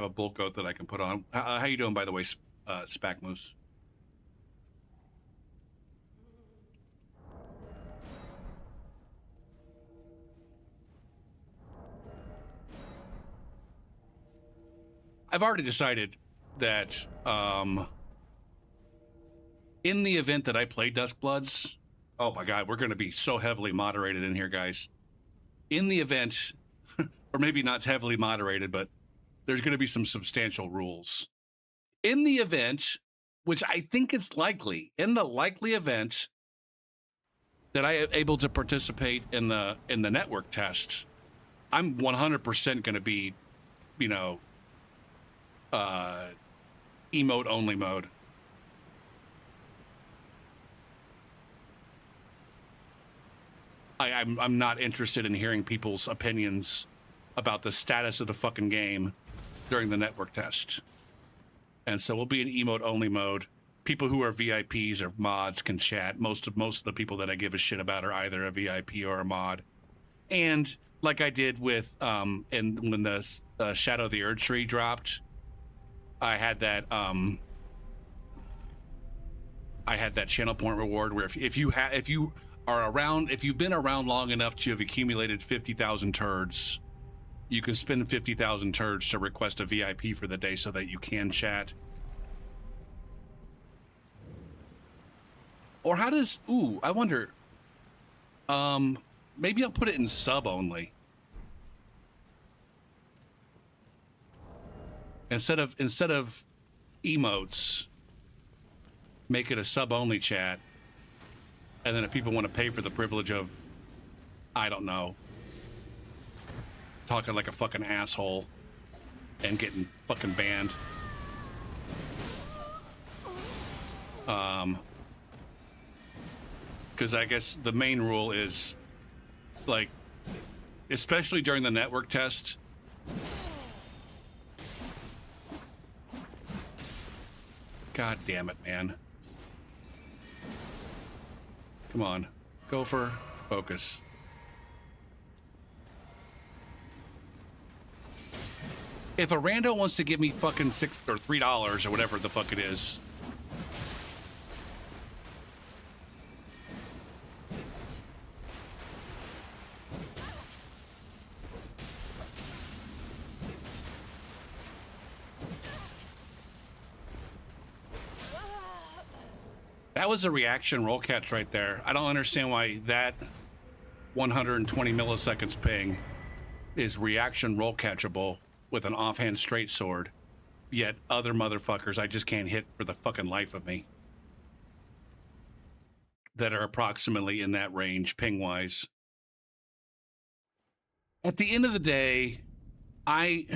Speaker 1: bull coat that I can put on. How you doing, by the way, Spack Moose? I've already decided that in the event that I play Duskbloods, oh my God, we're going to be so heavily moderated in here, guys. In the event, or maybe not heavily moderated, but there's going to be some substantial rules. In the event, which I think is likely, in the likely event that I am able to participate in the network test, I'm 100% going to be, you know, emote only mode. I'm not interested in hearing people's opinions about the status of the fucking game during the network test. And so we'll be in emote only mode. People who are VIPs or mods can chat. Most of the people that I give a shit about are either a VIP or a mod. And like I did with and when the Shadow of the Erd Tree dropped, I had that channel point reward where if you've been around long enough to have accumulated 50,000 turds, you can spend 50,000 turds to request a VIP for the day so that you can chat. Or how does, ooh, I wonder, maybe I'll put it in sub only. Instead of emotes, make it a sub only chat. And then if people want to pay for the privilege of, I don't know, talking like a fucking asshole and getting fucking banned. Because I guess the main rule is, like, especially during the network test, God damn it, man. Come on. Gopher, focus. If a rando wants to give me fucking $6 or $3 or whatever the fuck it is, that was a reaction roll catch right there. I don't understand why that 120 milliseconds ping is reaction roll catchable with an offhand straight sword, yet other motherfuckers I just can't hit for the fucking life of me that are approximately in that range ping wise. At the end of the day, I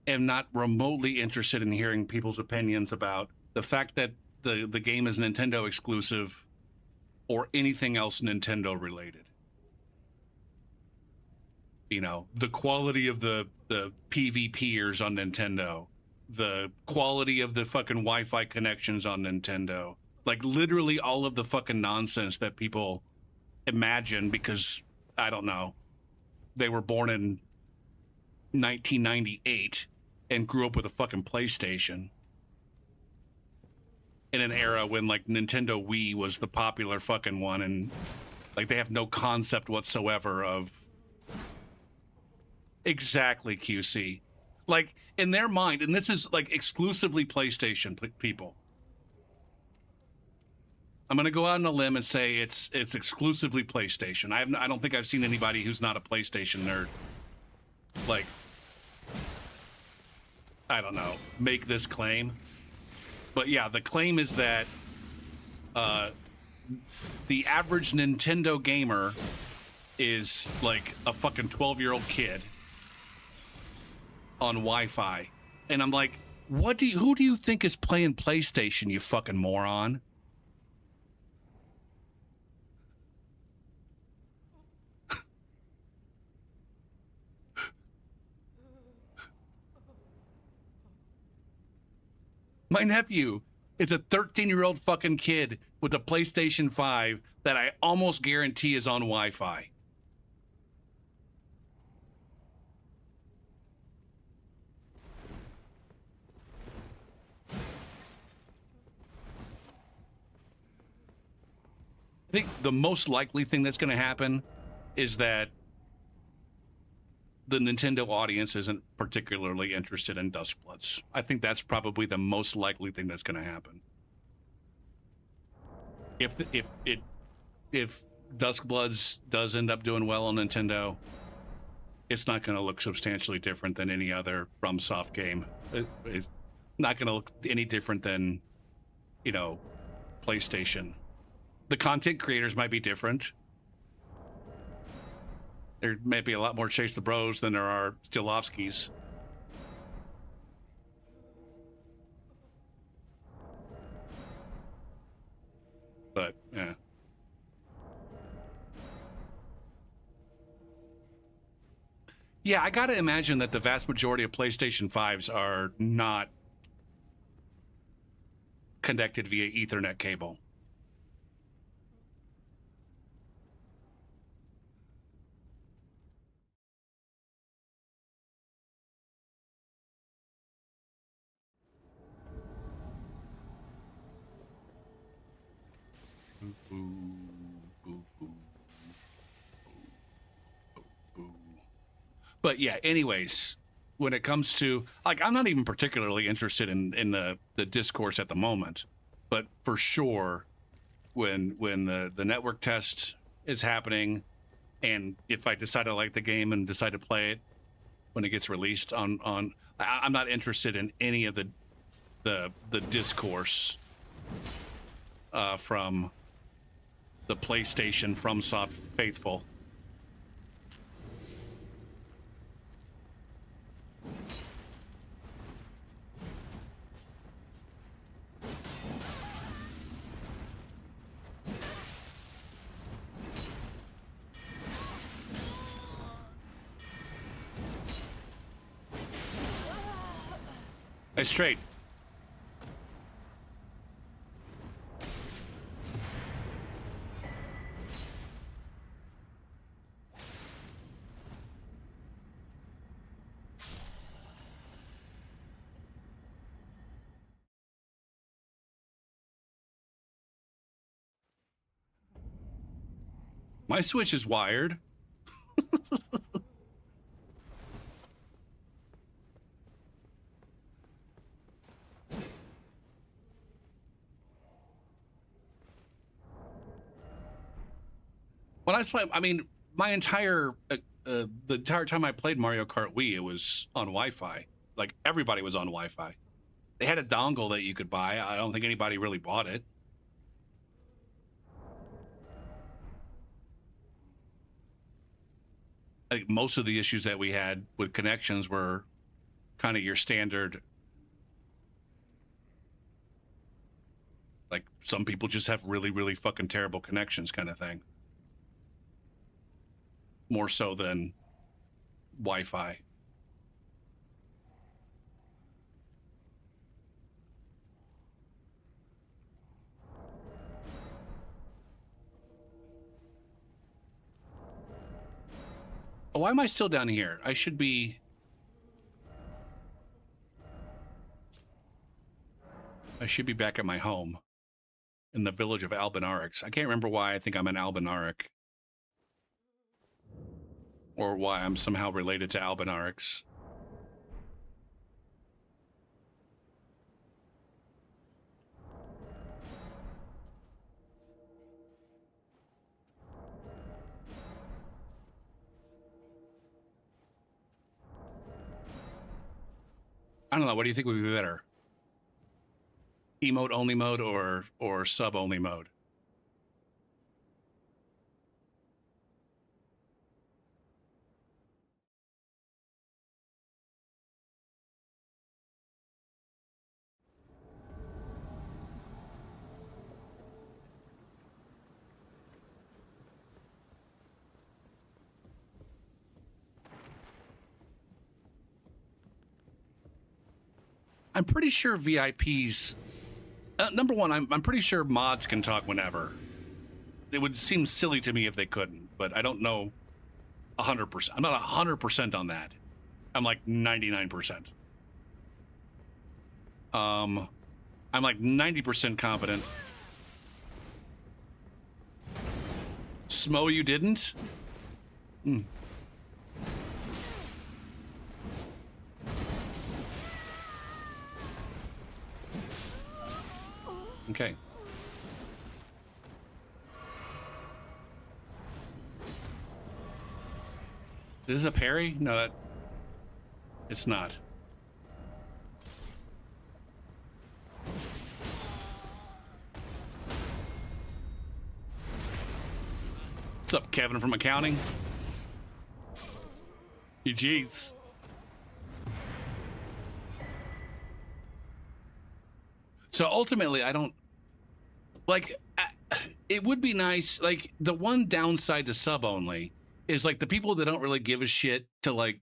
Speaker 1: am not remotely interested in hearing people's opinions about the fact that the game is Nintendo exclusive or anything else Nintendo related. You know, the quality of the PvPers on Nintendo, the quality of the fucking Wi-Fi connections on Nintendo, like literally all of the fucking nonsense that people imagine because, I don't know, they were born in 1998 and grew up with a fucking PlayStation in an era when like Nintendo Wii was the popular fucking one, and like they have no concept whatsoever of exactly QC. Like in their mind, and this is like exclusively PlayStation people. I'm gonna go out on a limb and say it's exclusively PlayStation. I don't think I've seen anybody who's not a PlayStation nerd, like, I don't know, make this claim. But yeah, the claim is that the average Nintendo gamer is like a fucking 12-year-old kid on Wi-Fi. And I'm like, who do you think is playing PlayStation, you fucking moron? My nephew is a 13-year-old fucking kid with a PlayStation 5 that I almost guarantee is on Wi-Fi. I think the most likely thing that's going to happen is that the Nintendo audience isn't particularly interested in Duskbloods. I think that's probably the most likely thing that's going to happen. If Duskbloods does end up doing well on Nintendo, it's not going to look substantially different than any other FromSoft game. It's not going to look any different than, you know, PlayStation. The content creators might be different. There may be a lot more Chase the Bros than there are Stilovskis. But, yeah. Yeah, I gotta imagine that the vast majority of PlayStation 5s are not connected via Ethernet cable. Boo, boo, boo, boo, boo, boo. But yeah, anyways, when it comes to like, I'm not even particularly interested in the discourse at the moment, but for sure, when the network test is happening, and if I decide I like the game and decide to play it when it gets released I'm not interested in any of the discourse from the PlayStation FromSoft faithful. Hey, straight. My Switch is wired. When I play, I mean, my entire the entire time I played Mario Kart Wii, it was on Wi-Fi. Like everybody was on Wi-Fi. They had a dongle that you could buy. I don't think anybody really bought it. I think most of the issues that we had with connections were kind of your standard. Like some people just have really, really fucking terrible connections, kind of thing. More so than Wi-Fi. Oh, why am I still down here? I should be. I should be back at my home in the village of Albinarix. I can't remember why I think I'm in Albinaric. Or why I'm somehow related to Albinarix. I don't know. What do you think would be better? Emote only mode or sub only mode? I'm pretty sure VIPs. Number one, I'm pretty sure mods can talk whenever. It would seem silly to me if they couldn't, but I don't know 100%. I'm not 100% on that. I'm like 99%. I'm like 90% confident. Smo, you didn't? Hmm. Okay. Is this a parry? No, that it's not. What's up, Kevin from accounting? You jeez. So ultimately, I don't like. It would be nice. Like the one downside to sub only is like the people that don't really give a shit to like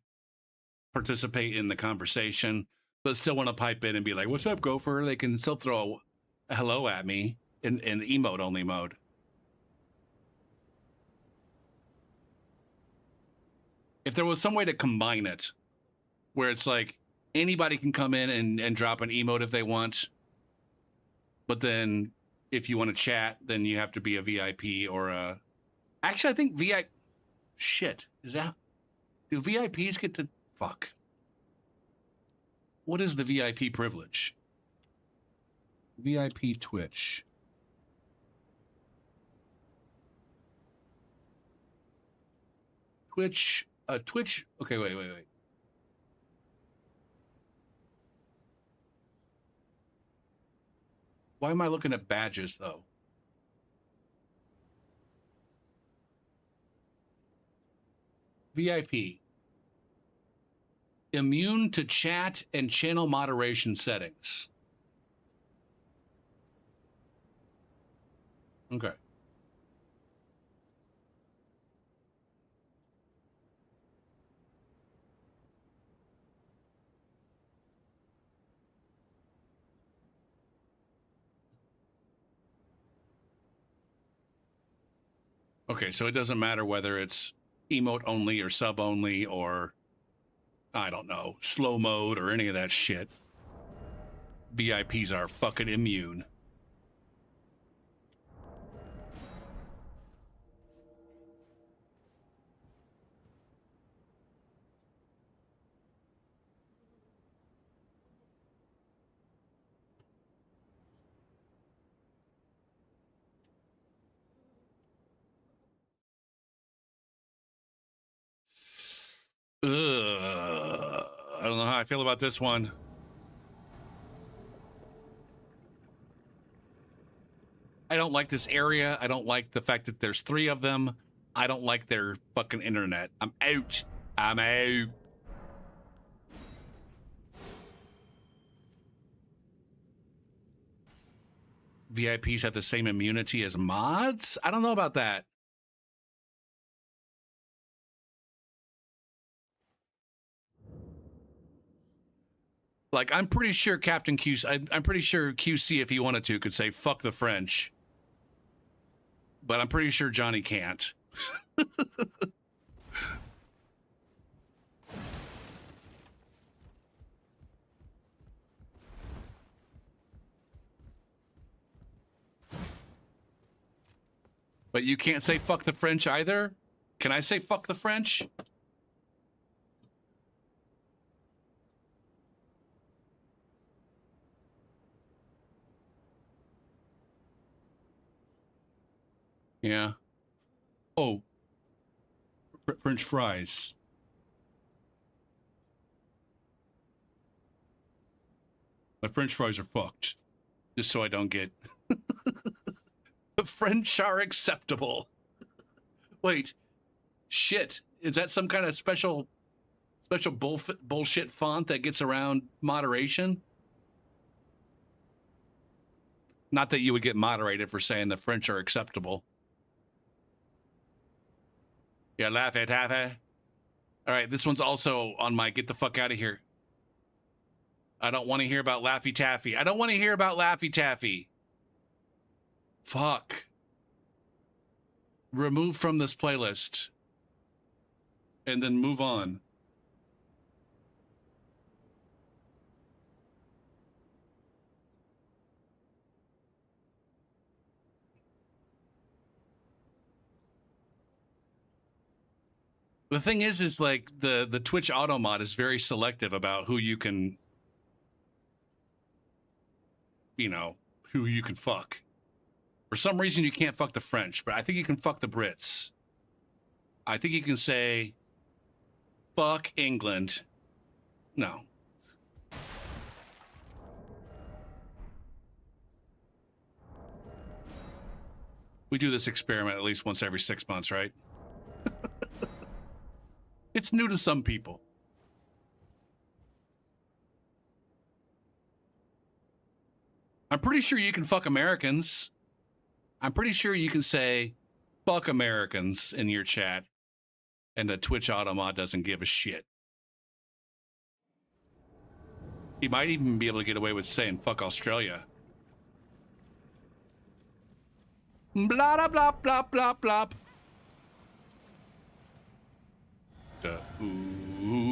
Speaker 1: participate in the conversation, but still want to pipe in and be like, "What's up, Gopher?" They can still throw a hello at me in emote only mode. If there was some way to combine it, where it's like anybody can come in and drop an emote if they want, but then if you want to chat, then you have to be a VIP or a. Actually, I think VIP. Shit, is that? Do VIPs get to... Fuck. What is the VIP privilege? VIP Twitch. Twitch... Twitch... Okay, wait. Why am I looking at badges, though? VIP. Immune to chat and channel moderation settings. Okay. Okay, so it doesn't matter whether it's emote only or sub only or, I don't know, slow mode or any of that shit. VIPs are fucking immune. Ugh. I don't know how I feel about this one. I don't like this area. I don't like the fact that there's 3 of them. I don't like their fucking internet. I'm out. I'm out. VIPs have the same immunity as mods? I don't know about that. Like, I'm pretty sure Captain QC, I'm pretty sure QC, if he wanted to, could say, fuck the French. But I'm pretty sure Johnny can't. But you can't say fuck the French either? Can I say fuck the French? Yeah. Oh. French fries. My French fries are fucked. Just so I don't get... The French are acceptable. Wait. Shit. Is that some kind of special bullshit font that gets around moderation? Not that you would get moderated for saying the French are acceptable. Yeah, laugh it, have it. All right, this one's also on my get the fuck out of here. I don't want to hear about Laffy Taffy. I don't want to hear about Laffy Taffy. Fuck. Remove from this playlist. And then move on. The thing is like the Twitch auto mod is very selective about who you can, you know, who you can fuck. For some reason, you can't fuck the French, but I think you can fuck the Brits. I think you can say, fuck England. No. We do this experiment at least once every 6 months, right? It's new to some people. I'm pretty sure you can fuck Americans. I'm pretty sure you can say, fuck Americans in your chat, and the Twitch Automod doesn't give a shit. He might even be able to get away with saying, fuck Australia. Blah, blah, blah, blah, blah, blah. Ooh.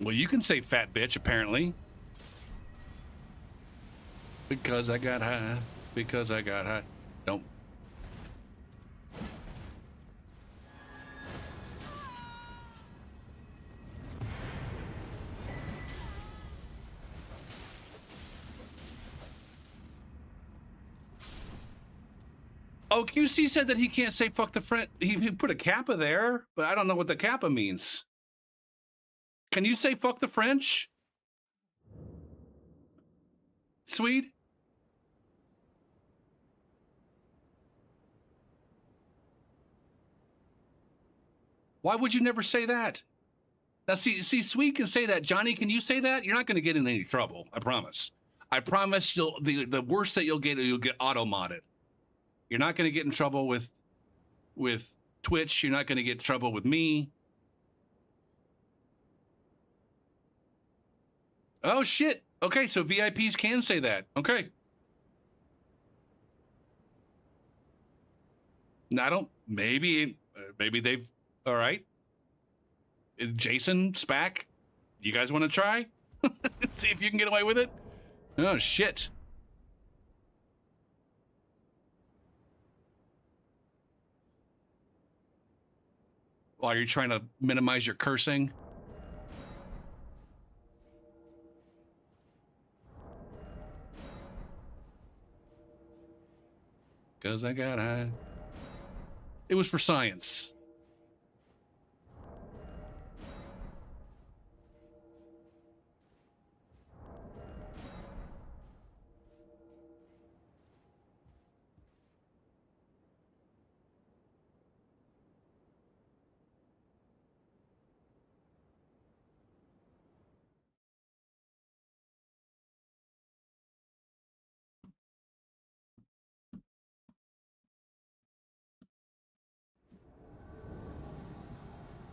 Speaker 1: Well, you can say fat bitch, apparently. Because I got high. Because I got high. Don't. Oh, QC said that he can't say fuck the French. He put a kappa there, but I don't know what the kappa means. Can you say fuck the French? Swede? Why would you never say that? Now, see, Swede can say that. Johnny, can you say that? You're not going to get in any trouble. I promise. I promise. The worst that you'll get auto modded. You're not going to get in trouble with Twitch. You're not going to get in trouble with me. Oh shit. Okay, so VIPs can say that. Okay. I don't. Maybe they've. All right. Jason, Spac, you guys want to try? See if you can get away with it? Oh, shit. Are you trying to minimize your cursing? Because I got high. It was for science.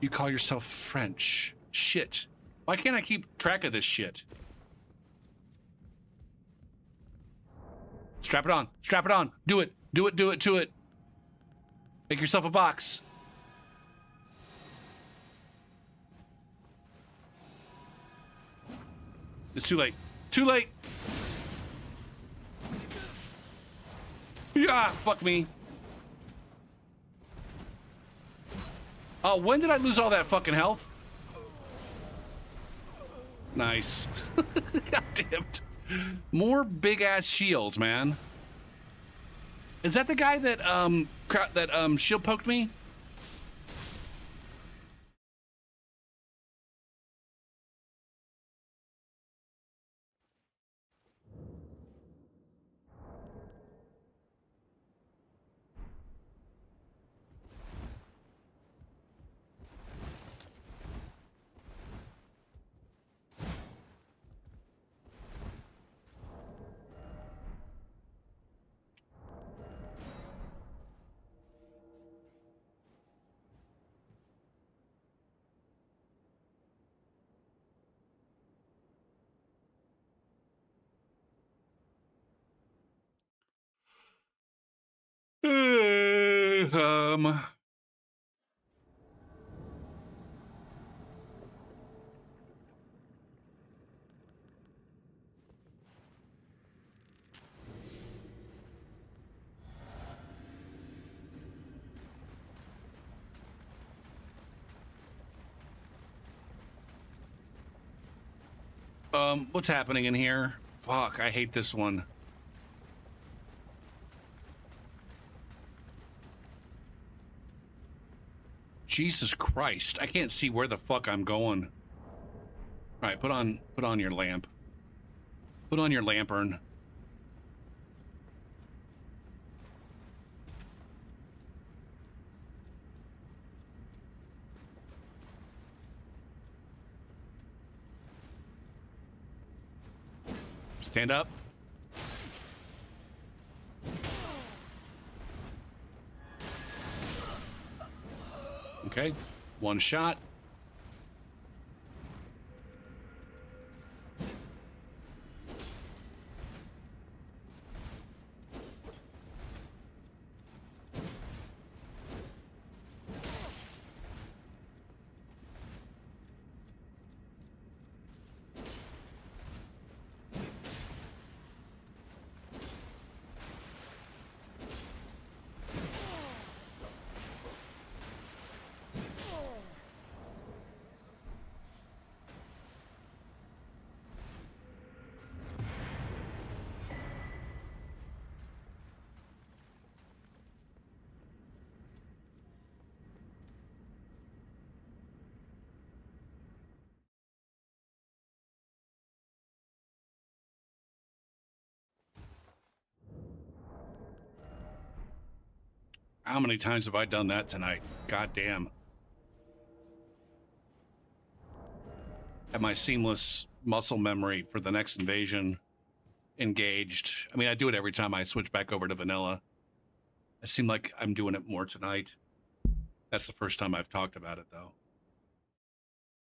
Speaker 1: You call yourself French. Shit. Why can't I keep track of this shit? Strap it on. Strap it on. Do it. Do it. Do it to it. Make yourself a box. It's too late. Too late. Yeah, fuck me. Oh, when did I lose all that fucking health? Nice. God damn it. More big ass shields, man. Is that the guy that shield poked me? Um. What's happening in here? Fuck, I hate this one. Jesus Christ, I can't see where the fuck I'm going. All right, put on your lamp. Put on your lantern. Stand up. Okay, one shot. How many times have I done that tonight? God damn. Have my seamless muscle memory for the next invasion engaged. I mean, I do it every time I switch back over to vanilla. It seemed like I'm doing it more tonight. That's the first time I've talked about it, though.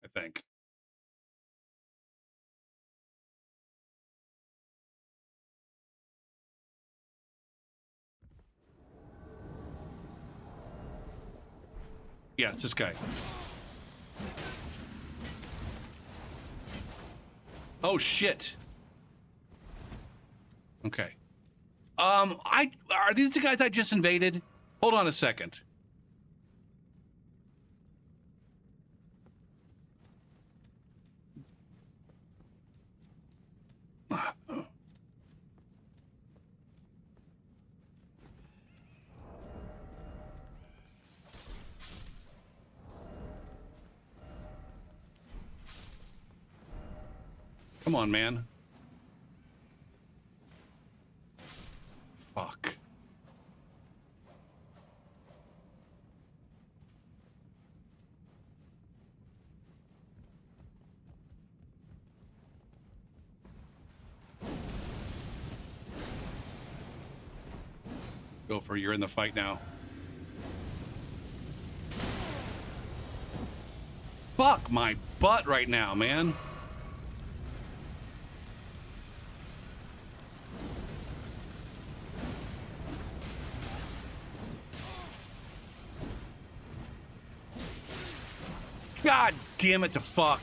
Speaker 1: I think. Yeah, it's this guy. Oh, shit. Okay. Are these the guys I just invaded? Hold on a second. Come on, man. Fuck. Gopher, you're in the fight now. Fuck my butt right now, man. God damn it to fuck.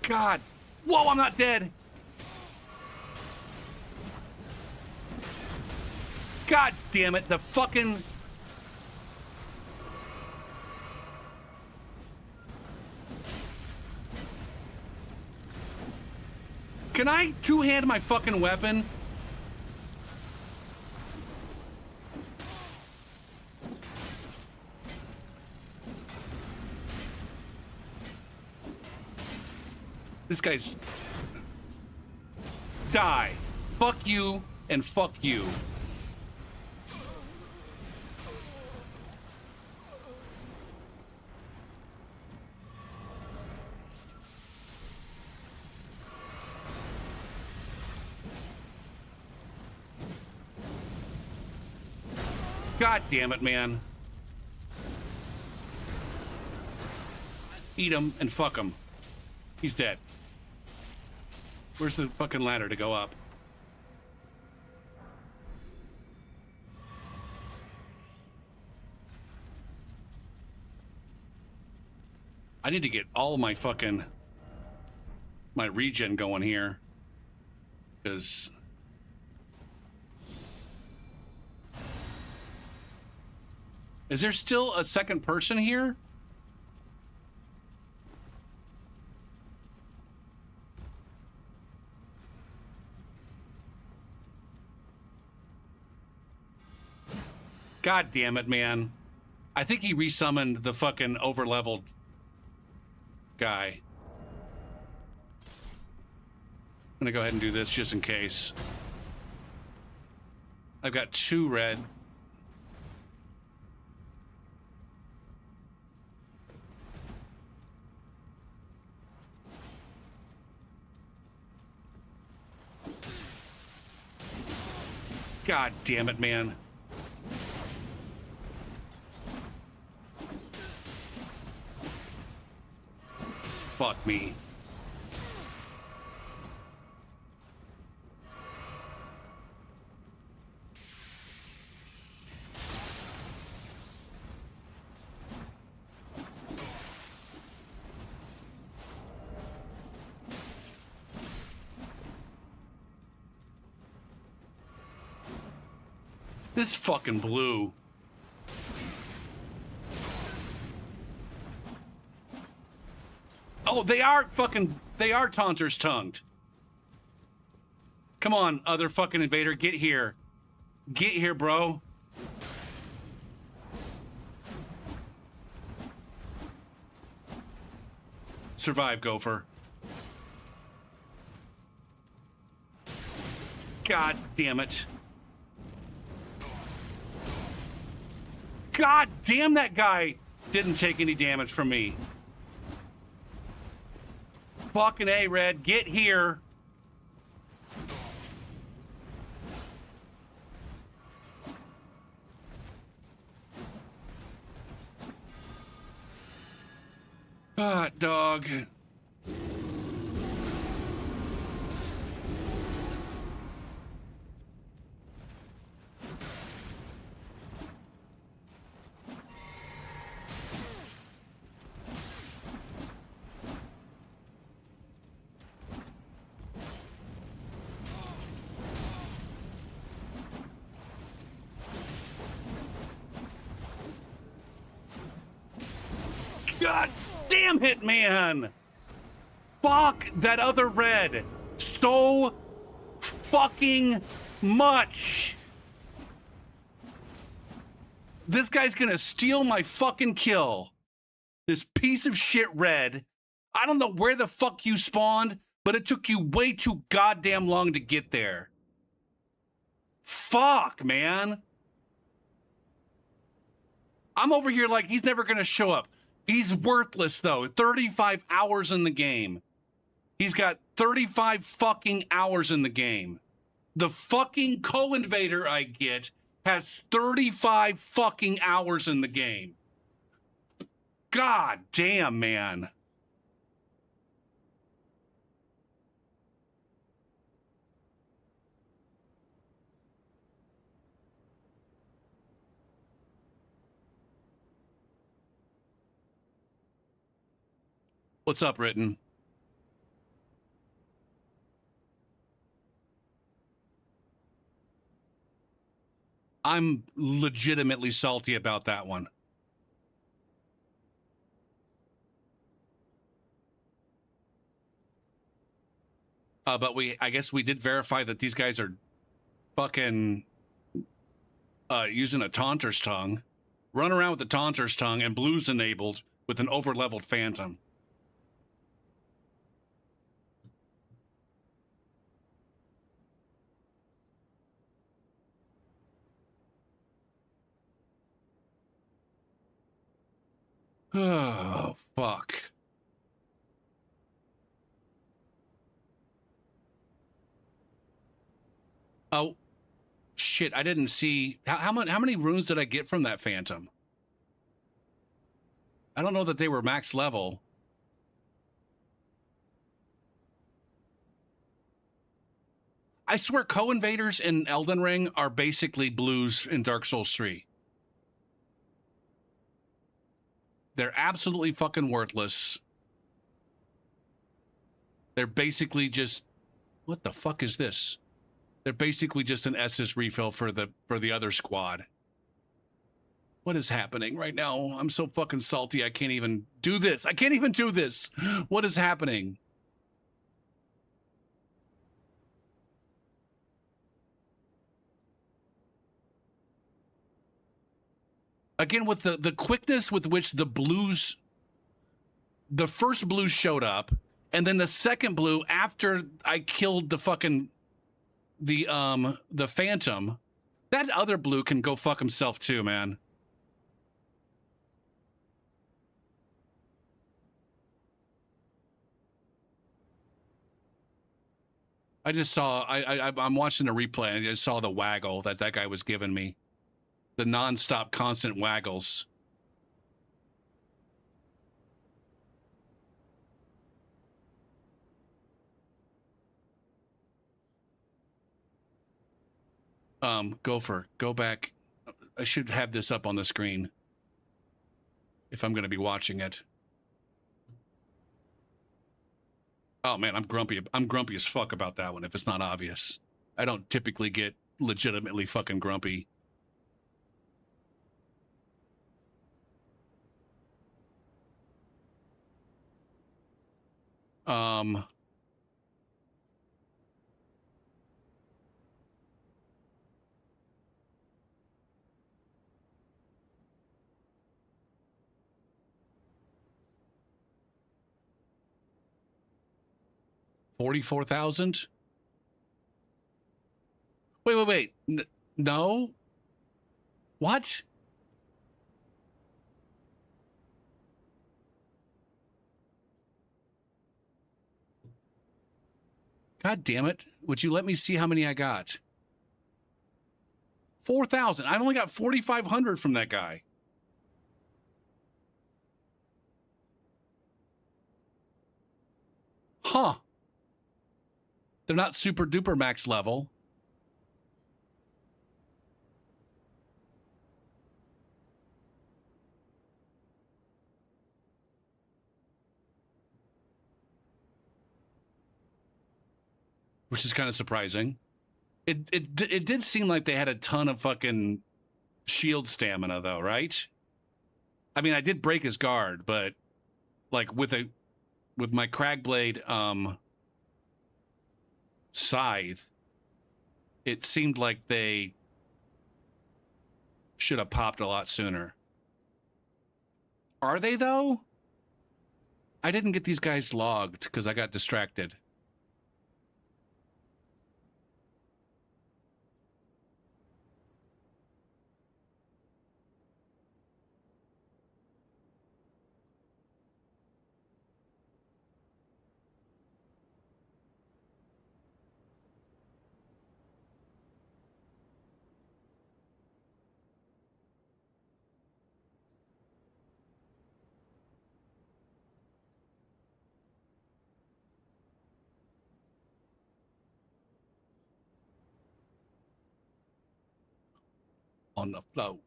Speaker 1: God. Whoa, I'm not dead. God damn it, the fucking... Can I two-hand my fucking weapon? This guy's... Die. Fuck you and fuck you. God damn it, man. Eat him and fuck him. He's dead. Where's the fucking ladder to go up? I need to get all my fucking... my regen going here. Because... Is there still a second person here? God damn it, man. I think he resummoned the fucking overleveled guy. I'm gonna go ahead and do this just in case. I've got 2 red. God damn it, man. Fuck me. This fucking blue. Oh, they are taunters tongued. Come on, other fucking invader, get here. Get here, bro. Survive, Gopher. God damn it. God damn, that guy didn't take any damage from me. Fucking A, Red, get here. Ah, dog. God damn it, man! Fuck that other red so fucking much. This guy's gonna steal my fucking kill. This piece of shit red. I don't know where the fuck you spawned, but it took you way too goddamn long to get there. Fuck, man. I'm over here like he's never gonna show up. He's worthless, though. 35 hours in the game. He's got 35 fucking hours in the game. The fucking co-invader I get has 35 fucking hours in the game. God damn, man. What's up, Ritten? I'm legitimately salty about that one. But I guess we did verify that these guys are fucking using a Taunter's Tongue. Run around with the Taunter's Tongue and Blue's enabled with an over-leveled Phantom. Oh, fuck. Oh, shit, I didn't see... How many runes did I get from that Phantom? I don't know that they were max level. I swear co-invaders in Elden Ring are basically blues in Dark Souls 3. They're absolutely fucking worthless. They're basically just... What the fuck is this? They're basically just an Estus refill for the other squad. What is happening right now? I'm so fucking salty I can't even do this. I can't even do this. What is happening? Again, with the quickness with which the blues, the first blue showed up, and then the second blue after I killed the fucking, the Phantom, that other blue can go fuck himself too, man. I just saw, I'm watching a replay and I just saw the waggle that guy was giving me. The non-stop constant waggles. Gopher, go back. I should have this up on the screen if I'm going to be watching it. Oh man, I'm grumpy. I'm grumpy as fuck about that one if it's not obvious. I don't typically get legitimately fucking grumpy. $44,000? Wait. No? What? God damn it. Would you let me see how many I got? 4,000. I've only got 4,500 from that guy. Huh. They're not super duper max level. Which is kind of surprising. It did seem like they had a ton of fucking shield stamina though, right? I mean, I did break his guard, but like with my Cragblade scythe, it seemed like they should have popped a lot sooner. Are they though? I didn't get these guys logged because I got distracted. On the flow.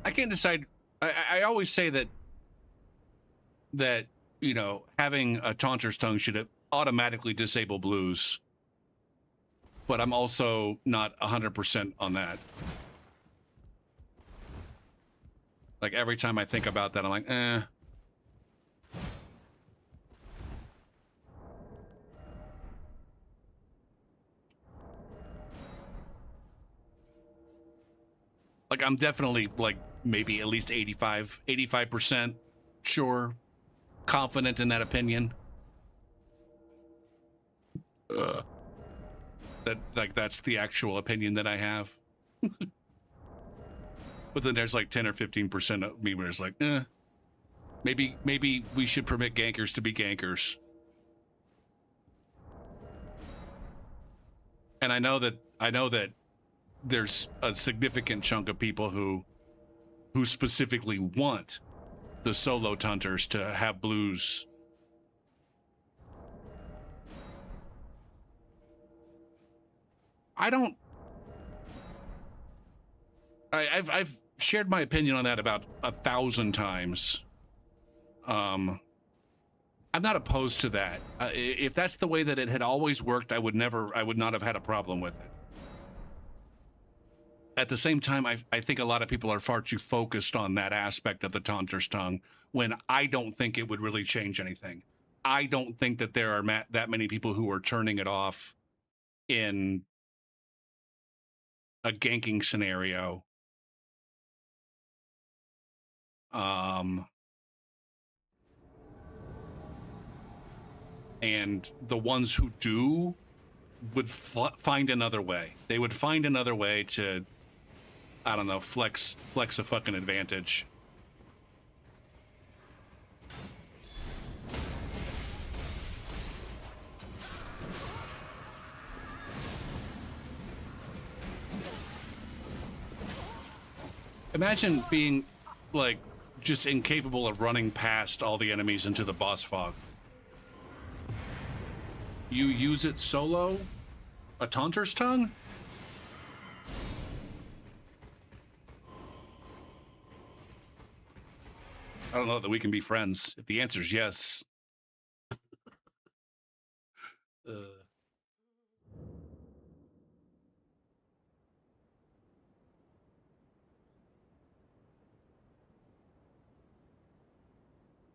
Speaker 1: I can't decide. I always say that you know, having a Taunter's Tongue should automatically disable blues, but I'm also not 100% on that. Like every time I think about that, I'm like, eh. Like I'm definitely like maybe at least 85% sure, confident in that opinion. That like that's the actual opinion that I have. But then there's like 10 or 15% of me where it's like, maybe we should permit gankers to be gankers. And I know that there's a significant chunk of people who specifically want the solo Tunters to have blues. I've shared my opinion on that about 1,000 times. I'm not opposed to that. If that's the way that it had always worked, I would not have had a problem with it. At the same time, I think a lot of people are far too focused on that aspect of the Taunter's Tongue when I don't think it would really change anything. I don't think that there are that many people who are turning it off in a ganking scenario. And the ones who do would find another way. They would find another way to, I don't know, flex a fucking advantage. Imagine being like just incapable of running past all the enemies into the boss fog. You use it solo? A Taunter's Tongue? I don't know that we can be friends. If the answer is yes.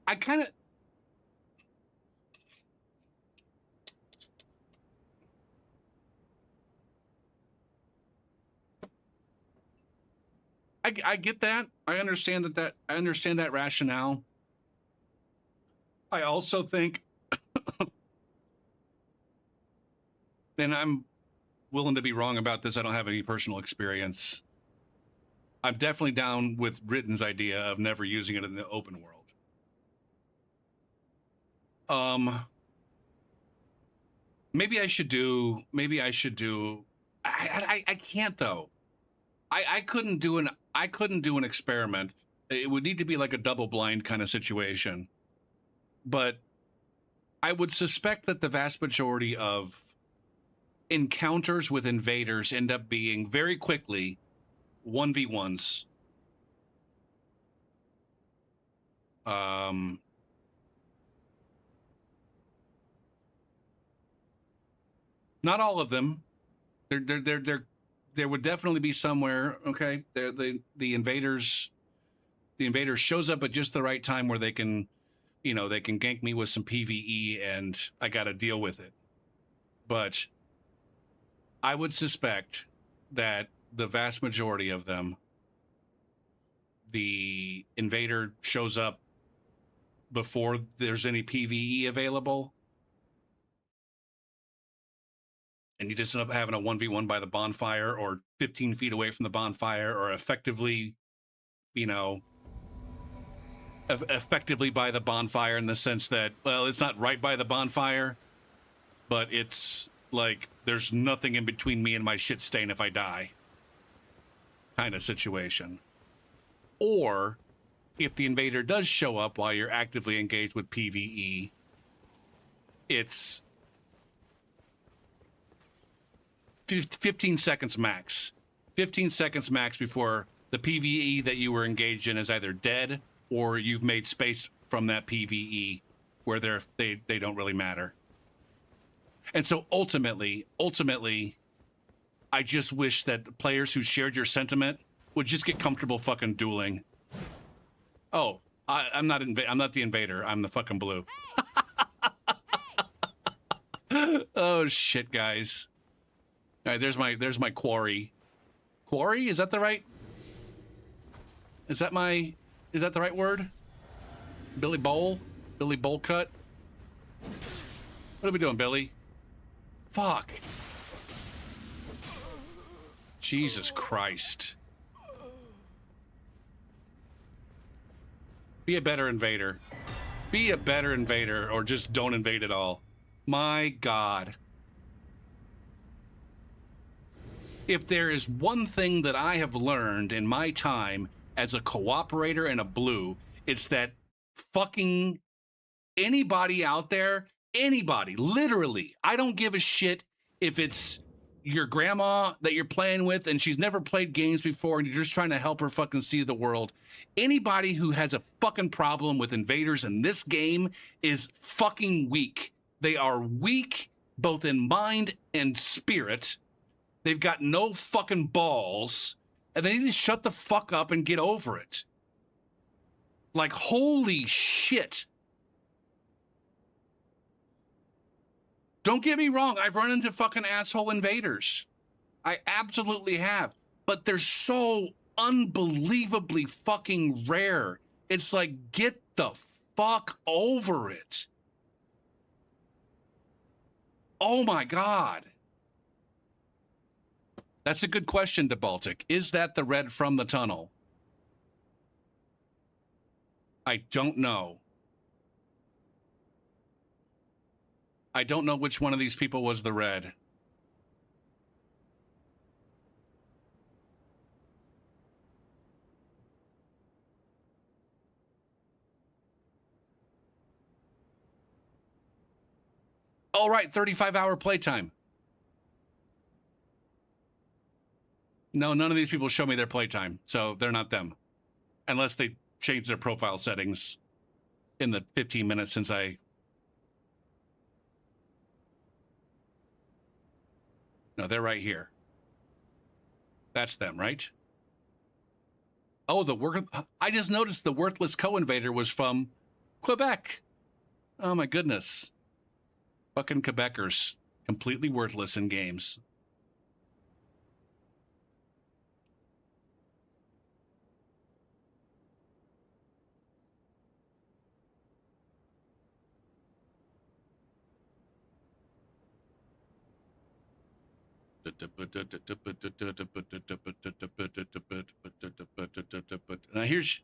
Speaker 1: I kind of... I get that. I understand I understand that rationale. I also think, and I'm willing to be wrong about this. I don't have any personal experience. I'm definitely down with Ritten's idea of never using it in the open world. Maybe I should do. I can't though. I couldn't do an experiment. It would need to be like a double blind kind of situation. But I would suspect that the vast majority of encounters with invaders end up being very quickly 1v1s. Not all of them. There would definitely be somewhere. Okay, the invaders shows up at just the right time where they can, they can gank me with some PVE, and I got to deal with it. But I would suspect that the vast majority of them, the invader shows up before there's any PVE available, and you just end up having a 1v1 by the bonfire or 15 feet away from the bonfire, or effectively, effectively by the bonfire in the sense that, well, it's not right by the bonfire, but it's like there's nothing in between me and my shit stain if I die kind of situation. Or if the invader does show up while you're actively engaged with PvE, it's 15 seconds max. 15 seconds max before the PvE that you were engaged in is either dead or you've made space from that PvE where they don't really matter. And so ultimately, I just wish that the players who shared your sentiment would just get comfortable fucking dueling. Oh, I'm not the invader. I'm the fucking blue. Oh shit, guys. All right, there's my quarry. Quarry? Is that the right? Is that the right word? Billy Bowl? Billy Bowl cut? What are we doing, Billy? Fuck. Jesus Christ. Be a better invader. Be a better invader, or just don't invade at all. My God. If there is one thing that I have learned in my time as a cooperator and a blue, it's that fucking anybody out there, anybody, literally, I don't give a shit if it's your grandma that you're playing with and she's never played games before and you're just trying to help her fucking see the world. Anybody who has a fucking problem with invaders in this game is fucking weak. They are weak both in mind and spirit. They've got no fucking balls, and they need to shut the fuck up and get over it. Like, holy shit. Don't get me wrong, I've run into fucking asshole invaders. I absolutely have. But they're so unbelievably fucking rare. It's like, get the fuck over it. Oh my God. That's a good question, DeBaltic. Is that the red from the tunnel? I don't know. I don't know which one of these people was the red. All right, 35-hour playtime. No, none of these people show me their playtime, so they're not them. Unless they change their profile settings in the 15 minutes since I... No, they're right here. That's them, right? Oh, I just noticed the worthless co-invader was from Quebec. Oh my goodness. Fucking Quebecers. Completely worthless in games. Now here's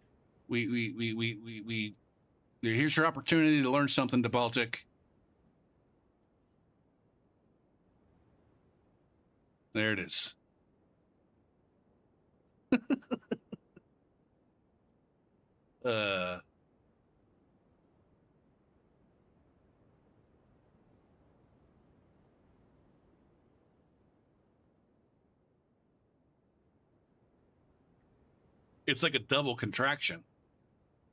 Speaker 1: we here's your opportunity to learn something to Baltic. There it is. uh it's like a double contraction,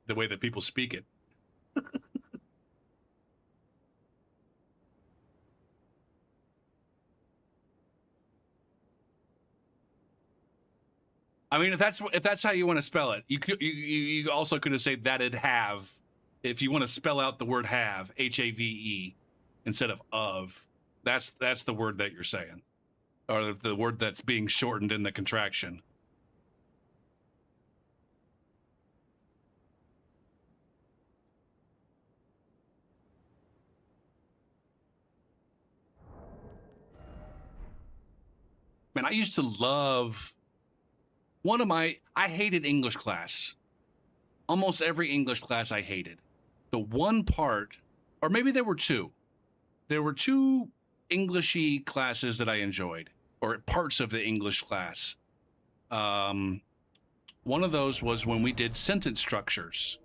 Speaker 1: the way that people speak it. I mean, if that's how you want to spell it, you also could have said that it have, if you want to spell out the word have, HAVE, instead of. That's the word that you're saying, or the word that's being shortened in the contraction. Man, I used to love I hated English class. Almost every English class I hated. The one part, or maybe there were two. There were two Englishy classes that I enjoyed, or parts of the English class. One of those was when we did sentence structures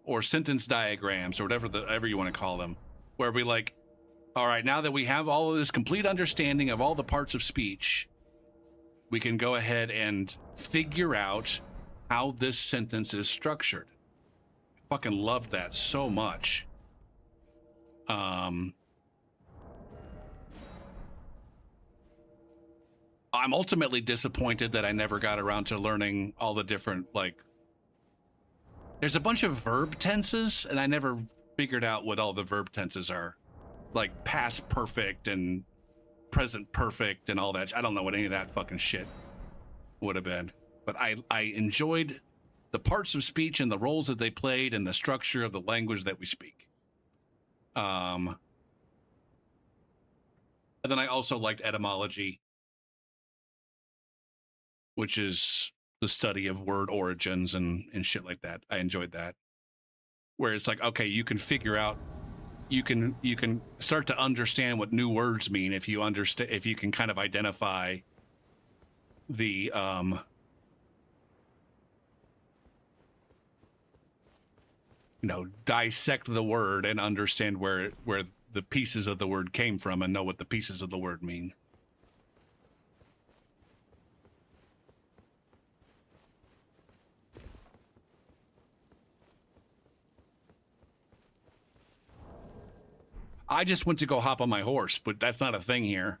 Speaker 1: or sentence diagrams or whatever you want to call them, where we like, all right, now that we have all of this complete understanding of all the parts of speech, we can go ahead and figure out how this sentence is structured. I fucking loved that so much. I'm ultimately disappointed that I never got around to learning all the different, like, there's a bunch of verb tenses, and I never figured out what all the verb tenses are. Like past perfect and present perfect and all that. I don't know what any of that fucking shit would have been. But I enjoyed the parts of speech and the roles that they played and the structure of the language that we speak. And then I also liked etymology, which is the study of word origins and shit like that. I enjoyed that. Where it's like, okay, you can figure out, you can start to understand what new words mean if you understand, if you can kind of identify the dissect the word and understand where the pieces of the word came from and know what the pieces of the word mean. I just went to go hop on my horse, but that's not a thing here.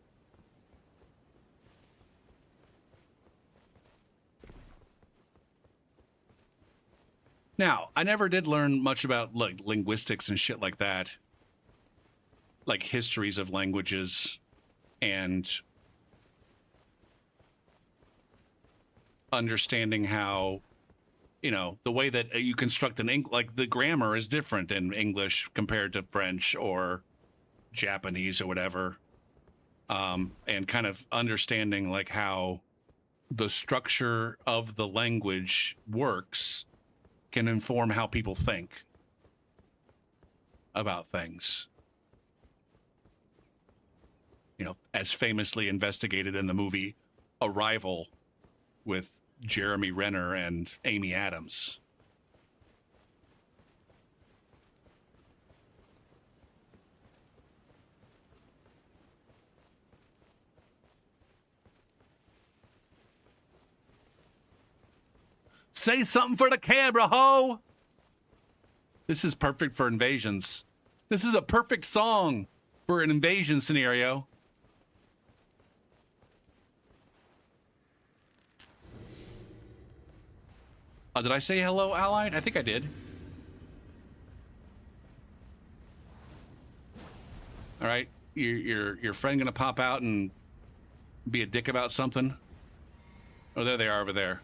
Speaker 1: Now, I never did learn much about like linguistics and shit like that. Like histories of languages and understanding how, the way that you construct like the grammar is different in English compared to French or Japanese or whatever. And kind of understanding like how the structure of the language works can inform how people think about things. As famously investigated in the movie Arrival with Jeremy Renner and Amy Adams. Say something for the camera, ho! This is perfect for invasions. This is a perfect song for an invasion scenario. Did I say hello, Allied? I think I did. All right, your friend gonna pop out and be a dick about something? Oh, there they are over there.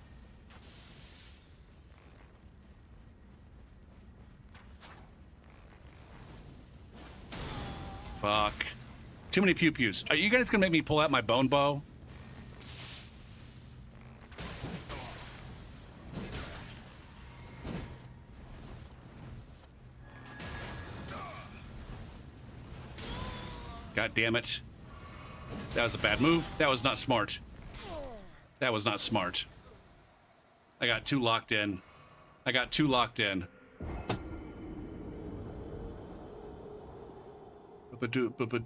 Speaker 1: Fuck. Too many pew-pews. Are you guys gonna make me pull out my bone bow? God damn it. That was a bad move. That was not smart. That was not smart. I got too locked in. I got too locked in. Boom.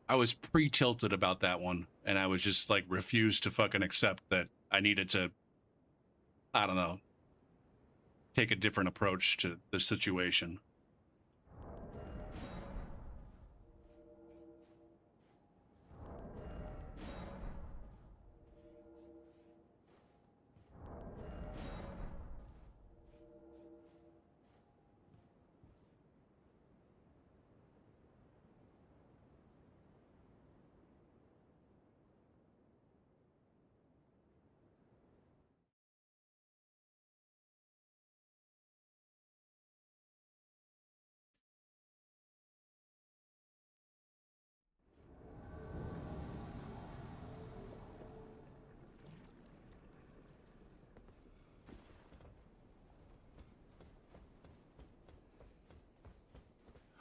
Speaker 1: I was pre-tilted about that one, and I was just like refused to fucking accept that I needed to, I don't know, take a different approach to the situation.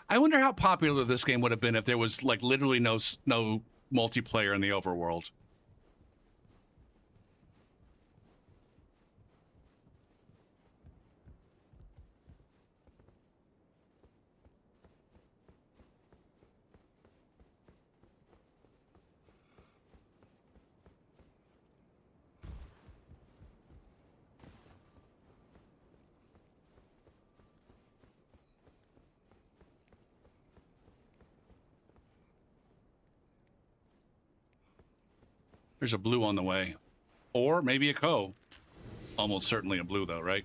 Speaker 1: I wonder how popular this game would have been if there was like literally no multiplayer in the overworld. There's a blue on the way. Or maybe a co. Almost certainly a blue though, right?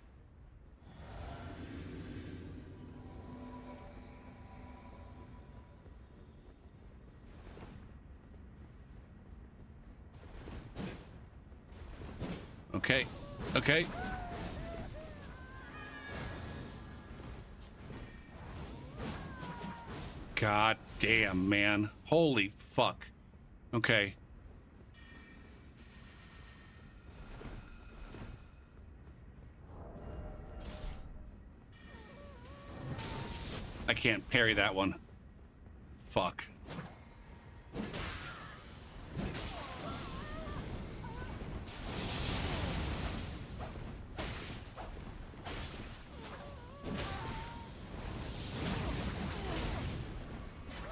Speaker 1: Okay. Okay. God damn, man. Holy fuck. Okay. I can't parry that one. Fuck.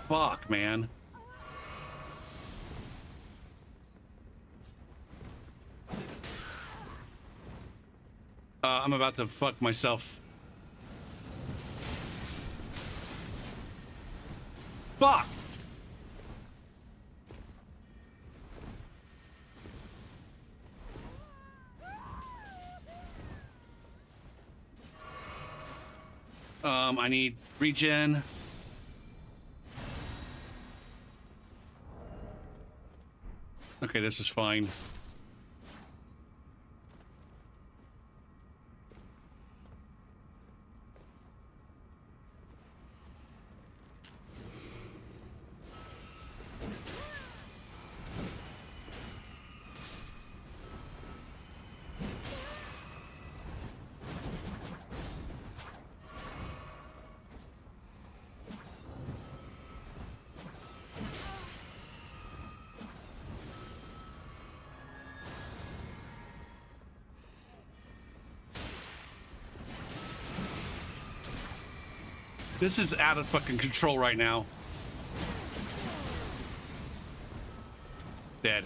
Speaker 1: Fuck, man. I'm about to fuck myself. Fuck! I need regen. Okay, this is fine. This is out of fucking control right now. Dead.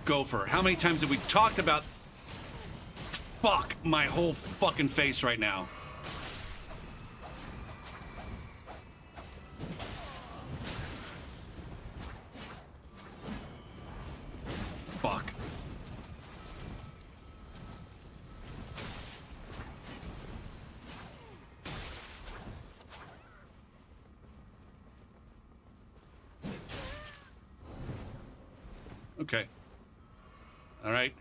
Speaker 1: Gopher. How many times have we talked about... Fuck my whole fucking face right now. Fuck. Okay. All right.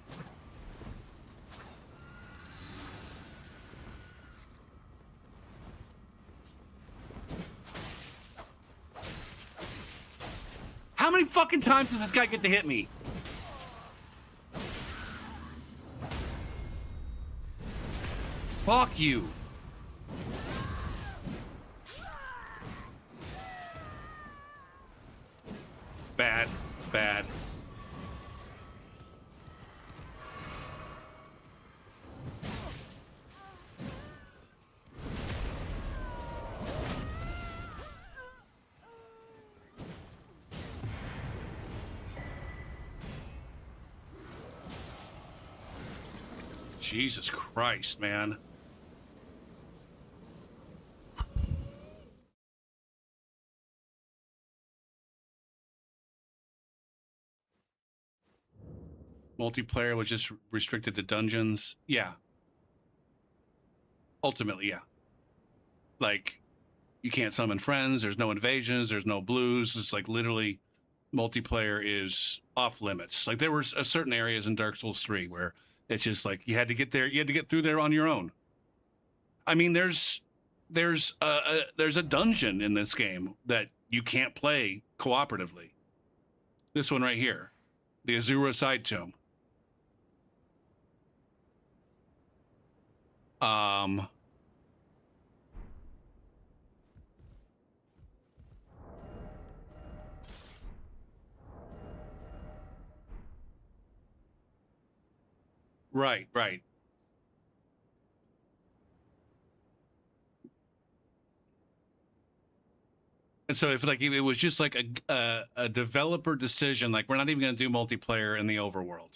Speaker 1: How many fucking times does this guy get to hit me? Fuck you. Bad. Bad. Jesus Christ, man. Multiplayer was just restricted to dungeons. Yeah. Ultimately, yeah. Like, you can't summon friends, there's no invasions, there's no blues. It's like literally multiplayer is off limits. Like there were certain areas in Dark Souls 3 where it's just like you had to get there, you had to get through there on your own. I mean, there's a dungeon in this game that you can't play cooperatively. This one right here, the Azura Side Tomb. Right, right. And so if like it was just like a developer decision, like we're not even going to do multiplayer in the overworld.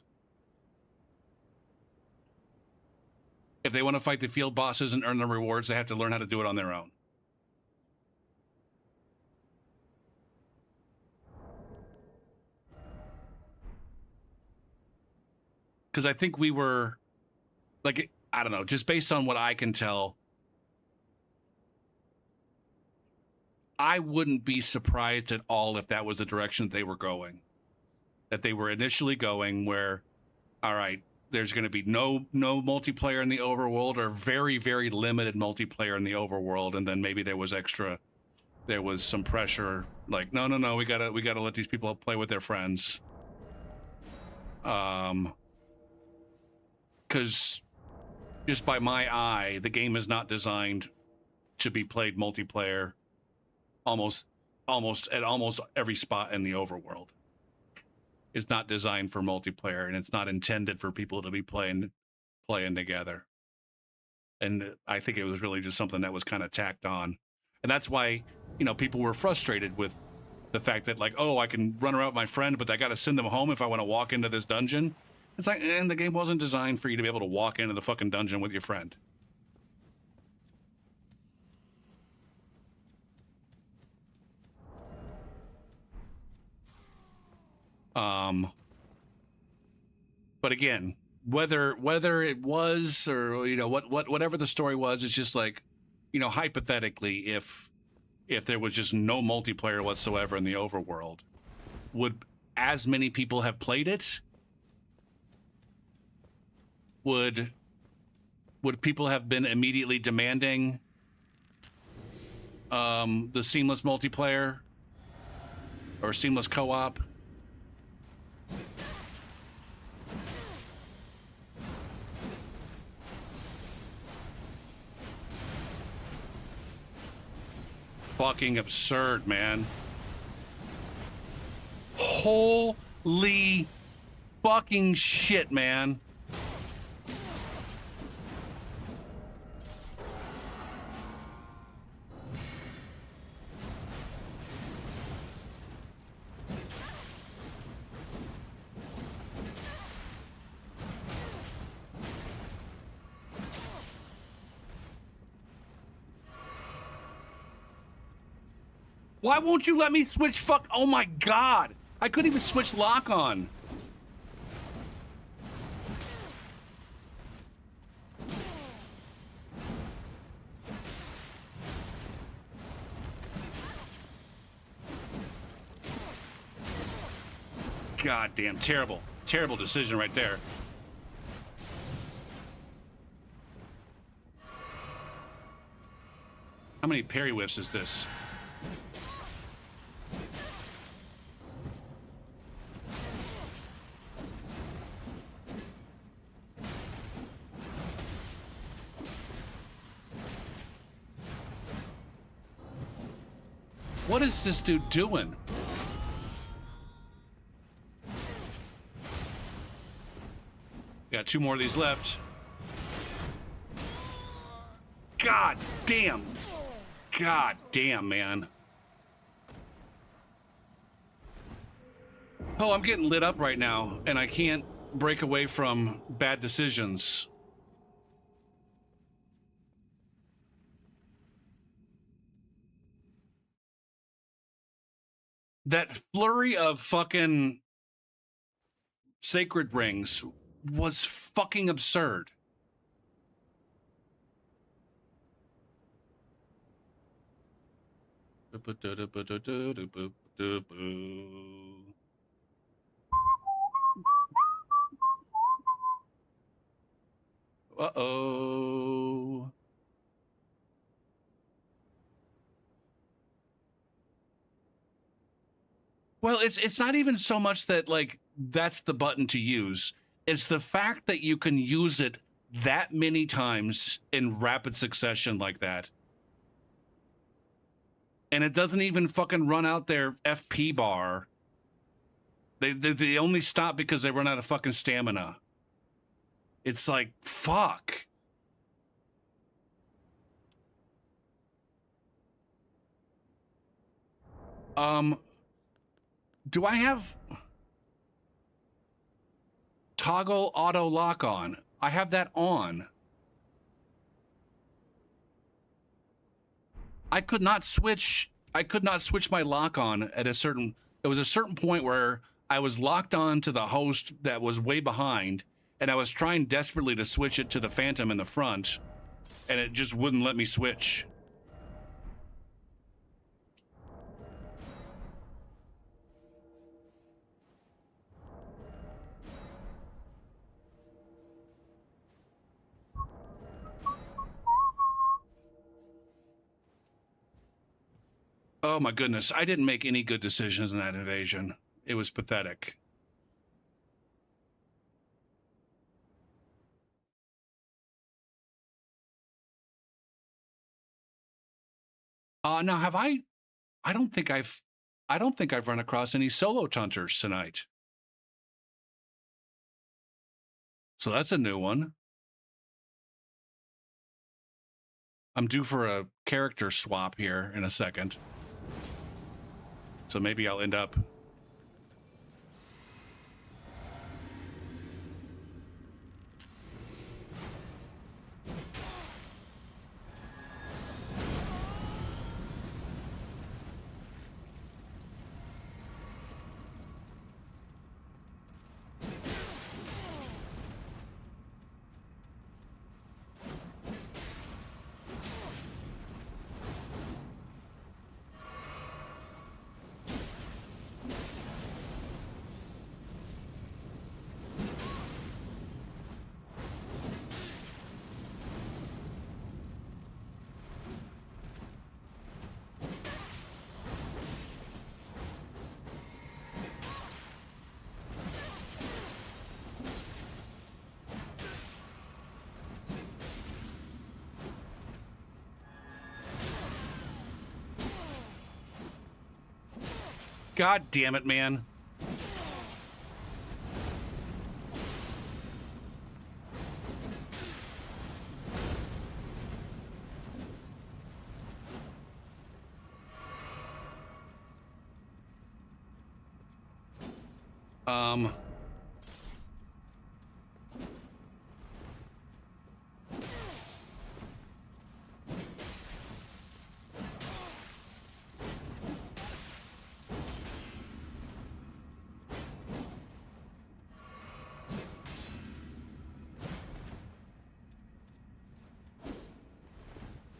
Speaker 1: If they want to fight the field bosses and earn the rewards, they have to learn how to do it on their own. Because I think we were, like, I don't know, just based on what I can tell, I wouldn't be surprised at all if that was the direction they were going. That they were initially going where, all right, there's going to be no multiplayer in the overworld or very, very limited multiplayer in the overworld. And then maybe there was some pressure like, no, we gotta let these people play with their friends. Because just by my eye, the game is not designed to be played multiplayer almost at almost every spot in the overworld. It's not designed for multiplayer, and it's not intended for people to be playing together. And I think it was really just something that was kind of tacked on. And that's why, people were frustrated with the fact that, like, oh, I can run around with my friend, but I got to send them home if I want to walk into this dungeon. It's like, and the game wasn't designed for you to be able to walk into the fucking dungeon with your friend. But again, whether it was or whatever the story was, it's just like, hypothetically, if there was just no multiplayer whatsoever in the overworld, would as many people have played it? Would people have been immediately demanding the seamless multiplayer or seamless co-op? Fucking absurd, man. Holy fucking shit, man. Why won't you let me switch oh my god! I couldn't even switch lock on. God damn, terrible. Terrible decision right there. How many parry whiffs is this? What is this dude doing? Got 2 more of these left. God damn. God damn, man. Oh, I'm getting lit up right now, and I can't break away from bad decisions. That flurry of fucking sacred rings was fucking absurd. Uh-oh. Well, it's not even so much that, like, that's the button to use. It's the fact that you can use it that many times in rapid succession like that. And it doesn't even fucking run out their FP bar. They only stop because they run out of fucking stamina. It's like, fuck. Do I have toggle auto lock on? I have that on. I could not switch my lock on at a certain, it was a certain point where I was locked on to the host that was way behind, and I was trying desperately to switch it to the Phantom in the front, and it just wouldn't let me switch. Oh my goodness, I didn't make any good decisions in that invasion. It was pathetic. Now have I don't think I've run across any solo tunters tonight. So that's a new one. I'm due for a character swap here in a second. So maybe I'll end up. God damn it, man.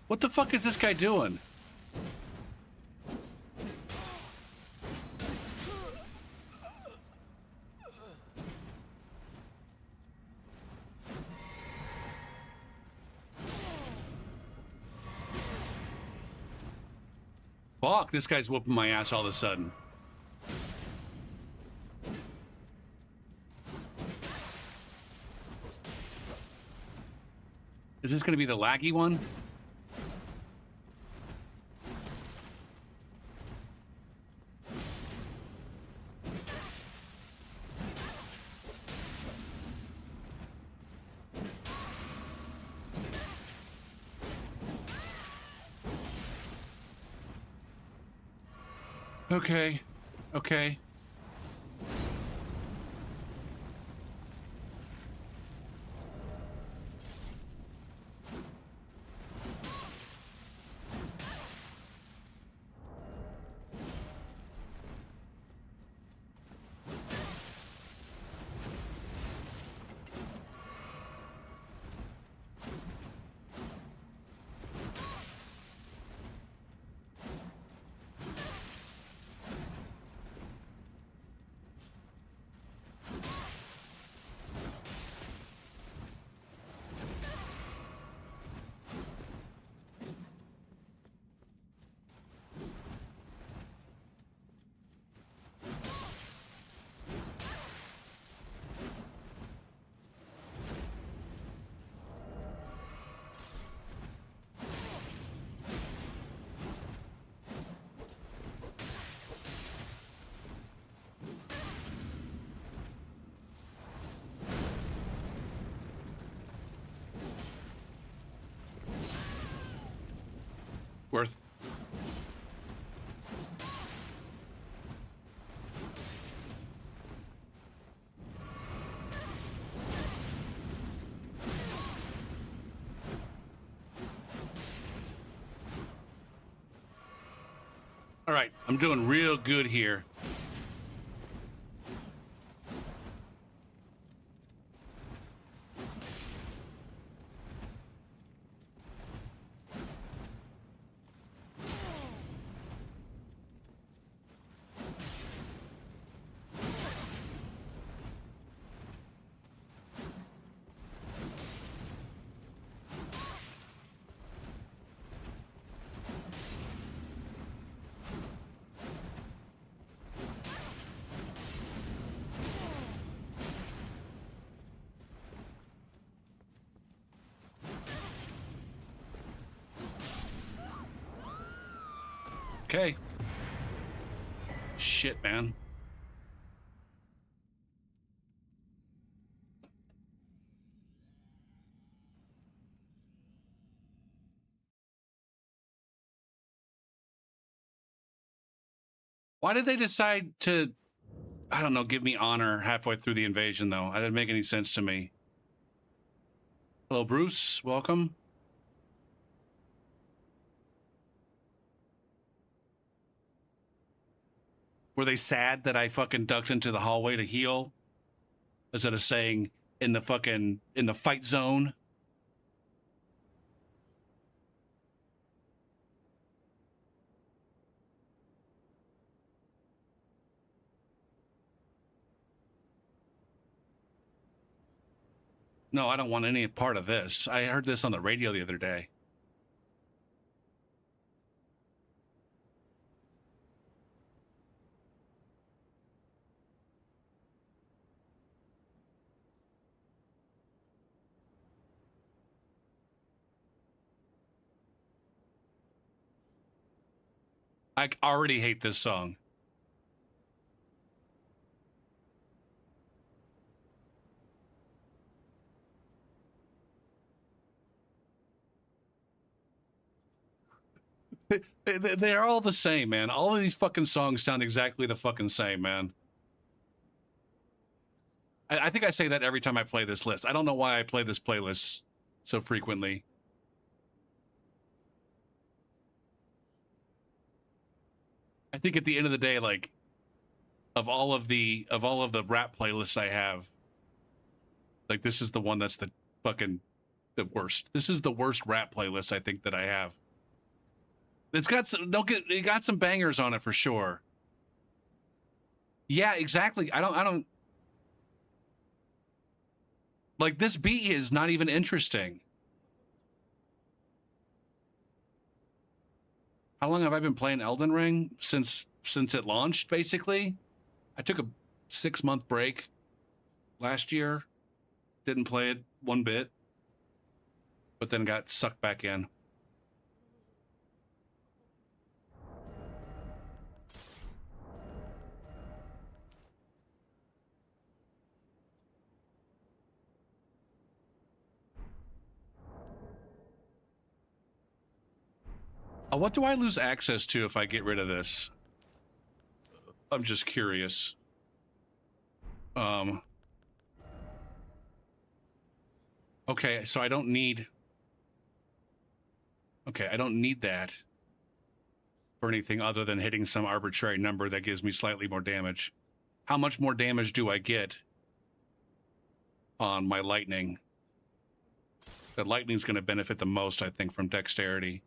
Speaker 1: What the fuck is this guy doing? Fuck, this guy's whooping my ass all of a sudden. Is this going to be the laggy one? Okay. Okay. Worth. All right, I'm doing real good here. Okay. Shit, man. Why did they decide to, I don't know, give me honor halfway through the invasion, though? That didn't make any sense to me. Hello, Bruce. Welcome. Were they sad that I fucking ducked into the hallway to heal? Instead of saying in the fight zone? No, I don't want any part of this. I heard this on the radio the other day. I already hate this song. They're all the same, man. All of these fucking songs sound exactly the fucking same, man. I think I say that every time I play this list. I don't know why I play this playlist so frequently. I think at the end of the day, like, of all of the rap playlists I have, like, this is the one that's the worst. This is the worst rap playlist I think that I have. It's got some it got some bangers on it for sure. Yeah, exactly. I don't like, this beat is not even interesting. How long have I been playing Elden Ring? Since it launched, basically. I took a 6-month break last year. Didn't play it one bit, but then got sucked back in. What do I lose access to if I get rid of this? I'm just curious. Okay, so I don't need... Okay, I don't need that for anything other than hitting some arbitrary number that gives me slightly more damage. How much more damage do I get on my lightning? The lightning's going to benefit the most, I think, from dexterity.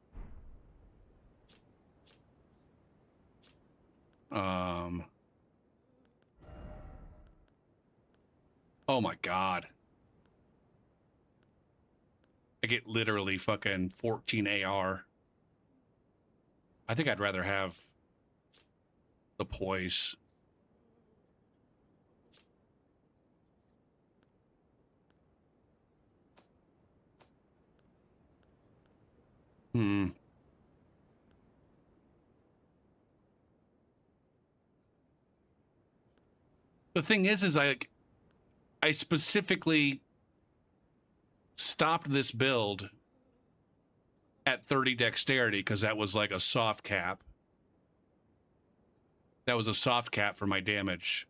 Speaker 1: Oh my god. I get literally fucking 14 AR. I think I'd rather have the poise. The thing is I specifically stopped this build at 30 dexterity because that was like a soft cap. That was a soft cap for my damage.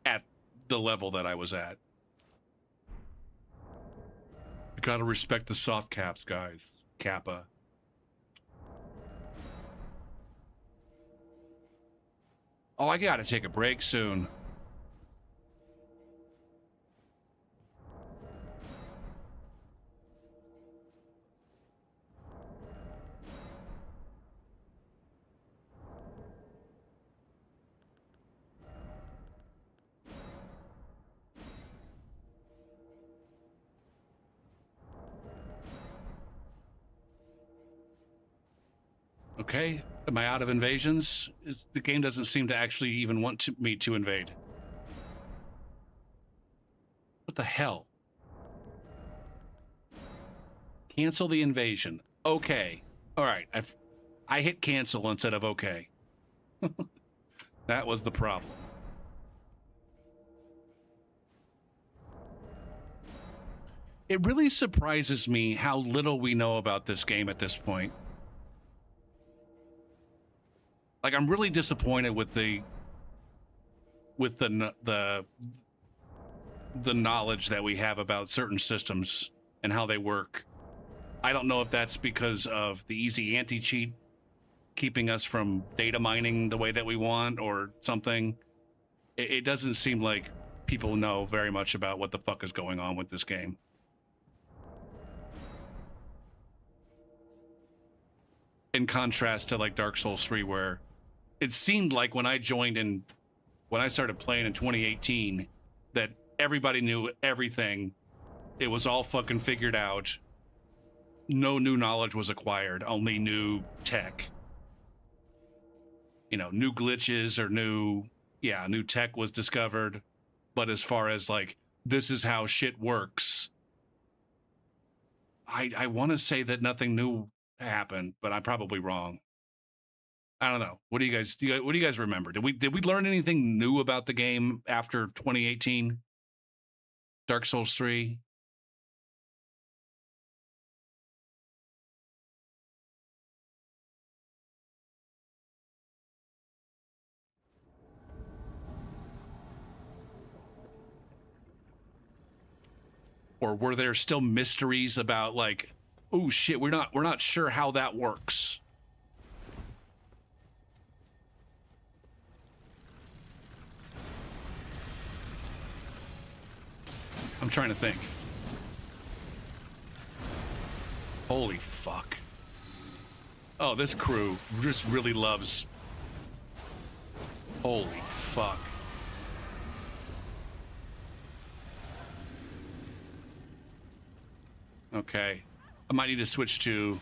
Speaker 1: At the level that I was at. You gotta respect the soft caps, guys. Kappa. Oh, I gotta take a break soon. Okay, am I out of invasions? The game doesn't seem to actually even want me to invade. What the hell? Cancel the invasion. Okay. All right. I hit cancel instead of okay. That was the problem. It really surprises me how little we know about this game at this point. Like, I'm really disappointed with the knowledge that we have about certain systems and how they work. I don't know if that's because of the easy anti-cheat keeping us from data mining the way that we want or something. It doesn't seem like people know very much about what the fuck is going on with this game. In contrast to like Dark Souls 3, where it seemed like when I started playing in 2018, that everybody knew everything. It was all fucking figured out. No new knowledge was acquired, only new tech. You know, new glitches or new tech was discovered. But as far as like, this is how shit works, I want to say that nothing new happened, but I'm probably wrong. I don't know. What do you guys remember? Did we learn anything new about the game after 2018? Dark Souls 3? Or were there still mysteries about like, oh shit, we're not sure how that works? I'm trying to think. Holy fuck. Oh, this crew just really loves... Holy fuck. Okay. I might need to switch to...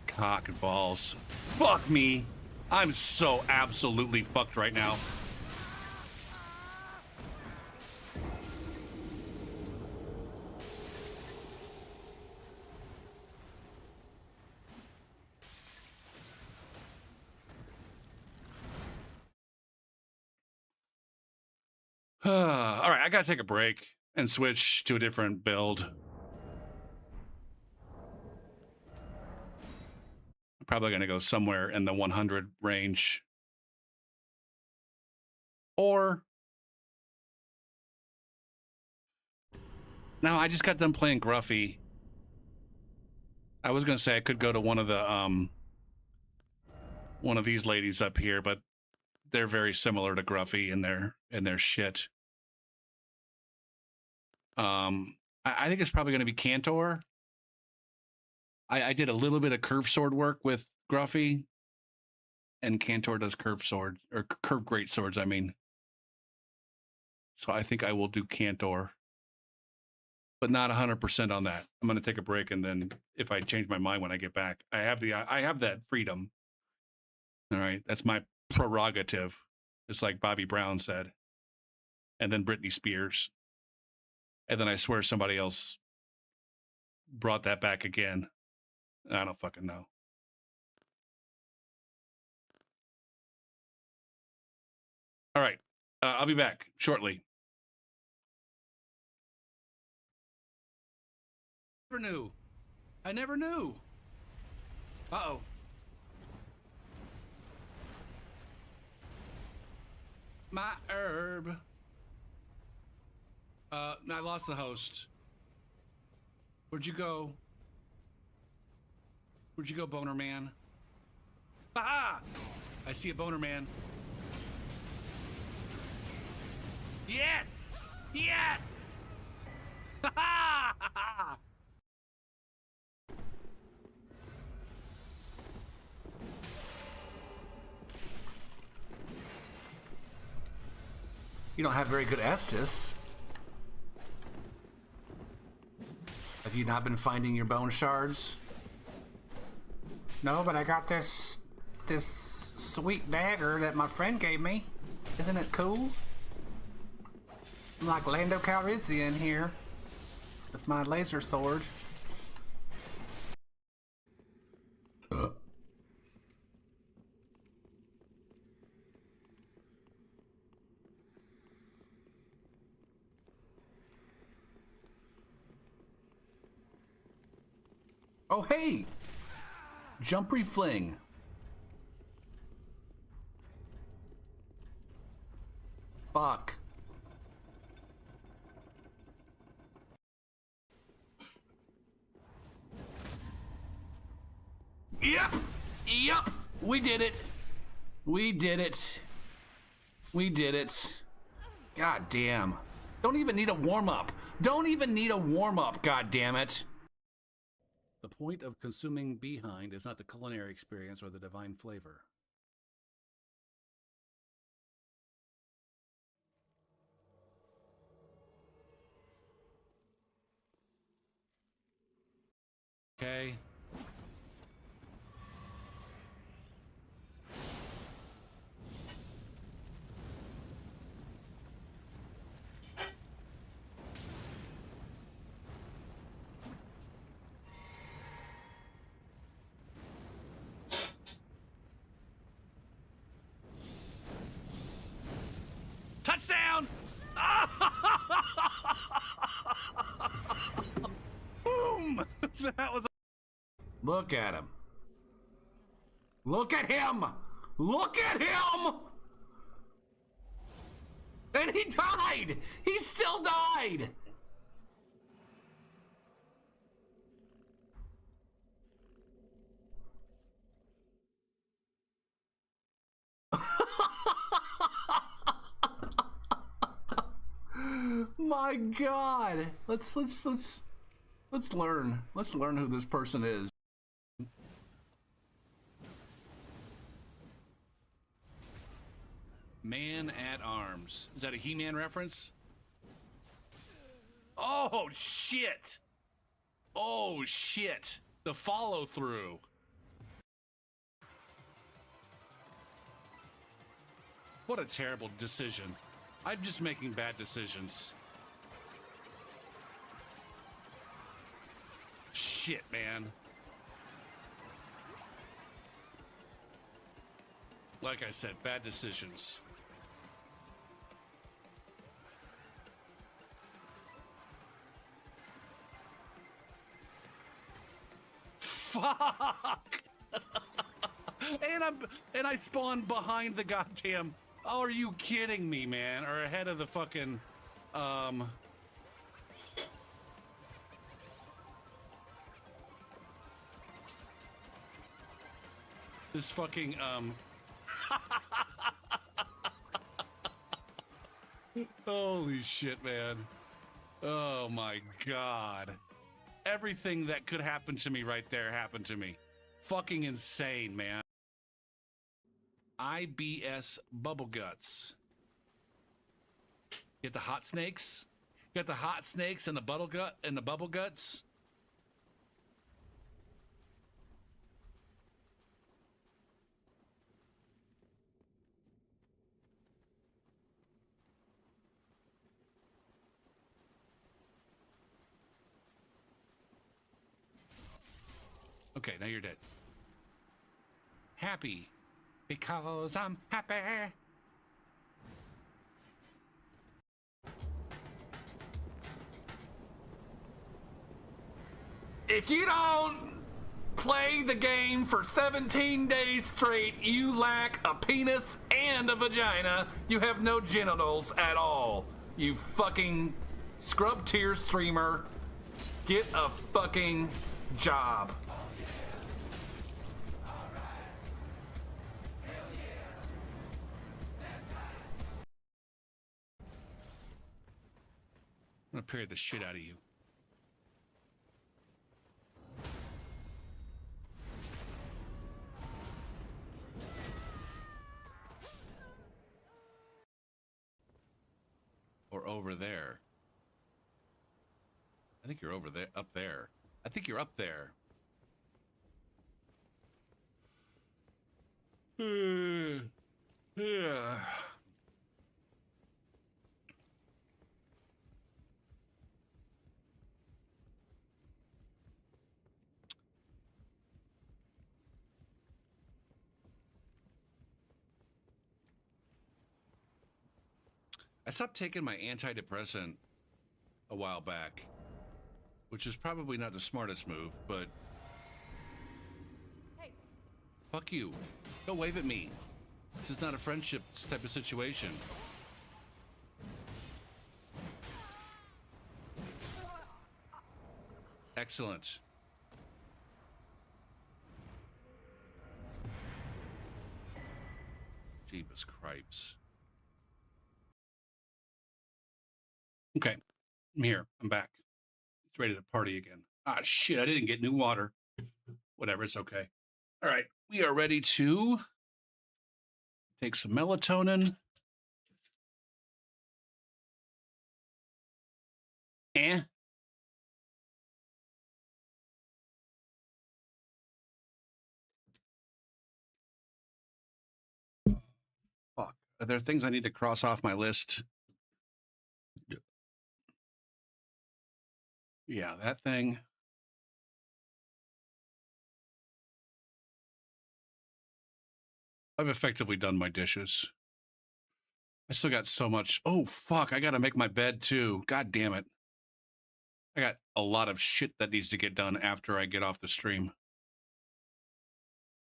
Speaker 1: cock and balls. Fuck me. I'm so absolutely fucked right now. All right, I gotta take a break and switch to a different build. I'm probably gonna go somewhere in the 100 range. Or... no, I just got done playing Gruffy. I was gonna say I could go to one of the one of these ladies up here, but they're very similar to Gruffy in their shit. I think it's probably gonna be Cantor. I did a little bit of curve sword work with Gruffy, and Cantor does curve sword or curve great swords, I mean. So I think I will do Cantor, but not 100% on that. I'm going to take a break, and then if I change my mind when I get back, I have that freedom. All right, that's my prerogative, just like Bobby Brown said, and then Britney Spears, and then I swear somebody else brought that back again. I don't fucking know. All right, I'll be back shortly. Never knew. I never knew. Uh-oh. My herb. I lost the host. Where'd you go? Where'd you go, Boner Man? Ah! I see a Boner Man. Yes! Yes! Ha ha!
Speaker 3: You don't have very good Estus. Have you not been finding your bone shards? No, but I got this sweet dagger that my friend gave me. Isn't it cool? I'm like Lando Calrissian here with my laser sword. Oh, hey! Jumpy Fling. Fuck. Yep! Yep! We did it! We did it. We did it. God damn. Don't even need a warm-up. Don't even need a warm-up, god damn it.
Speaker 4: The point of consuming behind is not the culinary experience or the divine flavor.
Speaker 1: Okay. Touchdown! Boom! That was.
Speaker 3: Look at him. Look at him! Look at him! And he died! He still died! My God! Let's learn. Let's learn who this person is.
Speaker 1: Man at Arms. Is that a He-Man reference? Oh, shit. Oh, shit. The follow-through. What a terrible decision. I'm just making bad decisions. Shit, man. Like I said, bad decisions. Fuck! and I spawned behind the goddamn. Oh, are you kidding me, man? Or ahead of the fucking this fucking holy shit, man. Oh my god. Everything that could happen to me right there happened to me. Fucking insane, man. IBS Bubble Guts. Get the hot snakes? Got the hot snakes and the bubble gut and the bubble guts? Okay, now you're dead. Happy. Because I'm happy.
Speaker 3: If you don't play the game for 17 days straight, you lack a penis and a vagina. You have no genitals at all. You fucking scrub tier streamer. Get a fucking job.
Speaker 1: I'm gonna parry the shit out of you. Or over there. I think you're over there, up there. I think you're up there. Yeah. I stopped taking my antidepressant a while back, which is probably not the smartest move, but
Speaker 5: Hey.
Speaker 1: fuck you. Go wave at me. This is not a friendship type of situation. Excellent. Jeebus cripes. Okay, I'm here. I'm back. It's ready to party again. Ah, shit, I didn't get new water. Whatever, it's okay. All right, we are ready to take some melatonin. Fuck. Are there things I need to cross off my list? Yeah, that thing. I've effectively done my dishes. I still got so much. Oh, fuck. I got to make my bed too. God damn it. I got a lot of shit that needs to get done after I get off the stream.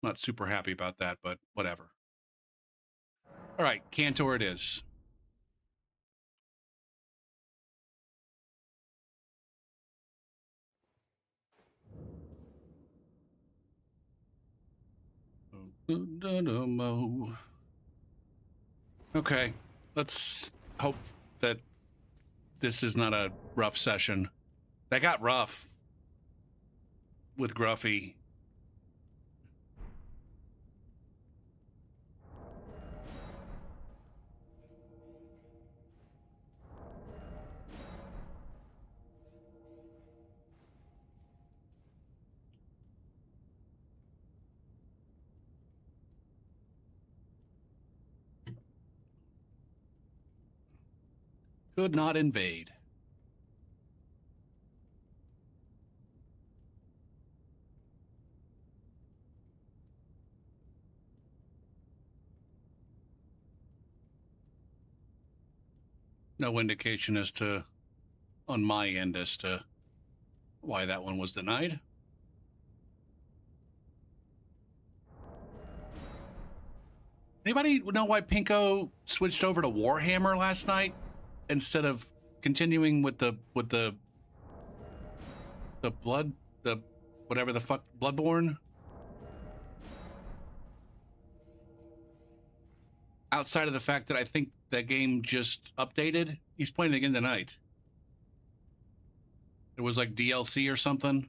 Speaker 1: Not super happy about that, but whatever. All right, Cantor it is. Okay, let's hope that this is not a rough session. That got rough with Gruffy. Could not invade. No indication as to, on my end, as to why that one was denied. Anybody know why Pinko switched over to Warhammer last night instead of continuing with the blood, the whatever the fuck, Bloodborne? Outside of the fact that I think that game just updated, he's playing it again tonight. It was like DLC or something.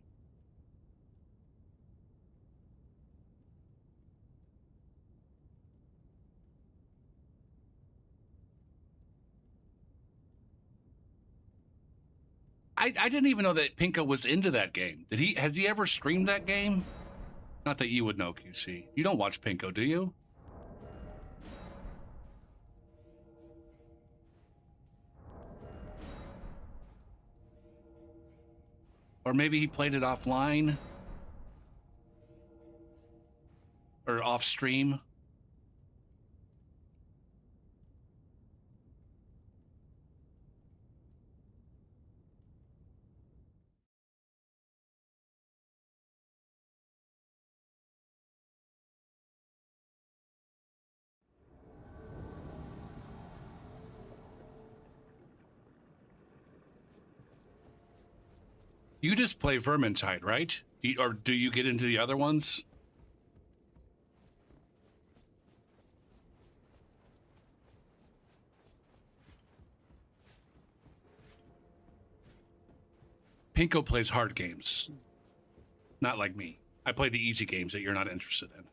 Speaker 1: I didn't even know that Pinko was into that game. Has he ever streamed that game? Not that you would know, QC. You don't watch Pinko, do you? Or maybe he played it offline? Or off stream? You just play Vermintide, right? Or do you get into the other ones? Pinko plays hard games. Not like me. I play the easy games that you're not interested in.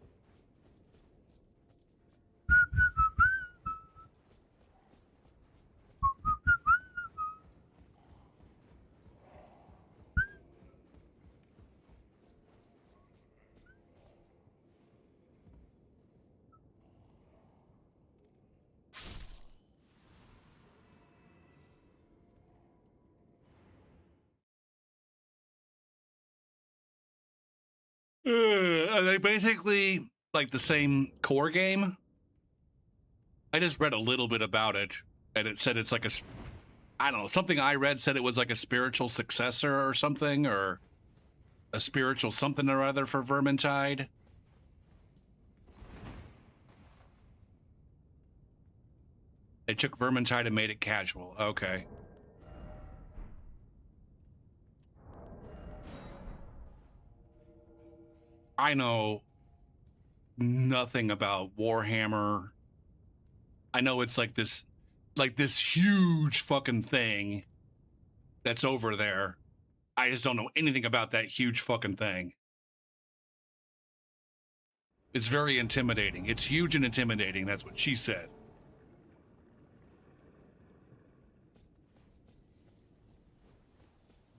Speaker 1: Are they basically like the same core game? I just read a little bit about it, and it said it's like I don't know, something I read said it was like a spiritual successor or something, or a spiritual something or other for Vermintide. They took Vermintide and made it casual. Okay. I know nothing about Warhammer. I know it's like this huge fucking thing that's over there. I just don't know anything about that huge fucking thing. It's very intimidating. It's huge and intimidating. That's what she said.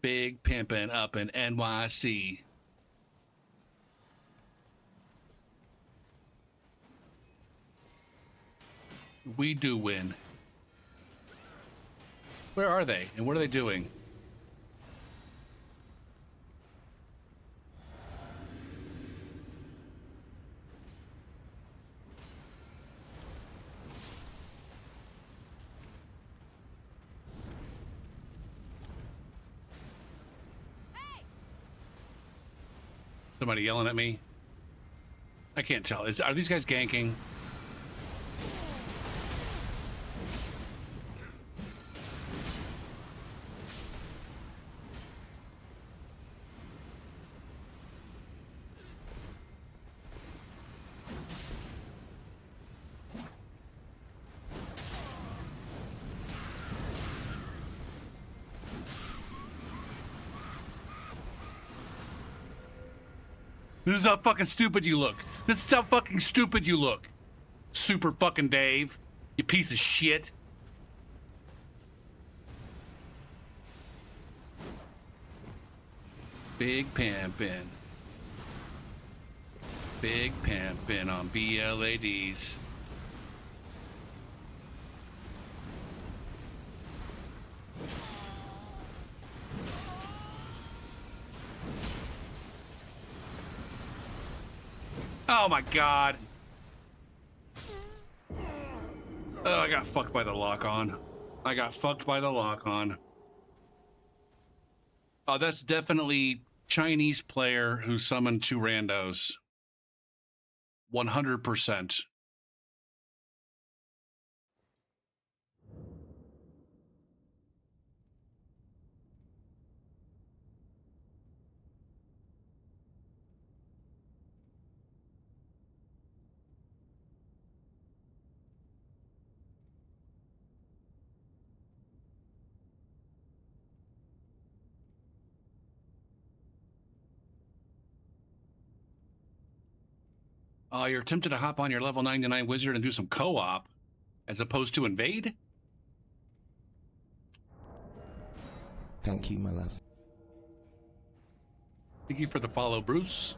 Speaker 1: Big pimpin' up in NYC. We do win. Where are they? And what are they doing? Somebody yelling at me? I can't tell. Are these guys ganking? This is how fucking stupid you look. This is how fucking stupid you look. Super fucking Dave. You piece of shit. Big pimpin'. Big pimpin' on BLADs. Oh my god. Oh, I got fucked by the lock-on. I got fucked by the lock-on. Oh, that's definitely Chinese player who summoned 2 randos. 100%. You're tempted to hop on your level 99 wizard and do some co-op as opposed to invade?
Speaker 5: Thank you, my love.
Speaker 1: Thank you for the follow, Bruce.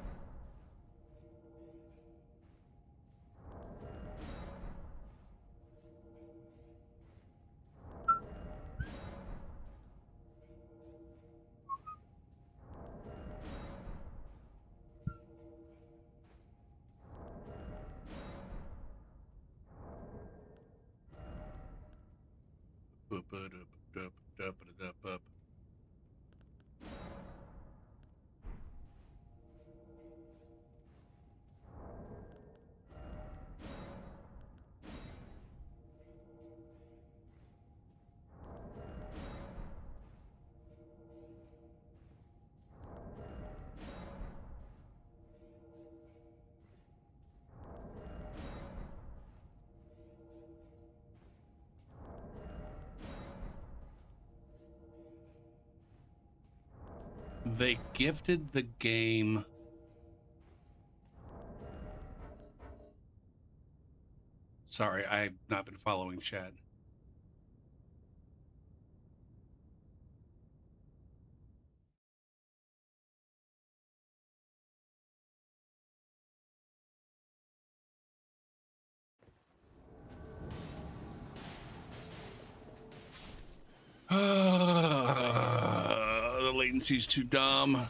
Speaker 1: They gifted the game. Sorry, I've not been following chat. The latency's too dumb.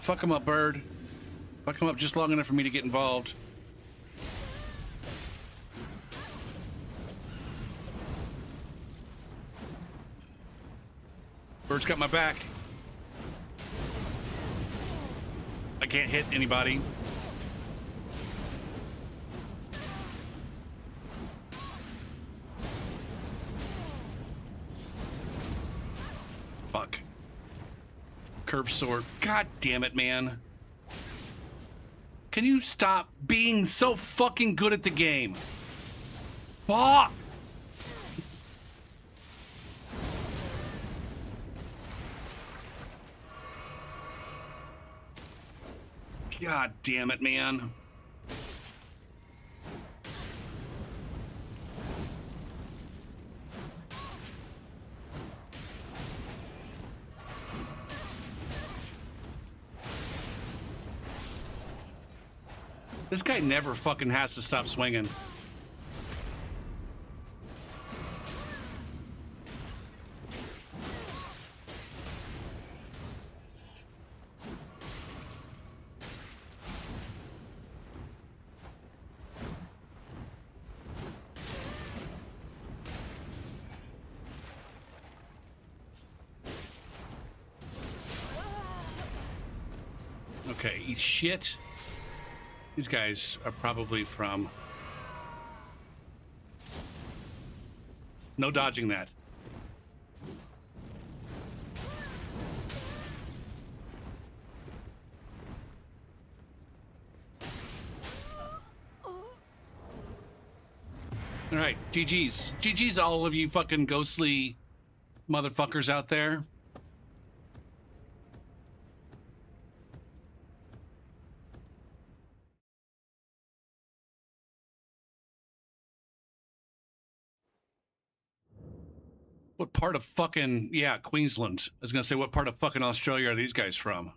Speaker 1: Fuck him up, bird. Fuck him up just long enough for me to get involved. Bird's got my back. I can't hit anybody. Fuck. Curved sword. God damn it, man. Can you stop being so fucking good at the game? Fuck! God damn it, man. This guy never fucking has to stop swinging. Okay, eat shit. These guys are probably from... No dodging that. All right, GG's. GG's all of you fucking ghostly motherfuckers out there. What part of fucking, yeah, Queensland. I was gonna say, what part of fucking Australia are these guys from?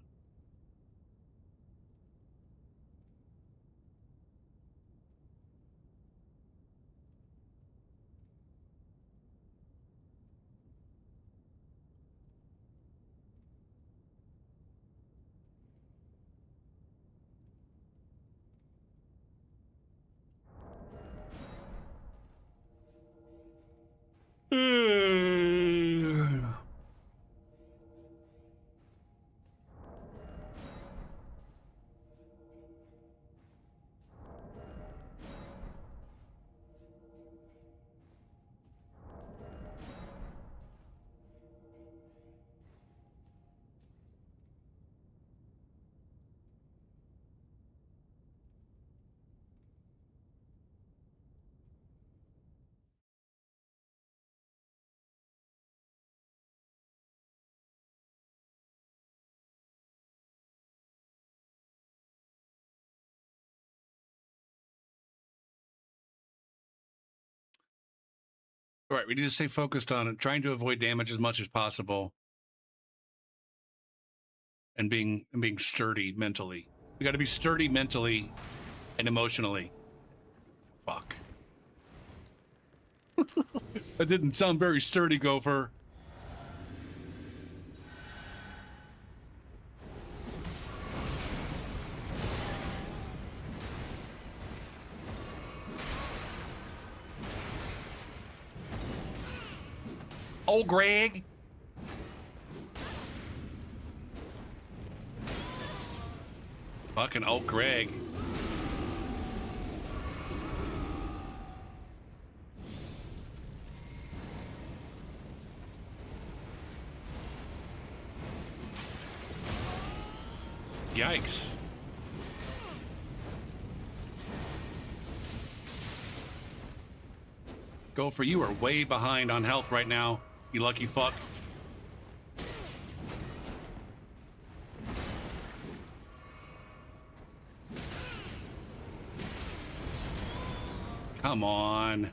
Speaker 1: All right, we need to stay focused on it, trying to avoid damage as much as possible, and being sturdy mentally. We got to be sturdy mentally and emotionally. Fuck. That didn't sound very sturdy, Gopher. Oh, Greg. Fucking old Greg. Yikes. Gopher, you are way behind on health right now, you lucky fuck. Come on.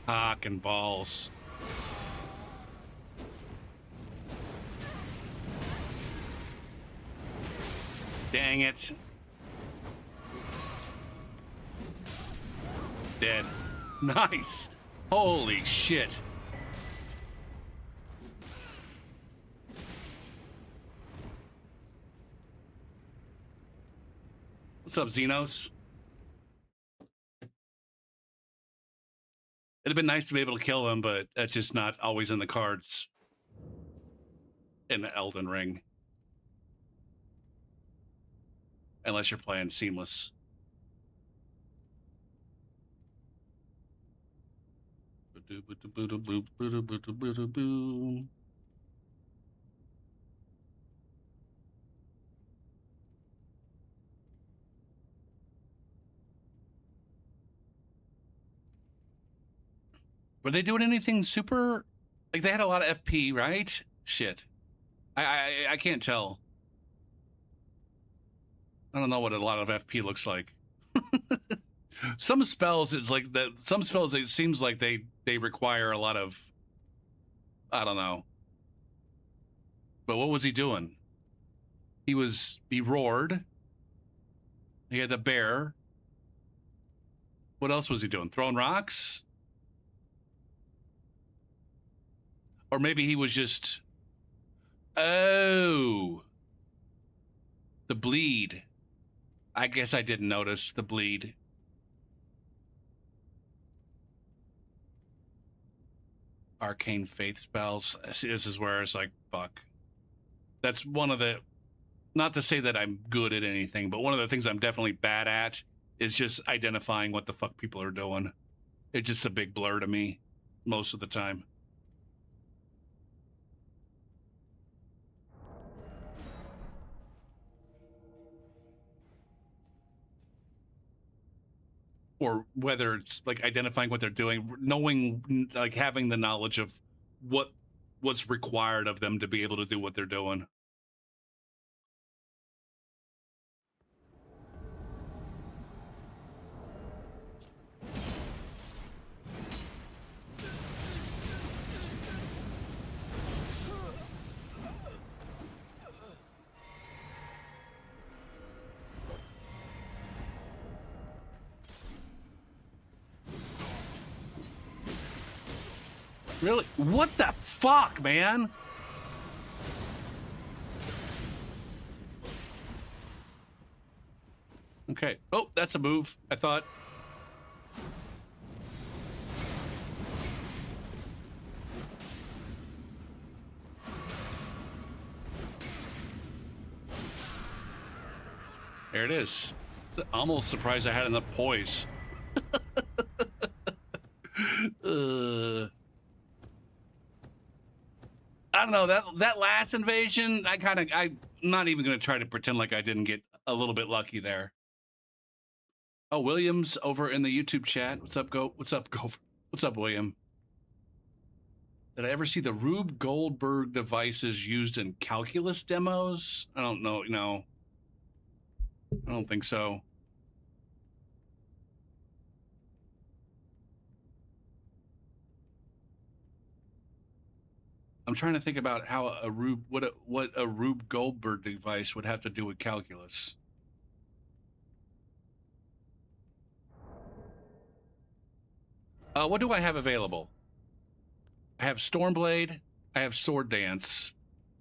Speaker 1: Cock and balls. Dang it. Dead. Nice. Holy shit. What's up, Xenos? It'd have been nice to be able to kill them, but that's just not always in the cards in the Elden Ring. Unless you're playing seamless. Were they doing anything super? Like they had a lot of FP, right? Shit. I can't tell. I don't know what a lot of FP looks like. Some spells, it's like that. Some spells, it seems like they require a lot of. I don't know. But what was he doing? He roared. He had the bear. What else was he doing? Throwing rocks? Or maybe he was just. Oh. The bleed. I guess I didn't notice the bleed. Arcane faith spells. See, this is where it's like, fuck. That's one of the, not to say that I'm good at anything, but one of the things I'm definitely bad at is just identifying what the fuck people are doing. It's just a big blur to me most of the time. Or whether it's like identifying what they're doing, knowing, like having the knowledge of what's required of them to be able to do what they're doing. Really? What the fuck, man? Okay. Oh, that's a move, I thought. There it is. It's almost surprised I had enough poise. I don't know, that last invasion, I'm not even gonna try to pretend like I didn't get a little bit lucky there. Oh, William's over in the YouTube chat. What's up, Gopher? What's up, William? Did I ever see the Rube Goldberg devices used in calculus demos? I don't know. No, I don't think so. I'm trying to think about how what a Rube Goldberg device would have to do with calculus. What do I have available? I have Stormblade. I have Sword Dance.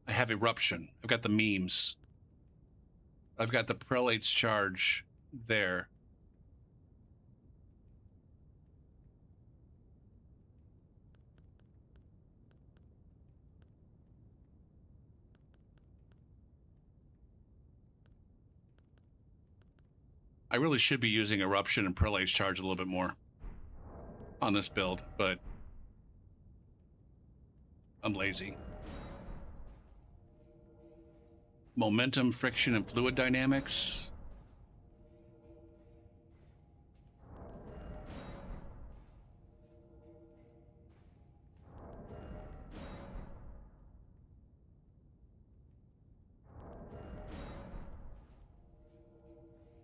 Speaker 1: I have Eruption. I've got the memes. I've got the Prelate's Charge there. I really should be using Eruption and Prelate's Charge a little bit more on this build, but I'm lazy. Momentum, friction, and fluid dynamics.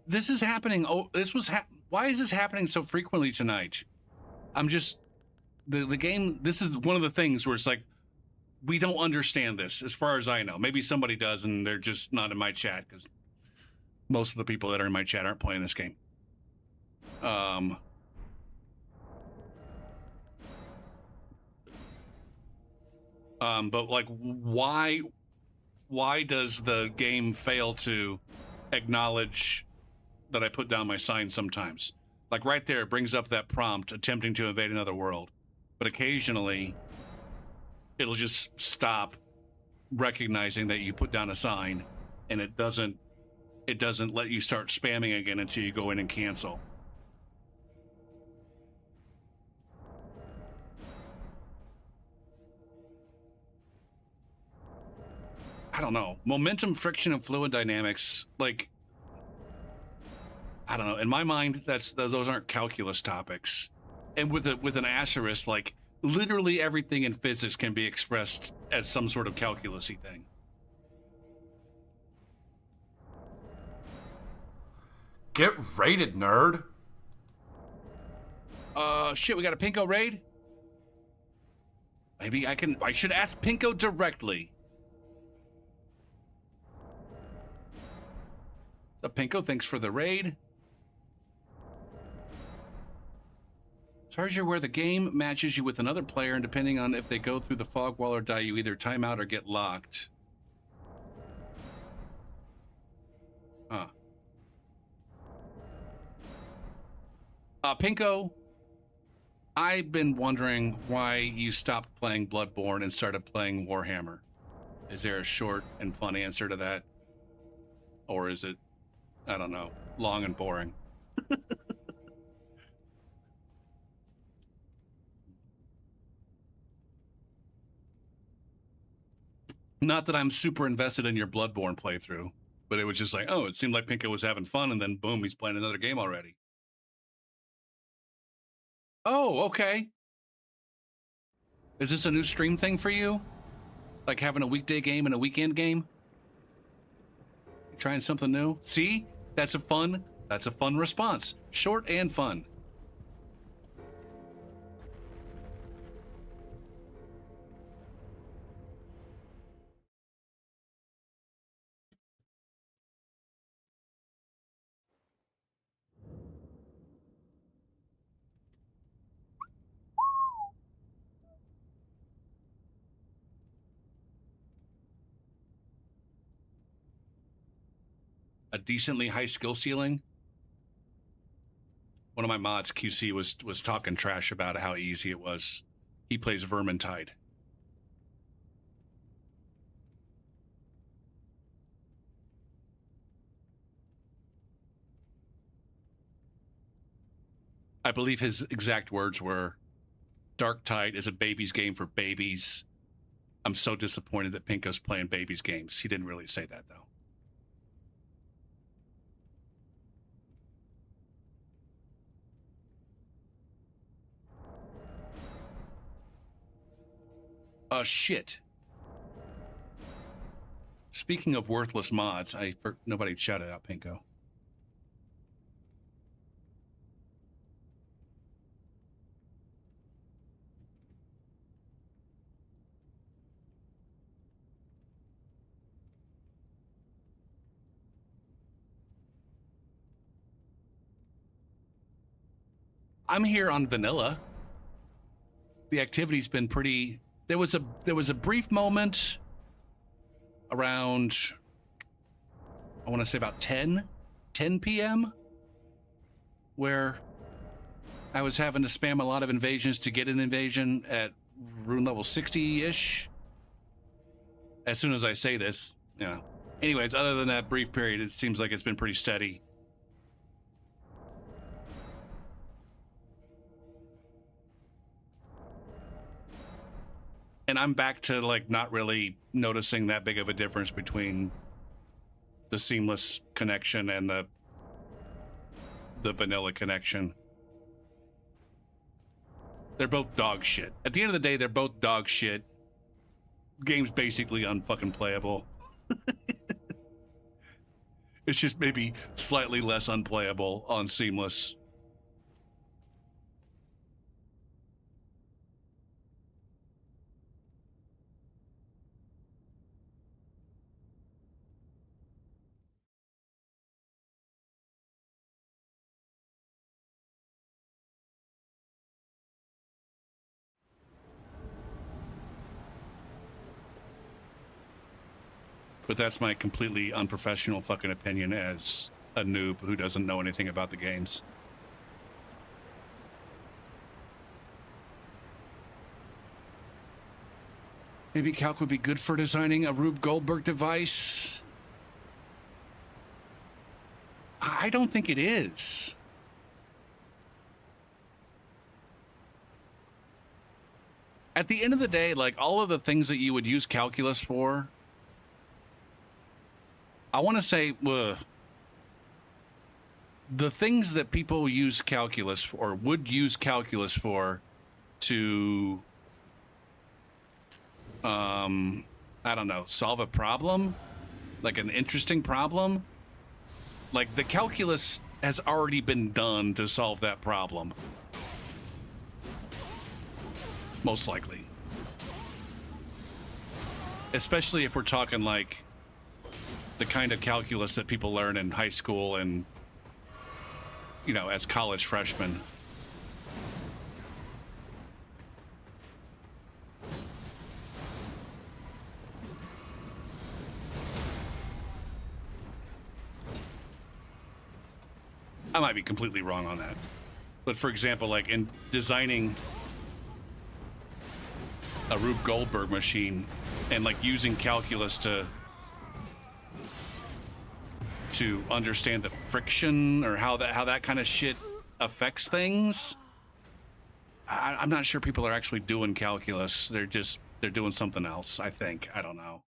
Speaker 1: This is happening. Oh, why is this happening so frequently tonight? I'm just the game. This is one of the things where it's like we don't understand this, as far as I know. Maybe somebody does, and they're just not in my chat because most of the people that are in my chat aren't playing this game. But like, why does the game fail to acknowledge that I put down my sign sometimes? Like right there, it brings up that prompt, attempting to invade another world. But occasionally, it'll just stop recognizing that you put down a sign, and it doesn't let you start spamming again until you go in and cancel. I don't know. Momentum, friction, and fluid dynamics, like, I don't know. In my mind, those aren't calculus topics. And with an asterisk, like literally everything in physics can be expressed as some sort of calculus-y thing.
Speaker 3: Get raided, nerd.
Speaker 1: Shit, we got a Pinko raid? Maybe I should ask Pinko directly. So Pinko, thanks for the raid. As far as you're aware, the game matches you with another player, and depending on if they go through the fog wall or die, you either time out or get locked. Huh. Pinko, I've been wondering why you stopped playing Bloodborne and started playing Warhammer. Is there a short and fun answer to that? Or is it, I don't know, long and boring? Not that I'm super invested in your Bloodborne playthrough, but it was just like, oh, it seemed like Pinko was having fun, and then boom, he's playing another game already. Oh, okay. Is this a new stream thing for you? Like having a weekday game and a weekend game? You trying something new? See? That's a fun response. Short and fun. a decently high skill ceiling. One of my mods, QC, was talking trash about how easy it was. He plays Vermintide. I believe his exact words were, Dark Tide is a baby's game for babies. I'm so disappointed that Pinko's playing babies' games. He didn't really say that, though. Shit. Speaking of worthless mods, nobody shouted out Pinko. I'm here on vanilla. The activity's been pretty. There was a brief moment around, I want to say about 10 p.m. where I was having to spam a lot of invasions to get an invasion at rune level 60-ish. As soon as I say this, you know. Anyways, other than that brief period, it seems like it's been pretty steady. And I'm back to like not really noticing that big of a difference between the seamless connection and the vanilla connection. They're both dog shit. At the end of the day, they're both dog shit. Game's basically unfucking playable. It's just maybe slightly less unplayable on seamless. But that's my completely unprofessional fucking opinion as a noob who doesn't know anything about the games. Maybe Calc would be good for designing a Rube Goldberg device. I don't think it is. At the end of the day, like all of the things that you would use calculus for, I want to say, the things that people use calculus for, or would use calculus for, to, I don't know, solve a problem, like an interesting problem, like the calculus has already been done to solve that problem. Most likely. Especially if we're talking like the kind of calculus that people learn in high school and, you know, as college freshmen. I might be completely wrong on that. But for example, like in designing a Rube Goldberg machine and like using calculus to understand the friction or how that kind of shit affects things. I'm not sure people are actually doing calculus. They're doing something else, I think. I don't know.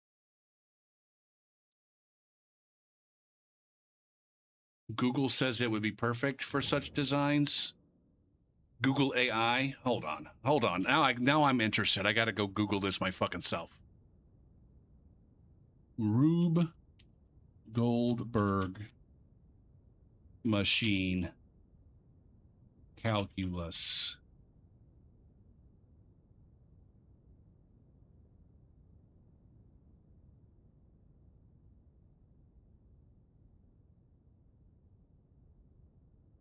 Speaker 1: Google says it would be perfect for such designs. Google AI. Hold on. Now I'm interested. I got to go Google this my fucking self. Rube Goldberg machine calculus.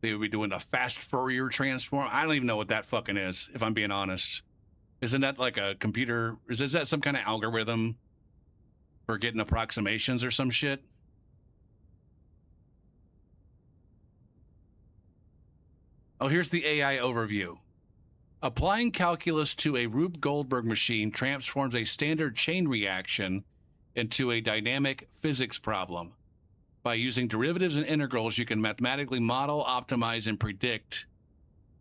Speaker 1: They would be doing a fast Fourier transform. I don't even know what that fucking is, if I'm being honest. Isn't that like a computer? Is that some kind of algorithm for getting approximations or some shit? Oh, here's the AI overview. Applying calculus to a Rube Goldberg machine transforms a standard chain reaction into a dynamic physics problem. By using derivatives and integrals, you can mathematically model, optimize, and predict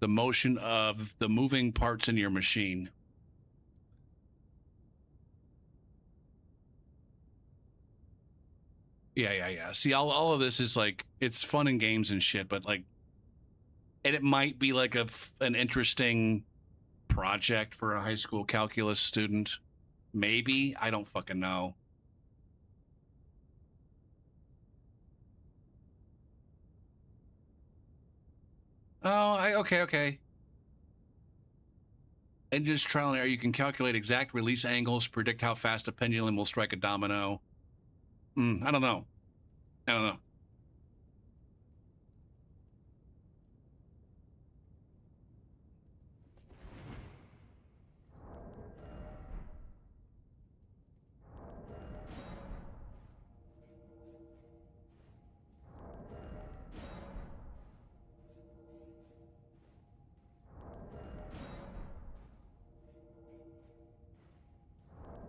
Speaker 1: the motion of the moving parts in your machine. Yeah. See, all of this is like, it's fun and games and shit, but like, and it might be like an interesting project for a high school calculus student. Maybe. I don't fucking know. Oh, okay. And just trial and error, you can calculate exact release angles, predict how fast a pendulum will strike a domino. I don't know.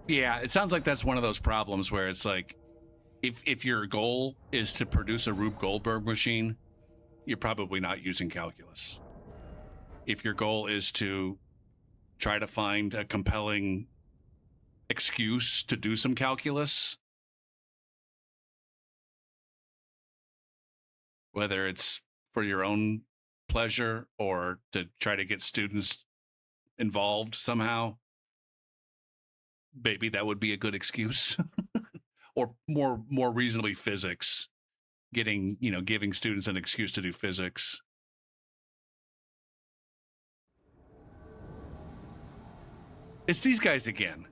Speaker 1: Yeah, it sounds like that's one of those problems where it's like, if your goal is to produce a Rube Goldberg machine, you're probably not using calculus. If your goal is to try to find a compelling excuse to do some calculus, whether it's for your own pleasure or to try to get students involved somehow, maybe that would be a good excuse. Or more reasonably, physics, giving students an excuse to do physics. It's these guys again.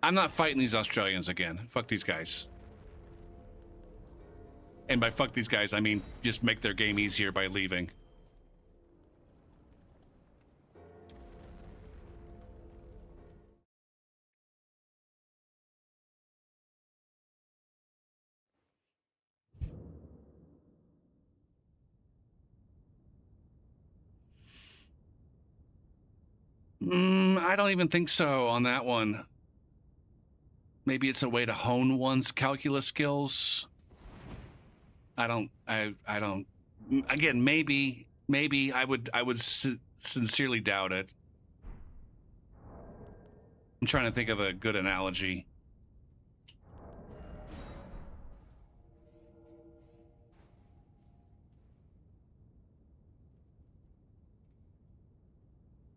Speaker 1: I'm not fighting these Australians again. Fuck these guys. And by fuck these guys, I mean just make their game easier by leaving. I don't even think so on that one. Maybe it's a way to hone one's calculus skills. I don't. Again, maybe I would sincerely doubt it. I'm trying to think of a good analogy.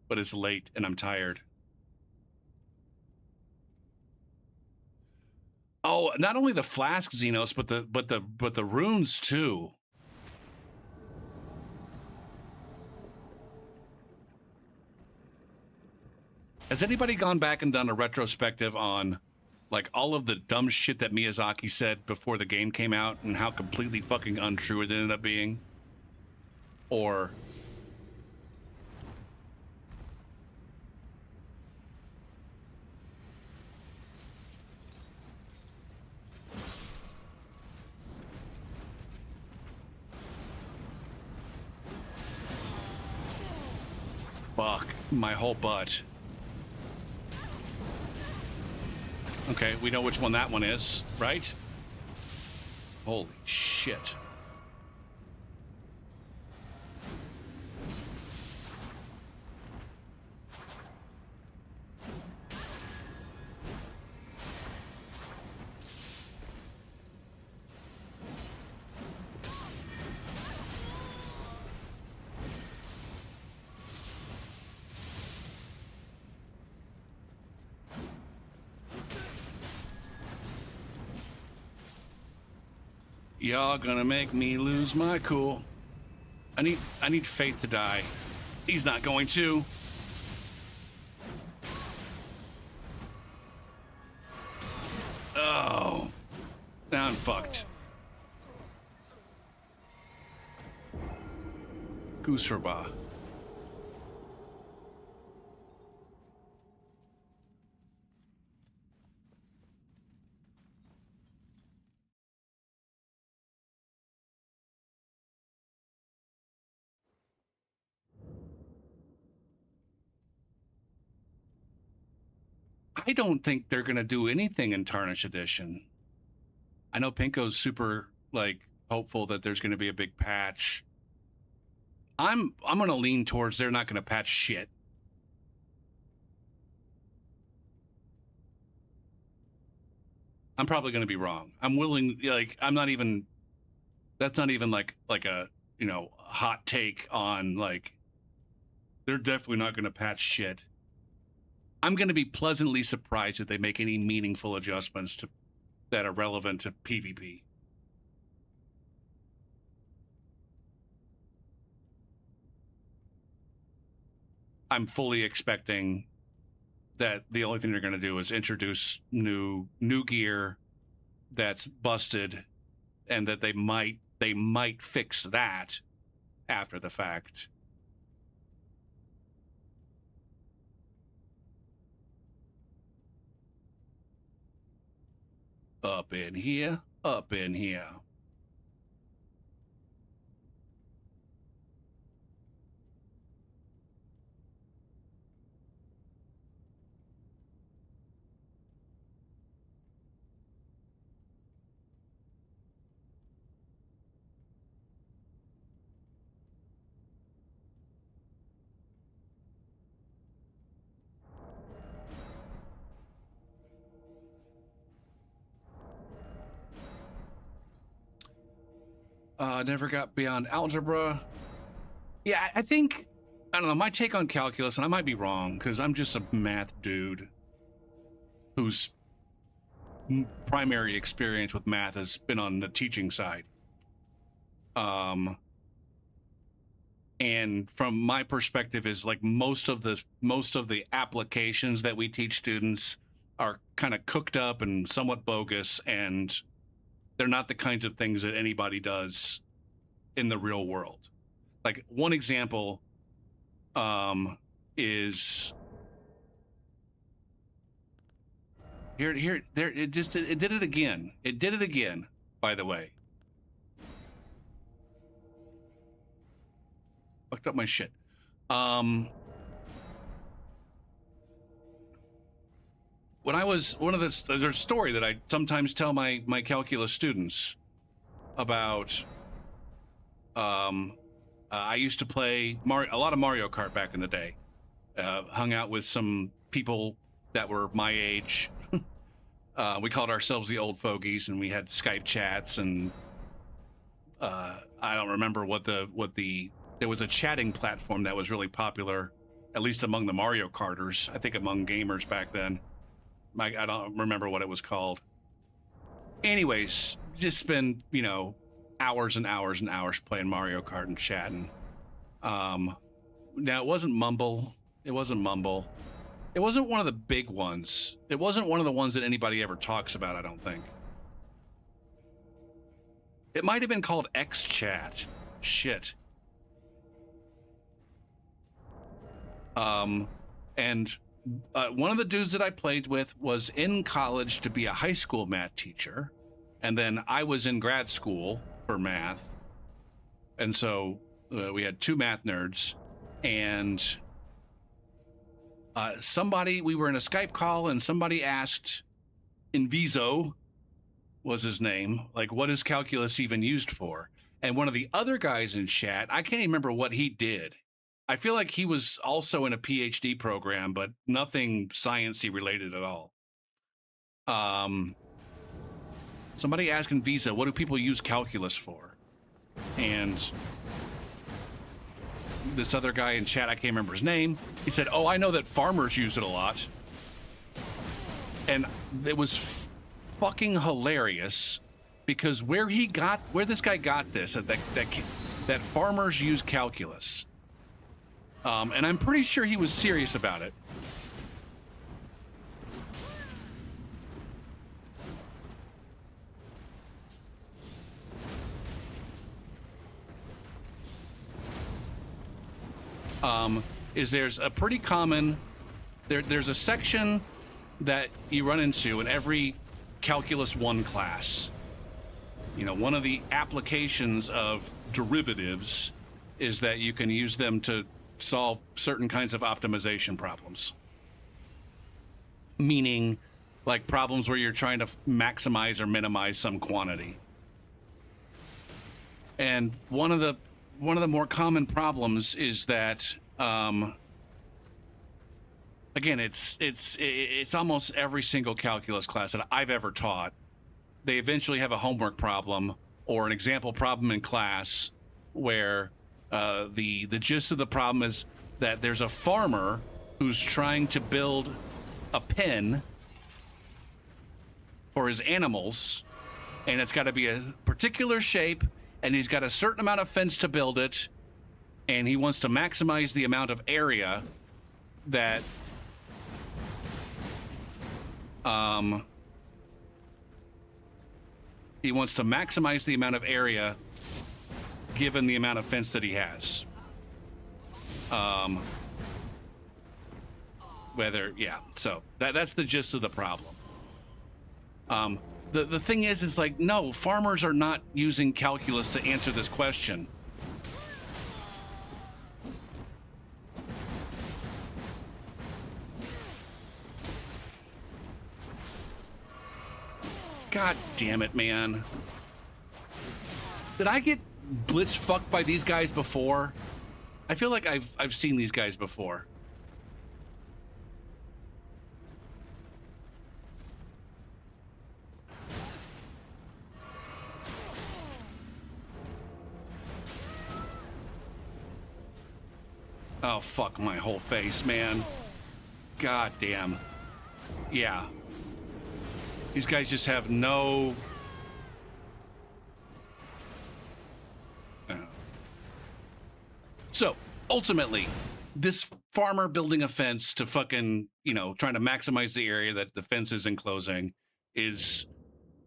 Speaker 1: But it's late and I'm tired. Oh, not only the flask Xenos, but the runes too. Has anybody gone back and done a retrospective on like all of the dumb shit that Miyazaki said before the game came out and how completely fucking untrue it ended up being? Or fuck my whole butt. Okay, we know which one that one is, right? Holy shit. Y'all gonna make me lose my cool. I need Faith to die. He's not going to. Oh. Now I'm fucked. Gooserba. I don't think they're gonna do anything in Tarnish Edition. I know Pinko's super like hopeful that there's gonna be a big patch. I'm gonna lean towards they're not gonna patch shit. I'm probably gonna be wrong. I'm willing, like, I'm not even. That's not even like a hot take on like. They're definitely not gonna patch shit. I'm gonna be pleasantly surprised if they make any meaningful adjustments that are relevant to PvP. I'm fully expecting that the only thing they're going to do is introduce new gear that's busted, and that they might fix that after the fact. Up in here, up in here. Never got beyond algebra. Yeah, I think, I don't know, my take on calculus, and I might be wrong, because I'm just a math dude whose primary experience with math has been on the teaching side. And from my perspective is like most of the applications that we teach students are kind of cooked up and somewhat bogus, and they're not the kinds of things that anybody does in the real world. Like one example is here there it did it again. It did it again, by the way. Fucked up my shit. When I was there's a story that I sometimes tell my calculus students about. I used to play a lot of Mario Kart back in the day. Hung out with some people that were my age. We called ourselves the old fogies, and we had Skype chats, and I don't remember what there was a chatting platform that was really popular, at least among the Mario Karters. I think among gamers back then. I don't remember what it was called. Anyways, just spend, hours and hours and hours playing Mario Kart and chatting. Now, it wasn't Mumble. It wasn't Mumble. It wasn't one of the big ones. It wasn't one of the ones that anybody ever talks about, I don't think. It might have been called XChat. Shit. And one of the dudes that I played with was in college to be a high school math teacher. And then I was in grad school for math. And so we had two math nerds. And we were in a Skype call, and somebody asked, Inviso was his name, like, what is calculus even used for? And one of the other guys in chat, I can't even remember what he did. I feel like he was also in a PhD program, but nothing sciencey related at all. Somebody asked Inviso, what do people use calculus for? And this other guy in chat, I can't remember his name, he said, oh, I know that farmers use it a lot. And it was fucking hilarious, because where this guy got this, that farmers use calculus. And I'm pretty sure he was serious about it. There's a pretty common, there's a section that you run into in every Calculus 1 class. One of the applications of derivatives is that you can use them to solve certain kinds of optimization problems. meaning like problems where you're trying to maximize or minimize some quantity. And one of the more common problems is that again, it's almost every single calculus class that I've ever taught. They eventually have a homework problem or an example problem in class where the gist of the problem is that there's a farmer who's trying to build a pen for his animals, and it's got to be a particular shape, and he's got a certain amount of fence to build it, and he wants to maximize the amount of area that he wants to maximize the amount of area given the amount of fence that he has. So that's the gist of the problem. The thing is like, no, farmers are not using calculus to answer this question. God damn it, man. Did I get blitz fucked by these guys before? I feel like I've seen these guys before. Oh, fuck my whole face, man. God damn. Yeah. These guys just have no... So, ultimately, this farmer building a fence to fucking, trying to maximize the area that the fence is enclosing is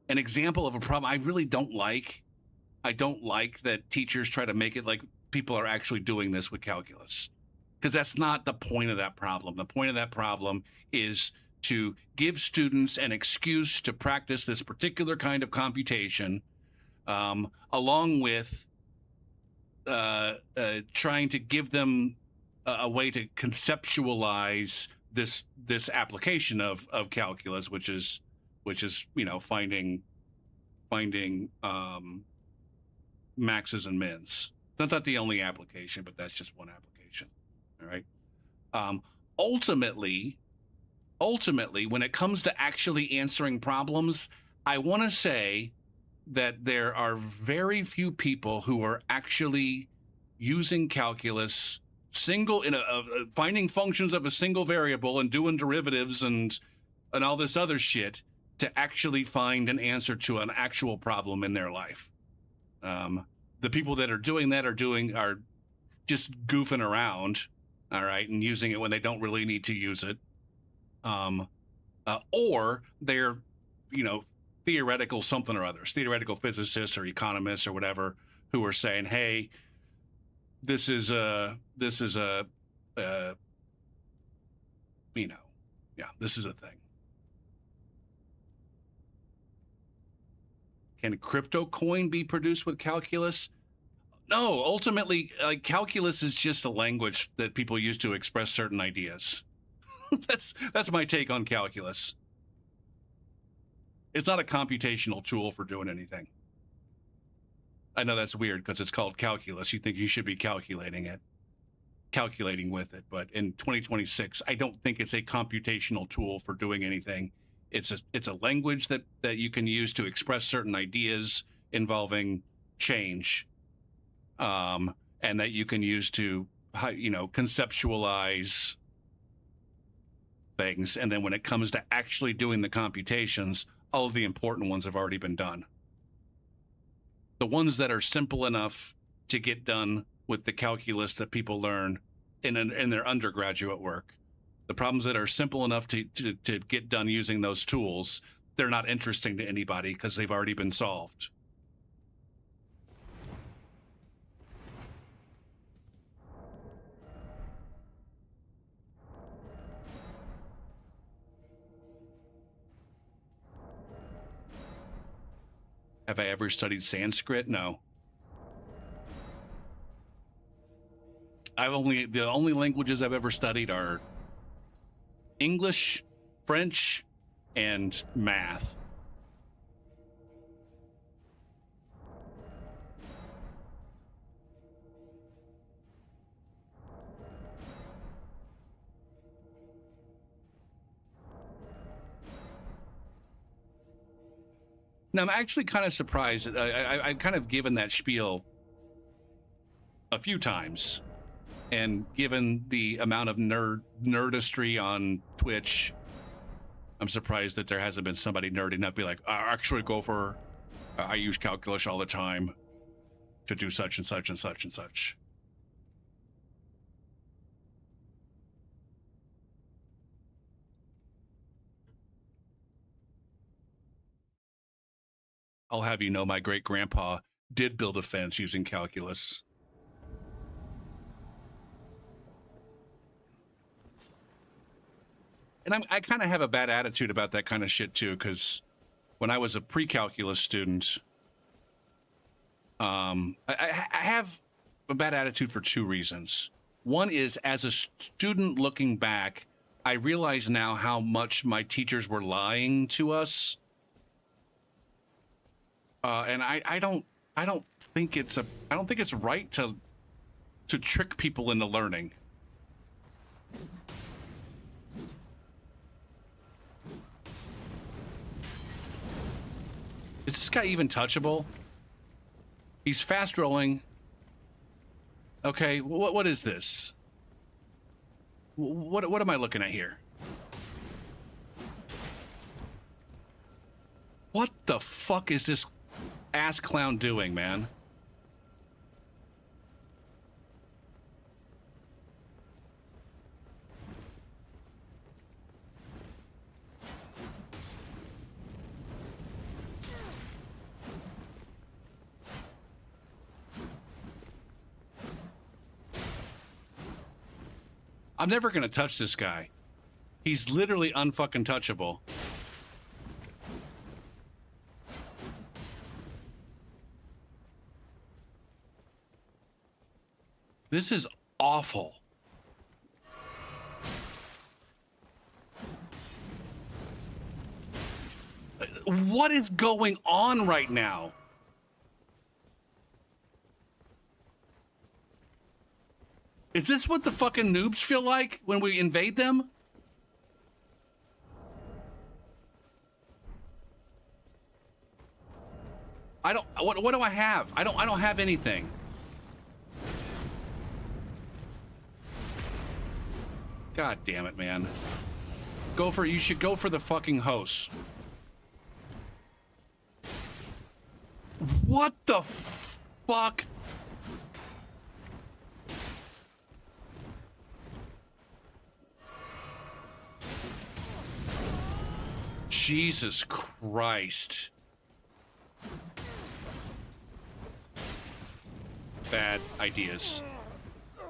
Speaker 1: an example of a problem I really don't like. I don't like that teachers try to make it like people are actually doing this with calculus, because that's not the point of that problem. The point of that problem is to give students an excuse to practice this particular kind of computation, along with trying to give them a way to conceptualize this application of calculus, which is finding maxes and mins. Not that the only application, but that's just one application. All right. Ultimately, when it comes to actually answering problems, I want to say that there are very few people who are actually using calculus finding functions of a single variable and doing derivatives and all this other shit to actually find an answer to an actual problem in their life. The people that are doing that are just goofing around, all right, and using it when they don't really need to use it. Or they're, theoretical something or others, theoretical physicists or economists or whatever, who are saying, hey, this is a this is a thing. Can crypto coin be produced with calculus? No, ultimately, calculus is just a language that people use to express certain ideas. That's my take on calculus. It's not a computational tool for doing anything. I know that's weird because it's called calculus. You think you should be calculating with it. But in 2026, I don't think it's a computational tool for doing anything. It's a language that you can use to express certain ideas involving change, and that you can use to, conceptualize things. And then when it comes to actually doing the computations, all of the important ones have already been done. The ones that are simple enough to get done with the calculus that people learn in their undergraduate work, the problems that are simple enough to get done using those tools, they're not interesting to anybody because they've already been solved. Have I ever studied Sanskrit? No. The only languages I've ever studied are English French and math. Now, I'm actually kind of surprised. I've kind of given that spiel a few times. And given the amount of nerdistry on Twitch, I'm surprised that there hasn't been somebody nerdy enough to be like, I actually go for, I use calculus all the time to do such and such and such and such. I'll have you know my great-grandpa did build a fence using calculus. And I kind of have a bad attitude about that kind of shit too, because when I was a pre-calculus student, I have a bad attitude for two reasons. One is, as a student looking back, I realize now how much my teachers were lying to us. And I don't think it's right to trick people into learning. Is this guy even touchable? He's fast rolling. Okay, what is this? What am I looking at here? What the fuck is this ass clown doing, man? I'm never gonna touch this guy. He's literally unfucking touchable. This is awful. What is going on right now? Is this what the fucking noobs feel like when we invade them? What do I have? I don't have anything. God damn it, man. You should go for the fucking host. What the fuck? Jesus Christ. Bad ideas.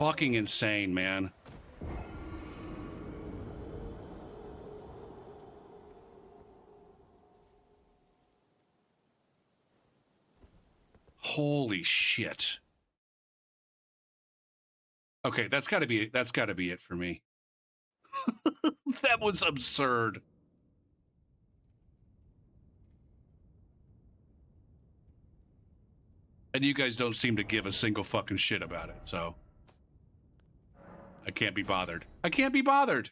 Speaker 1: Fucking insane, man. Holy shit. Okay, that's gotta be it for me. That was absurd. And you guys don't seem to give a single fucking shit about it, so I can't be bothered. I can't be bothered.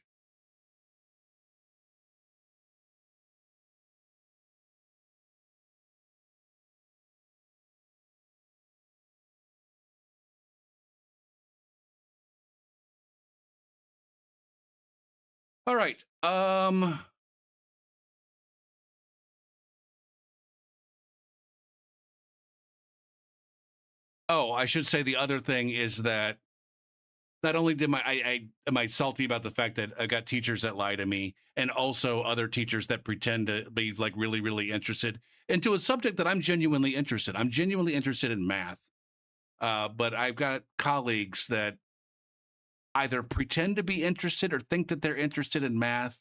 Speaker 1: All right. Oh, I should say the other thing is that not only did am I salty about the fact that I got teachers that lie to me, and also other teachers that pretend to be like really, really interested into a subject that I'm genuinely interested. I'm genuinely interested in math. But I've got colleagues that either pretend to be interested or think that they're interested in math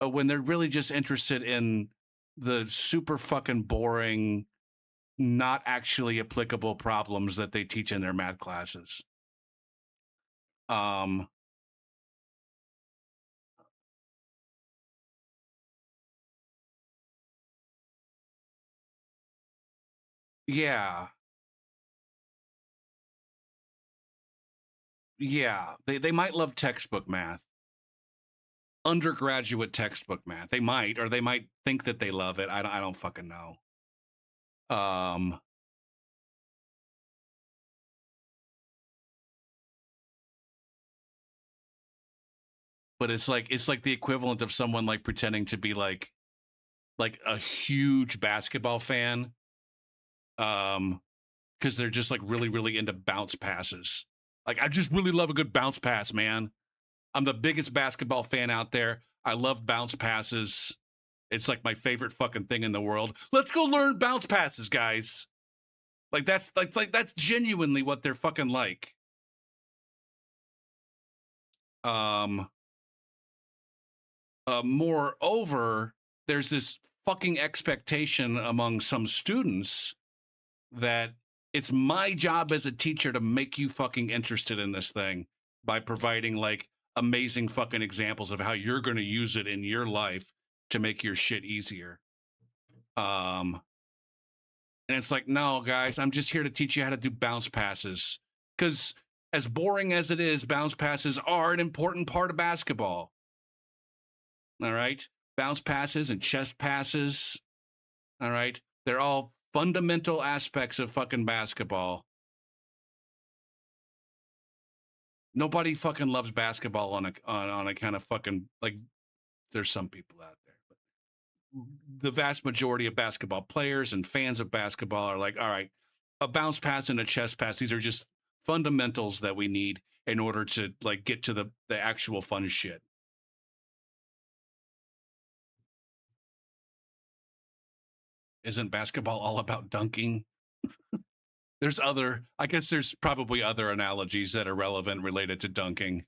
Speaker 1: when they're really just interested in the super fucking boring, not actually applicable problems that they teach in their math classes. Yeah. Yeah. They might love textbook math. Undergraduate textbook math. They might, or they might think that they love it. I don't fucking know. But it's like the equivalent of someone like pretending to be like a huge basketball fan. Because they're just like really, really into bounce passes. Like, I just really love a good bounce pass, man. I'm the biggest basketball fan out there. I love bounce passes. It's like my favorite fucking thing in the world. Let's go learn bounce passes, guys. Like that's that's genuinely what they're fucking like. Moreover, there's this fucking expectation among some students that it's my job as a teacher to make you fucking interested in this thing by providing like amazing fucking examples of how you're going to use it in your life to make your shit easier. And it's like, no, guys, I'm just here to teach you how to do bounce passes. Because as boring as it is, bounce passes are an important part of basketball. All right? Bounce passes and chest passes. All right? They're all fundamental aspects of fucking basketball. Nobody fucking loves basketball on a kind of fucking, like, there's some people out there, but the vast majority of basketball players and fans of basketball are like, all right, a bounce pass and a chest pass, these are just fundamentals that we need in order to like get to the actual fun shit. Isn't basketball all about dunking? I guess there's probably other analogies that are relevant related to dunking.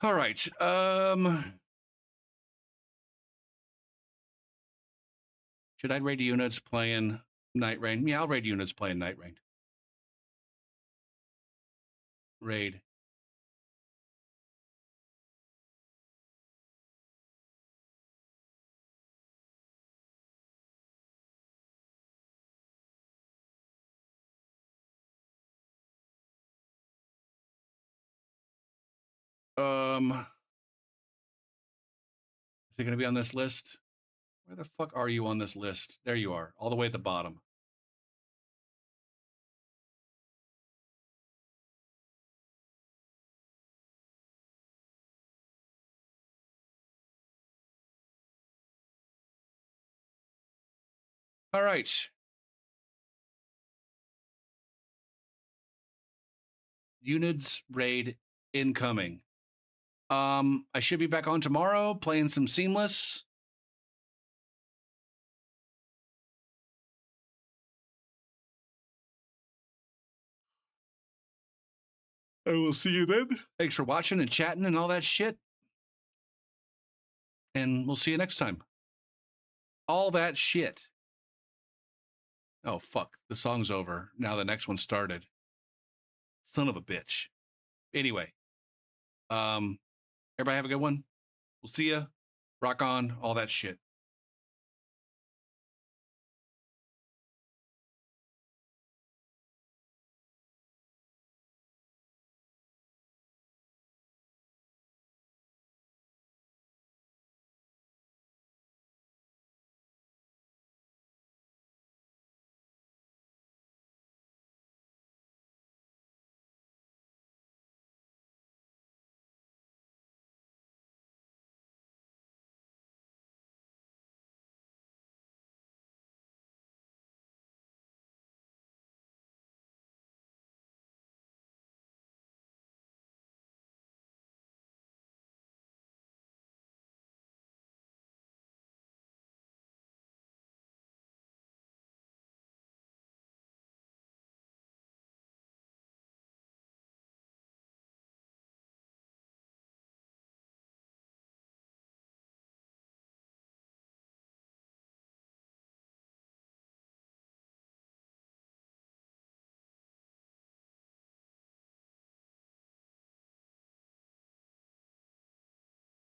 Speaker 1: All right. Should I raid units playing Night Rain? Yeah, I'll raid units playing Night Rain. Raid. Is it going to be on this list? Where the fuck are you on this list? There you are, all the way at the bottom. All right. Unids raid incoming. I should be back on tomorrow playing some Seamless. I will see you then. Thanks for watching and chatting and all that shit. And we'll see you next time. All that shit. Oh, fuck. The song's over. Now the next one started. Son of a bitch. Anyway. Everybody have a good one. We'll see ya. Rock on. All that shit.